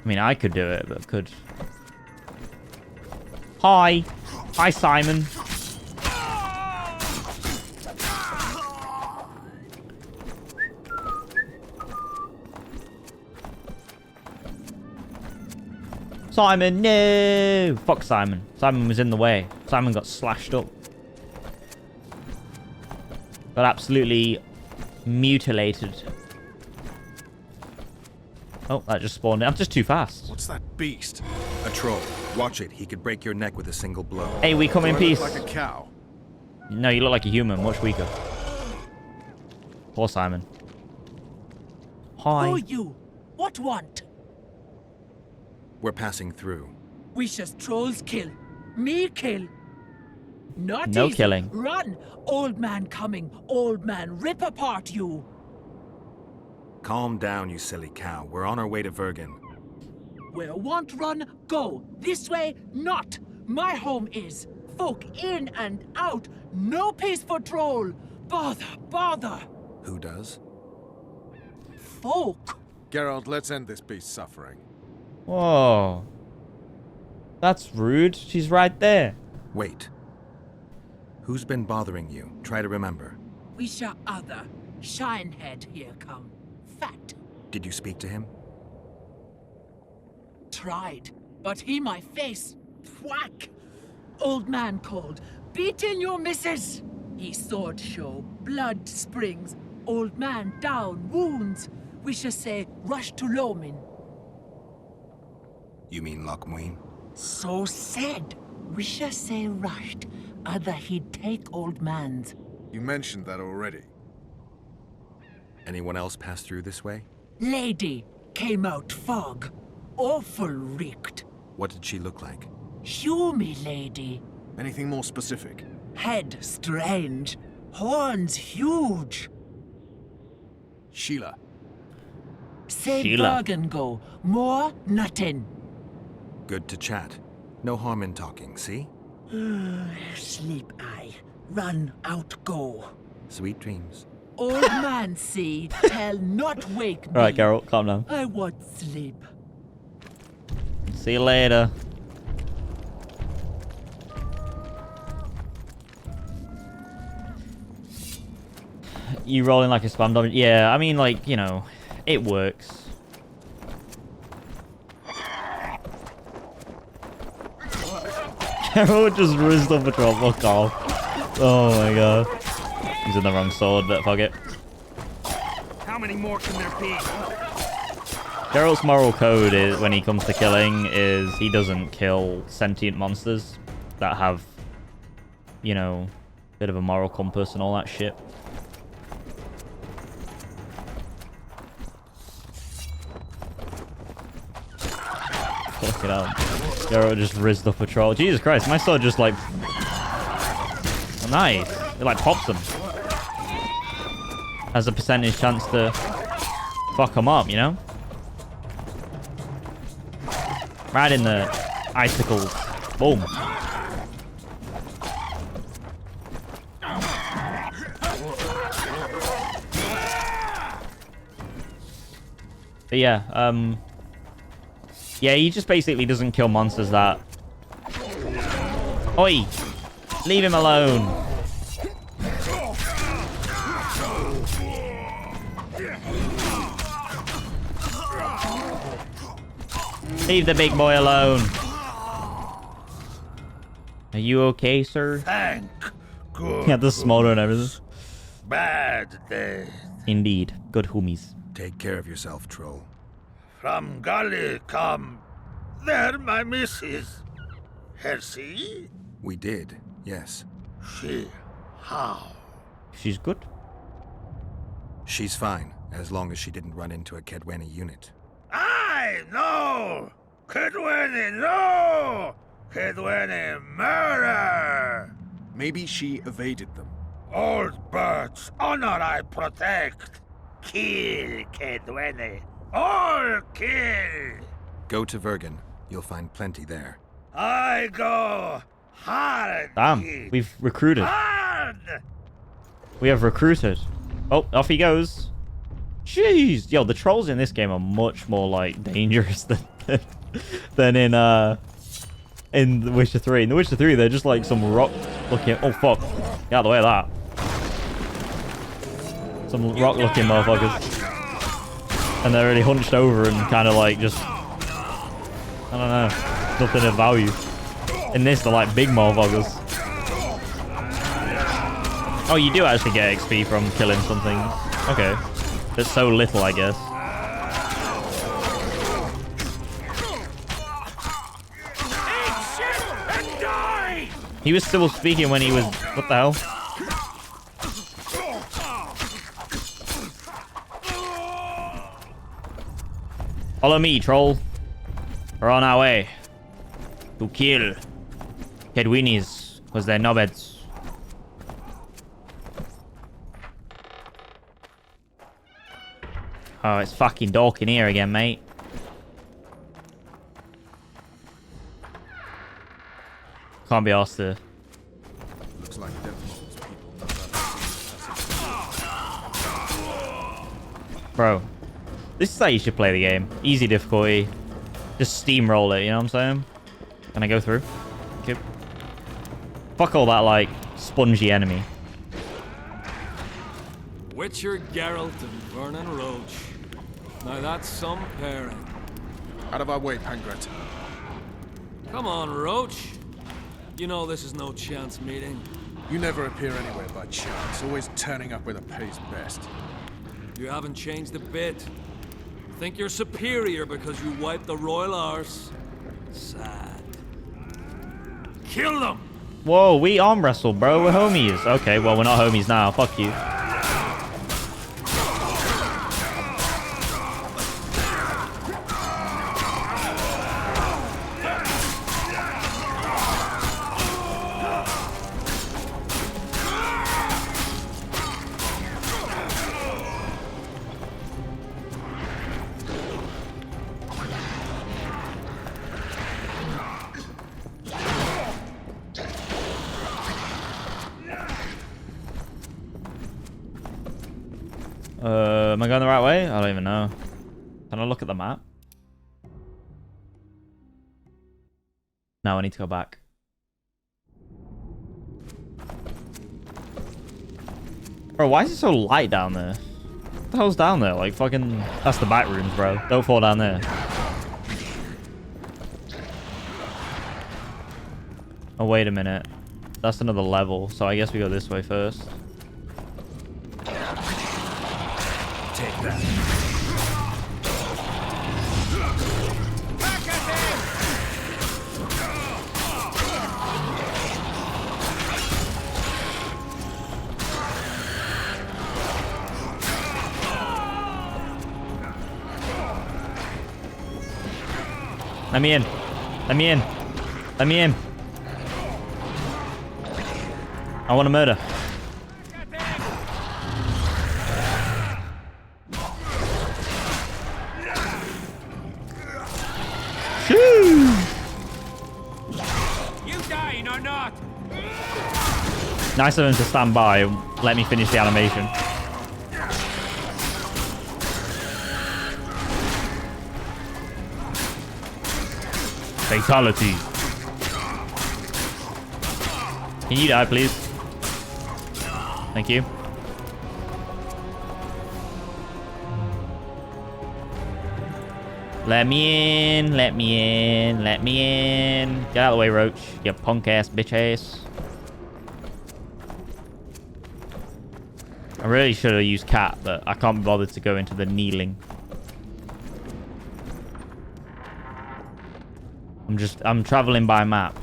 I mean, I could do it, but could... Hi. Hi, Simon. Simon, no! Fuck Simon. Simon was in the way. Simon got slashed up. Got absolutely mutilated. Oh, that just spawned in. I'm just too fast. What's that beast? A troll. Watch it. He could break your neck with a single blow. Hey, we come in peace. Like a cow. No, you look like a human, much weaker. Poor Simon. Hi. Who you? What want? We're passing through. Wishes trolls kill. Me kill. Not No easy. killing. Run! Old man coming. Old man rip apart you. Calm down, you silly cow. We're on our way to Vergen. Where want run, go. This way, not. My home is. Folk in and out. No peace for troll. Bother, bother. Who does? Folk. Geralt, let's end this beast's suffering. Whoa. That's rude. She's right there. Wait. Who's been bothering you? Try to remember. We shall other. Shinehead here come. Fat. Did you speak to him? Tried, but he my face. Whack. Old man called. Beat in your missus. He sword show. Blood springs. Old man down. Wounds. We shall say rush to looming. You mean Lochmuin? So said. We shall say rushed. Other he'd take old man's. You mentioned that already. Anyone else pass through this way? Lady came out fog. Awful reeked. What did she look like? Humy lady. Anything more specific? Head strange. Horns huge. Sheila. Say Sheila. Bergen go. More nothing. Good to chat. No harm in talking, see? Sleep I. Run out go. Sweet dreams. Old man see. Tell not wake me. Alright, Geralt, calm down. I want sleep. See you later. You rolling like a spam dominant? Yeah, I mean, like, you know, it works. Geralt just rizzed up a troll. Fuck off. Oh my god. He's in the wrong sword, but fuck it. How many more can there be? Geralt's moral code is, when he comes to killing, is he doesn't kill sentient monsters that have, you know, a bit of a moral compass and all that shit. Fuck it out. Geralt just rizzed up a troll. Jesus Christ, my sword just like... Nice. It like pops them. Has a percentage chance to fuck them up, you know? Right in the icicles. Boom. But yeah, yeah, he just basically doesn't kill monsters that... Oi! Leave him alone. Leave the big boy alone. Are you okay, sir? Thank good. Yeah, the smaller and everything. Bad day. Indeed. Good homies. Take care of yourself, troll. From Gully come. There, my missus. Hersey? We did, yes. She. How? She's good. She's fine, as long as she didn't run into a Kedweni unit. I know! Kedweni, no! Kedweni, murder! Maybe she evaded them. Old birds, honor I protect. Kill Kedweni. All kill! Go to Vergen. You'll find plenty there. I go hard. Damn, we've recruited. Hard! We have recruited. Oh, off he goes. Jeez. Yo, the trolls in this game are much more, like, dangerous than in The Witcher 3. In The Witcher 3, they're just, like, some rock-looking... Oh, fuck. Get out of the way of that. Some rock-looking motherfuckers. And they're already hunched over and kind of, like, just I don't know. Nothing of value. In this, they're like big motherfuckers. Oh, you do actually get XP from killing something. Okay. There's so little, I guess. He was still speaking when he was... What the hell? Follow me, troll. We're on our way to kill Kedwinis, because they're nobbeds. Oh, it's fucking dark in here again, mate. Can't be asked to. Looks like Deathmold's people know about Bro, this is how you should play the game. Easy difficulty. Just steamroll it, you know what I'm saying? Can I go through? Okay. Fuck all that, like, spongy enemy. Witcher Geralt and Vernon Roach. Now that's some pairing. Out of our way, Pangret. Come on, Roach. You know this is no chance meeting. You never appear anywhere by chance, always turning up where the pay's best. You haven't changed a bit. Think you're superior because you wiped the royal arse? Sad. Kill them! Whoa, we arm wrestle, bro. We're homies. Okay, well, we're not homies now. Fuck you. Am I going the right way? I don't even know. Can I look at the map? No, I need to go back. Bro, why is it so light down there? What the hell's down there? Like, fucking... That's the back rooms, bro. Don't fall down there. Oh, wait a minute. That's another level, so I guess we go this way first. Take that. Back at him! Let me in. Let me in. Let me in. I want to murder. You dying or not? Nice of him to stand by and let me finish the animation. Fatality. Can you die, please? Thank you. Let me in, let me in, let me in. Get out of the way, Roach. You punk ass, bitch ass. I really should have used cat, but I can't be bothered to go into the kneeling. I'm traveling by map.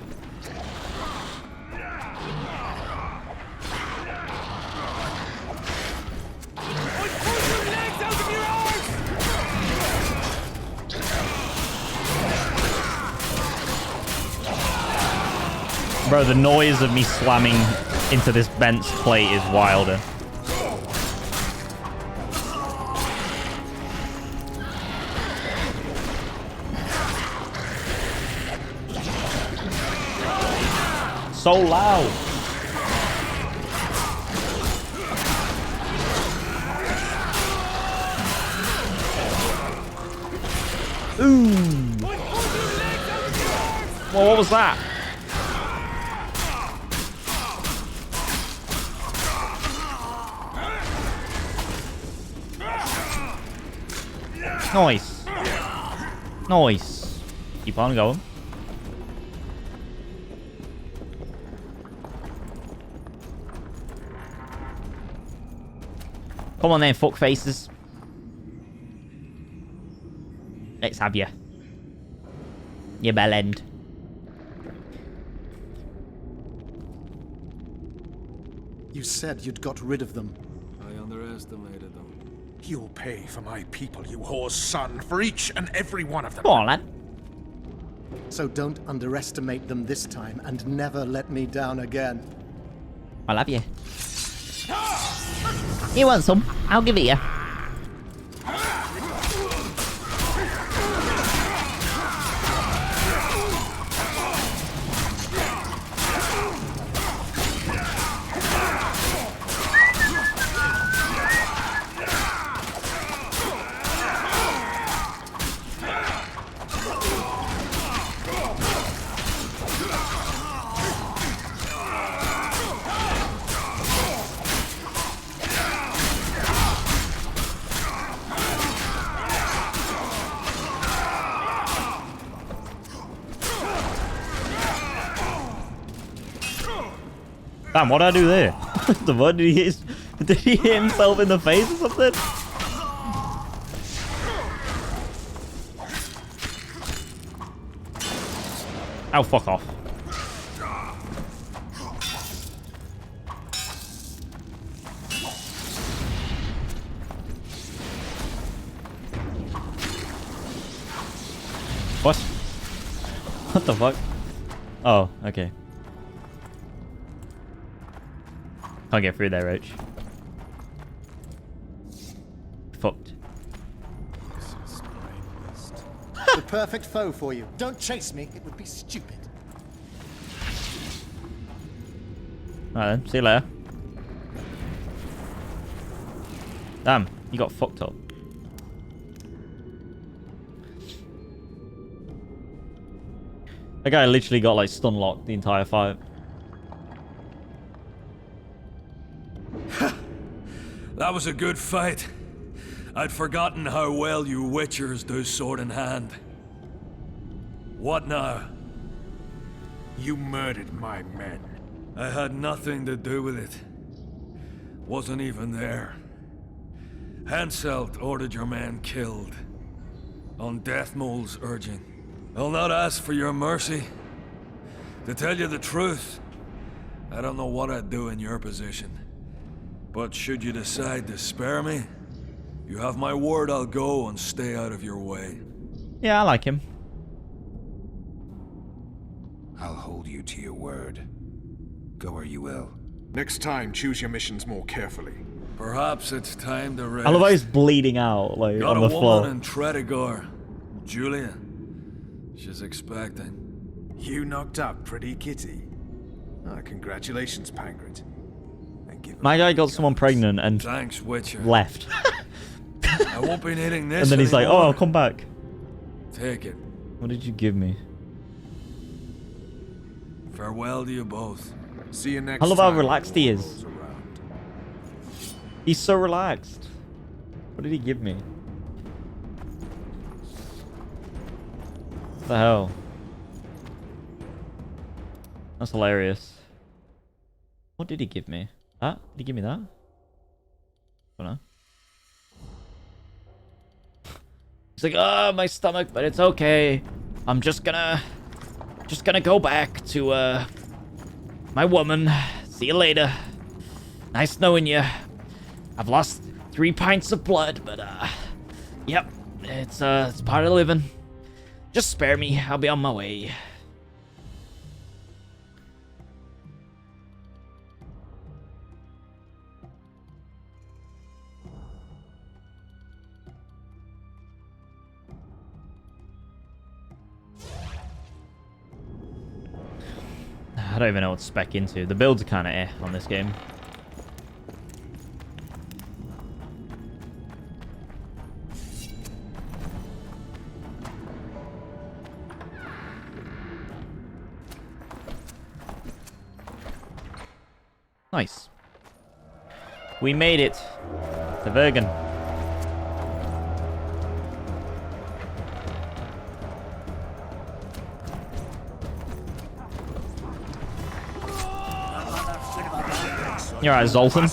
Bro, the noise of me slamming into this bent plate is wilder. So loud. Ooh. Well, what was that? Nice. Nice. Keep on going. Come on then, fuck faces. Let's have you. You bell end. You said you'd got rid of them. I underestimated them. You'll pay for my people, you whore's son, for each and every one of them. Come on, lad. So don't underestimate them this time, and never let me down again. I love you. You want some? I'll give it you. Damn, what did I do there? The what did he hit himself in the face or something? Oh, fuck off. What? What the fuck? Oh, okay. Can't get through there, Roach. Fucked. The perfect foe for you. Don't chase me. It would be stupid. Alright then, see you later. Damn, you got fucked up. That guy literally got like stun locked the entire fight. That was a good fight. I'd forgotten how well you witchers do sword in hand. What now? You murdered my men. I had nothing to do with it. Wasn't even there. Henselt ordered your men killed. On Death Mole's urging. I'll not ask for your mercy. To tell you the truth, I don't know what I'd do in your position. But should you decide to spare me, you have my word I'll go and stay out of your way. Yeah, I like him. I'll hold you to your word. Go where you will. Next time, choose your missions more carefully. Perhaps it's time to rest. I love how he's bleeding out, like, Got on the a floor. woman in Tredegar. Julia. She's expecting. You knocked up pretty kitty. Ah, congratulations, Pangrid. My guy got someone pregnant and Thanks, Witcher. left. I won't be needing this And then he's like, anymore. oh, I'll come back. Take it. What did you give me? Farewell to you both. See you next I love time. how relaxed he is. He's so relaxed. What did he give me? What the hell? That's hilarious. What did he give me? That? Did he give me that? I don't know. He's like, oh, my stomach, but it's okay. I'm just gonna go back to, my woman. See you later. Nice knowing you. I've lost 3 pints of blood, but, yep. It's part of living. Just spare me. I'll be on my way. I don't even know what to spec into. The builds are kind of on this game. Nice. We made it to Vergen. You're right, Zoltan.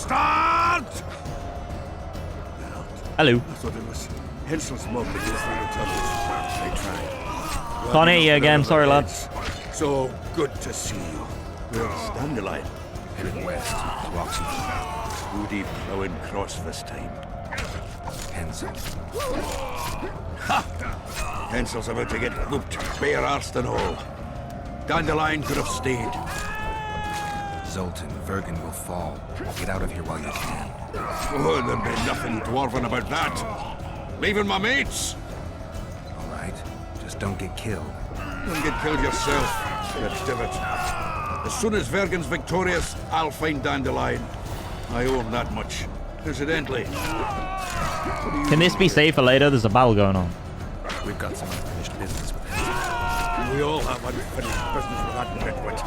Hello. I thought it was Hensel's mob that was through the tunnels. They tried. Can't hear you again. Sorry, lads. So good to see you. Where's Dandelion? Headed west. Roxy. Too deep flowing cross this time. Hensel. Ha! Hensel's about to get whooped, bare arsed and all. Dandelion could have stayed. Zoltan, Vergen will fall. Get out of here while you can. Oh, there'll be nothing dwarven about that. Leaving my mates. All right. Just don't get killed. Don't get killed yourself, you divot. As soon as Vergen's victorious, I'll find Dandelion. I owe him that much. Incidentally. Can this be safe for later? There's a battle going on. We've got some unfinished business with him. We all have unfinished business with that nitwit.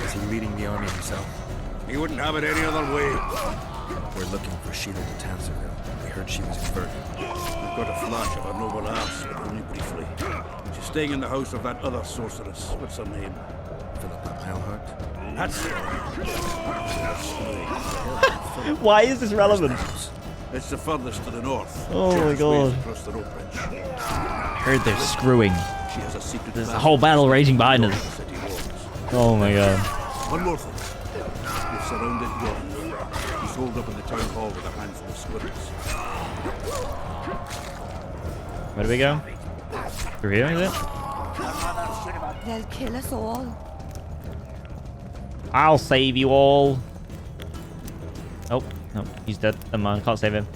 Is he leading the army himself? He wouldn't have it any other way. We're looking for Sheila de Tanserville. We heard she was in Vergen. We've got a flash of her noble ass, but only briefly. She's staying in the house of that other sorceress. What's her name? Philippa Eilhart? That's it. Why is this relevant? It's the furthest to the north. Oh my god. Across the rope bridge. I heard they're screwing. She has a secret. There's a whole battle raging behind us. Oh my god. One more thing. We've surrounded York. He's holed up in the town hall with a handful of squirrels. Where do we go? Through here, is it? They'll kill us all. I'll save you all. Oh, no, he's dead. Never mind, can't save him.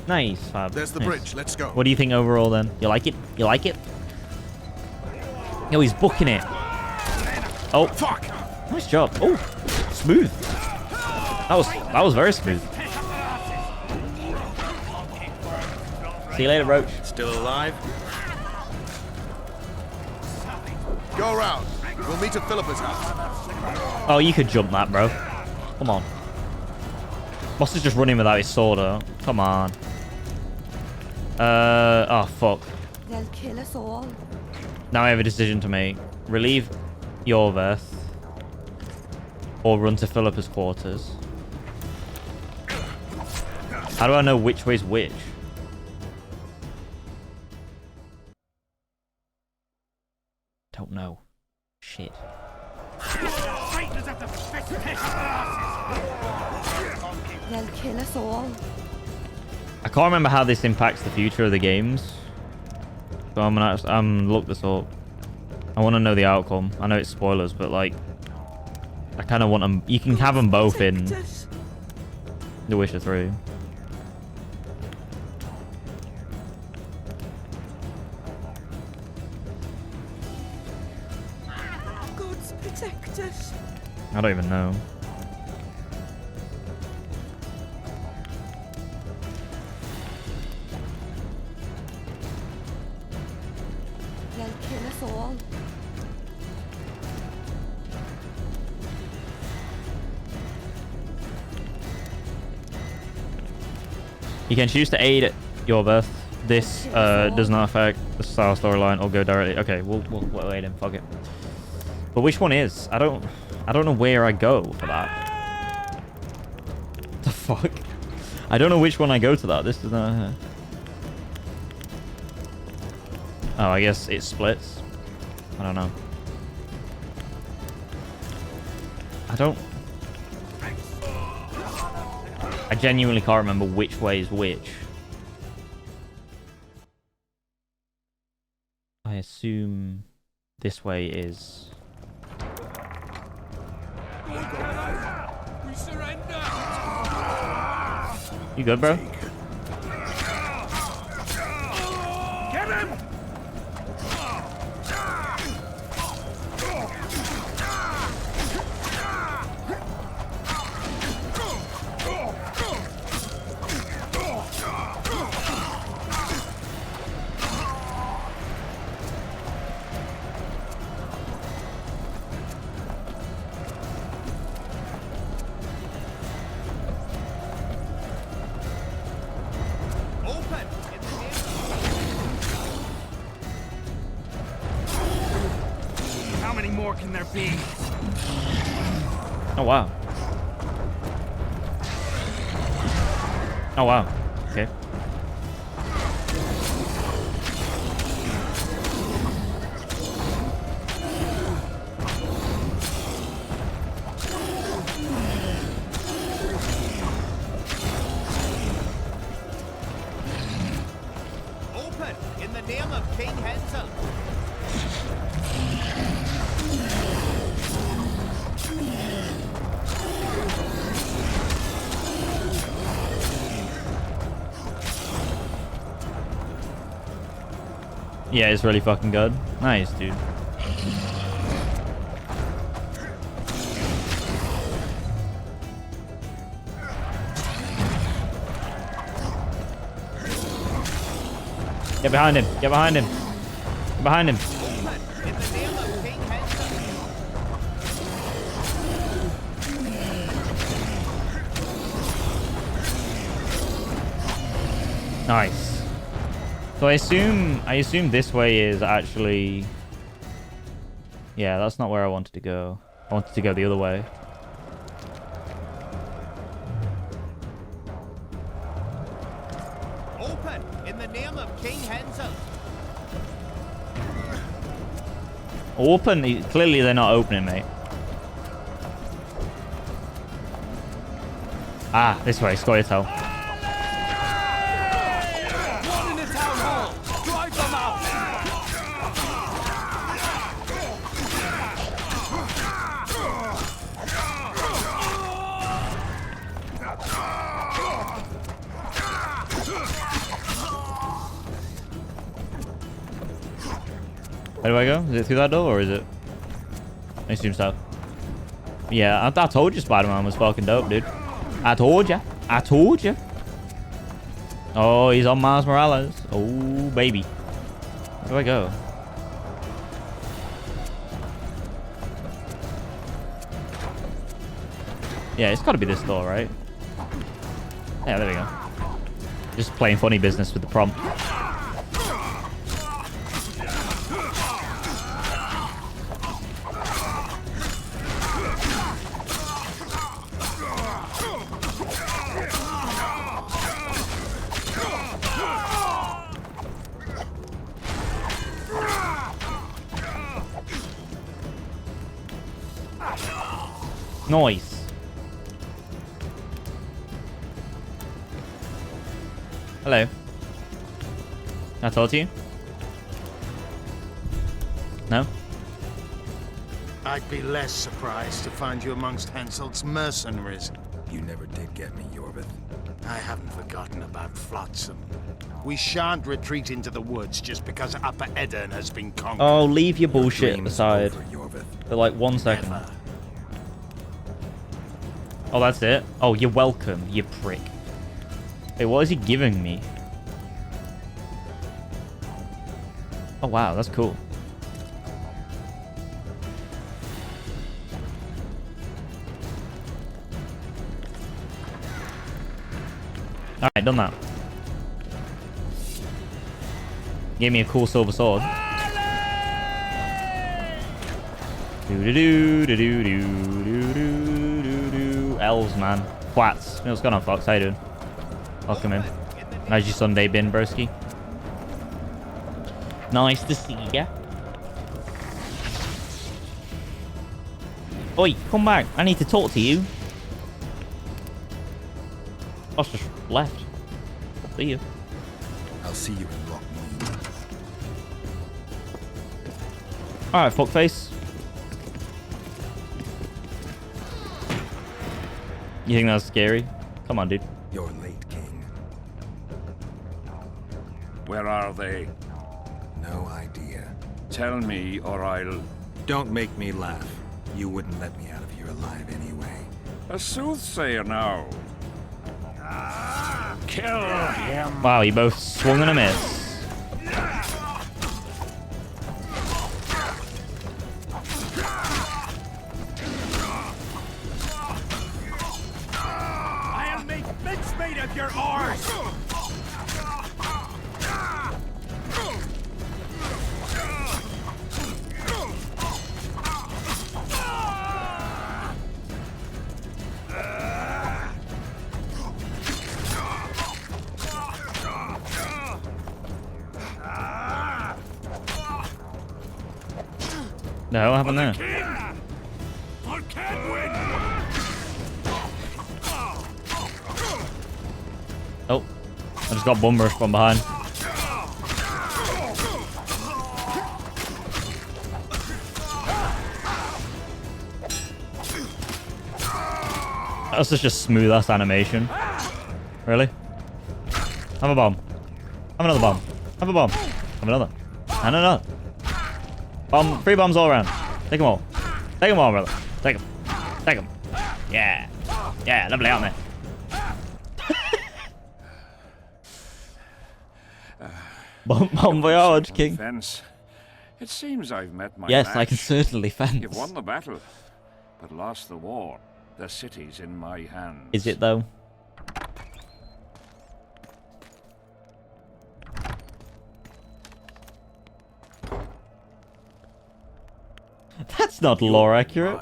Nice, Fab. There's the nice. bridge. Let's go. What do you think overall then? You like it? You like it? Oh, he's booking it. Oh, fuck! Nice job. Oh, smooth. That was very smooth. See you later, Roach. Still alive? Go around. We'll meet at Philippa's house. Oh, you could jump that, bro. Come on. Boss is just running without his sword, though. Come on. Oh, fuck. They'll kill us all. Now I have a decision to make. Relieve Yorveth. Or run to Philippa's quarters. How do I know which way's which? Don't know. Shit. They'll kill us all. I can't remember how this impacts the future of the games. So I'm gonna look this up. I want to know the outcome. I know it's spoilers, but like, I kind of want them. You can have them both in The Witcher 3. Gods protect us. I don't even know. They'll kill us all. You can choose to aid Yorveth. This does not affect the style storyline or go directly. Okay, we'll aid him. Fuck it. But which one is? I don't know where I go for that. What the fuck? I don't know which one I go to that. This does not. Oh, I guess it splits. I don't know. I genuinely can't remember which way is which. I assume this way is... We surrender. You good, bro? Get him! How many more can there be? Oh, wow. Oh, wow. Okay. Open in the name of King Hansel. Yeah, it's really fucking good. Nice, dude. Get behind him. Get behind him. Get behind him. Nice. So I assume this way is actually... Yeah, that's not where I wanted to go. I wanted to go the other way. Open in the name of King Hansel. Open? Clearly they're not opening, mate. Ah, this way. Scoia'tael. Where do I go? Is it through that door or is it? I assume so. Yeah, I told you Spider-Man was fucking dope, dude. I told ya. I told ya. Oh, he's on Miles Morales. Oh, baby. Where do I go? Yeah, it's got to be this door, right? Yeah, there we go. Just playing funny business with the prompt. Nice. Hello. Can I talk to you? No? I'd be less surprised to find you amongst Hansel's mercenaries. You never did get me, Yorvith. I haven't forgotten about Flotsam. We shan't retreat into the woods just because Upper Eddern has been conquered. Oh, leave your bullshit aside. For like 1 second. Never. Oh, that's it? Oh, you're welcome, you prick. Wait, what is he giving me? Oh, wow, that's cool. Alright, done that. Gave me a cool silver sword. Do-do-do-do-do-do-do-do-do. Elves, man. Quats. What's going on, Fox? How you doing? Welcome in. How's your Sunday been, broski? Nice to see ya. Oi, come back. I need to talk to you. Boss just left. See you. I'll see you in Lockwood. Alright, fuckface. You think that's scary? Come on, dude. You're late, King. Where are they? No idea. Tell me, or I'll... Don't make me laugh. You wouldn't let me out of here alive anyway. A soothsayer now. Kill him. Wow, you both swung and a miss. I'll make mincemeat of your arse! No, what happened there? For Kedwin! Oh, I just got bum rushed from behind. That's such a smooth ass animation. Really? Have a bomb. Have another bomb. Have a bomb. Have another. And another. Bomb. 3 bombs all around. Take them all. Take them all, brother. Take them. Take them. Yeah. Yeah, lovely, aren't they? Bon voyage, King. Fence. It seems I've met my Yes, match. I can certainly fence. You've won the battle, but lost the war. The city's in my hands. Is it, though? That's not lore accurate.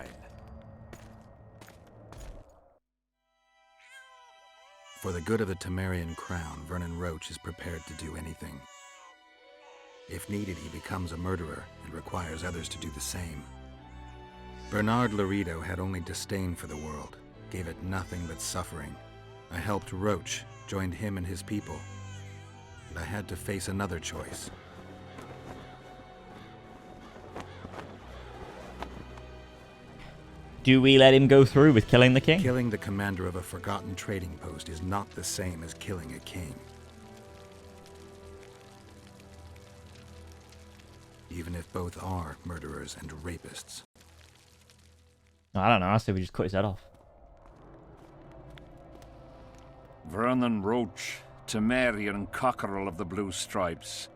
For the good of the Temerian crown, Vernon Roche is prepared to do anything. If needed, he becomes a murderer and requires others to do the same. Bernard Laredo had only disdain for the world, gave it nothing but suffering. I helped Roche, joined him and his people, and I had to face another choice. Do we let him go through with killing the king? Killing the commander of a forgotten trading post is not the same as killing a king. Even if both are murderers and rapists. I don't know, I say we just cut his head off. Vernon Roche, Temerian cockerel of the Blue Stripes.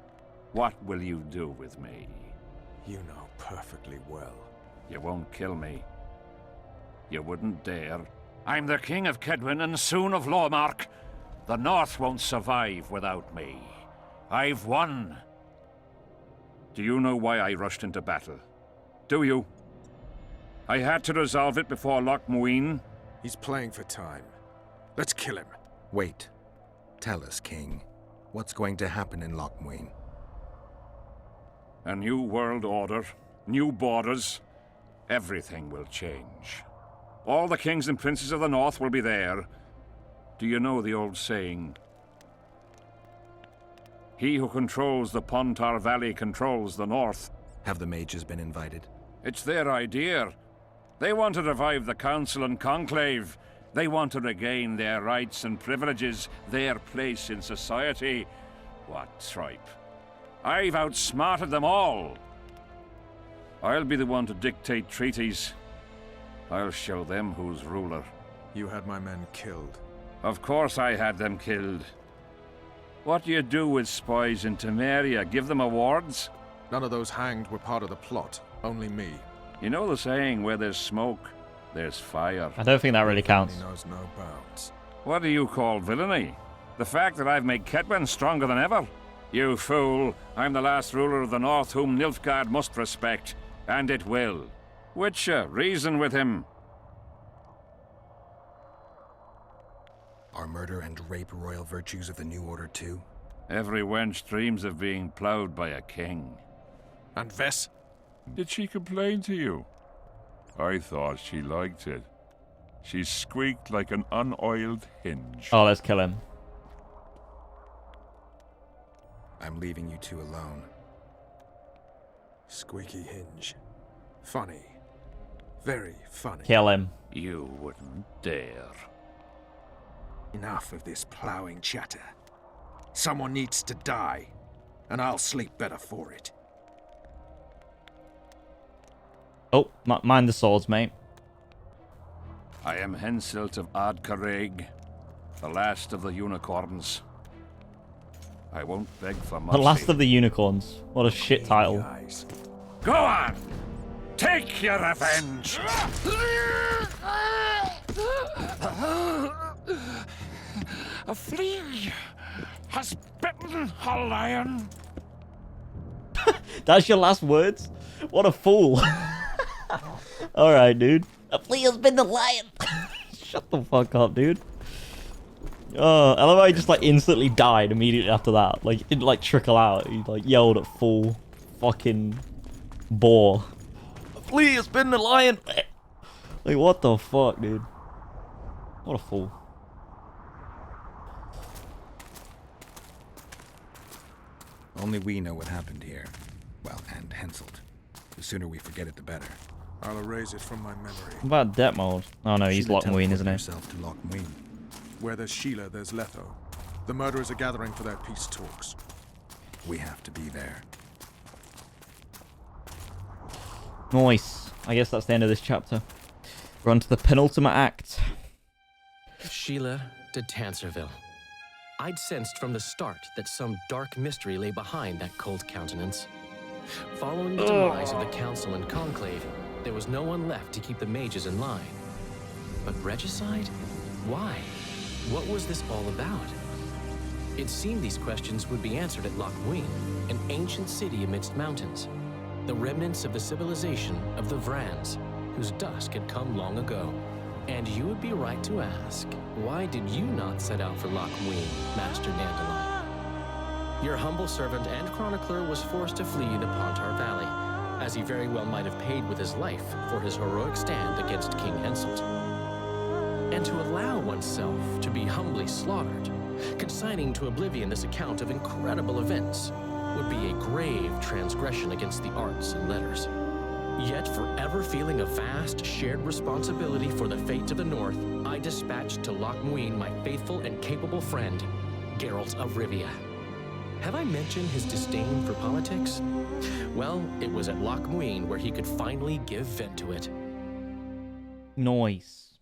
What will you do with me? You know perfectly well. You won't kill me. You wouldn't dare. I'm the King of Kedwin and soon of Lawmark. The North won't survive without me. I've won. Do you know why I rushed into battle? Do you? I had to resolve it before Loch Muin. He's playing for time. Let's kill him. Wait. Tell us, King. What's going to happen in Loch Muin? A new world order, new borders. Everything will change. All the kings and princes of the North will be there. Do you know the old saying? He who controls the Pontar Valley controls the North. Have the mages been invited? It's their idea. They want to revive the Council and Conclave. They want to regain their rights and privileges, their place in society. What tripe? I've outsmarted them all. I'll be the one to dictate treaties. I'll show them who's ruler. You had my men killed. Of course I had them killed. What do you do with spies in Temeria? Give them awards? None of those hanged were part of the plot. Only me. You know the saying, where there's smoke, there's fire. I don't think that really counts. Knows no bounds. What do you call villainy? The fact that I've made Kedwin stronger than ever? You fool! I'm the last ruler of the North whom Nilfgaard must respect. And it will. Witcher, reason with him. Are murder and rape royal virtues of the New Order too? Every wench dreams of being ploughed by a king. And Vess? Did she complain to you? I thought she liked it. She squeaked like an unoiled hinge. Oh, let's kill him. I'm leaving you two alone. Squeaky hinge. Funny. Very funny. Kill him. You wouldn't dare. Enough of this ploughing chatter. Someone needs to die, and I'll sleep better for it. Oh, mind the swords, mate. I am Henselt of Ardcarreg, the last of the unicorns. I won't beg for mercy. The last of the unicorns. What a shit title. Go on! Take your revenge! A flea has bitten a lion. That's your last words? What a fool. Alright, dude. A flea has been the lion. Shut the fuck up, dude. Oh, I love how he just like instantly died immediately after that. Like, it didn't like trickle out. He like yelled at full fucking bore. Flee, it's been the lion. Like, what the fuck, dude? What a fool. Only we know what happened here. Well, and Henselt. The sooner we forget it, the better. I'll erase it from my memory. What about debt mode? Oh no, he's Lockmuin, isn't he? Yourself to Lockmuin. Where there's Sheila, there's Letho. The murderers are gathering for their peace talks. We have to be there. Nice. I guess that's the end of this chapter. We're on to the penultimate act. Sheila de Tanserville. I'd sensed from the start that some dark mystery lay behind that cold countenance. Following the demise of the Council and Conclave, there was no one left to keep the mages in line. But regicide? Why? What was this all about? It seemed these questions would be answered at Lockmuin, an ancient city amidst mountains, the remnants of the civilization of the Vrans, whose dusk had come long ago. And you would be right to ask, why did you not set out for Lockmuin, Master Dandelion? Your humble servant and chronicler was forced to flee the Pontar Valley, as he very well might have paid with his life for his heroic stand against King Henselt. And to allow oneself to be humbly slaughtered, consigning to oblivion this account of incredible events, would be a grave transgression against the arts and letters. Yet, forever feeling a vast, shared responsibility for the fate of the North, I dispatched to Lockmuin my faithful and capable friend, Geralt of Rivia. Have I mentioned his disdain for politics? Well, it was at Lockmuin where he could finally give vent to it. Nice.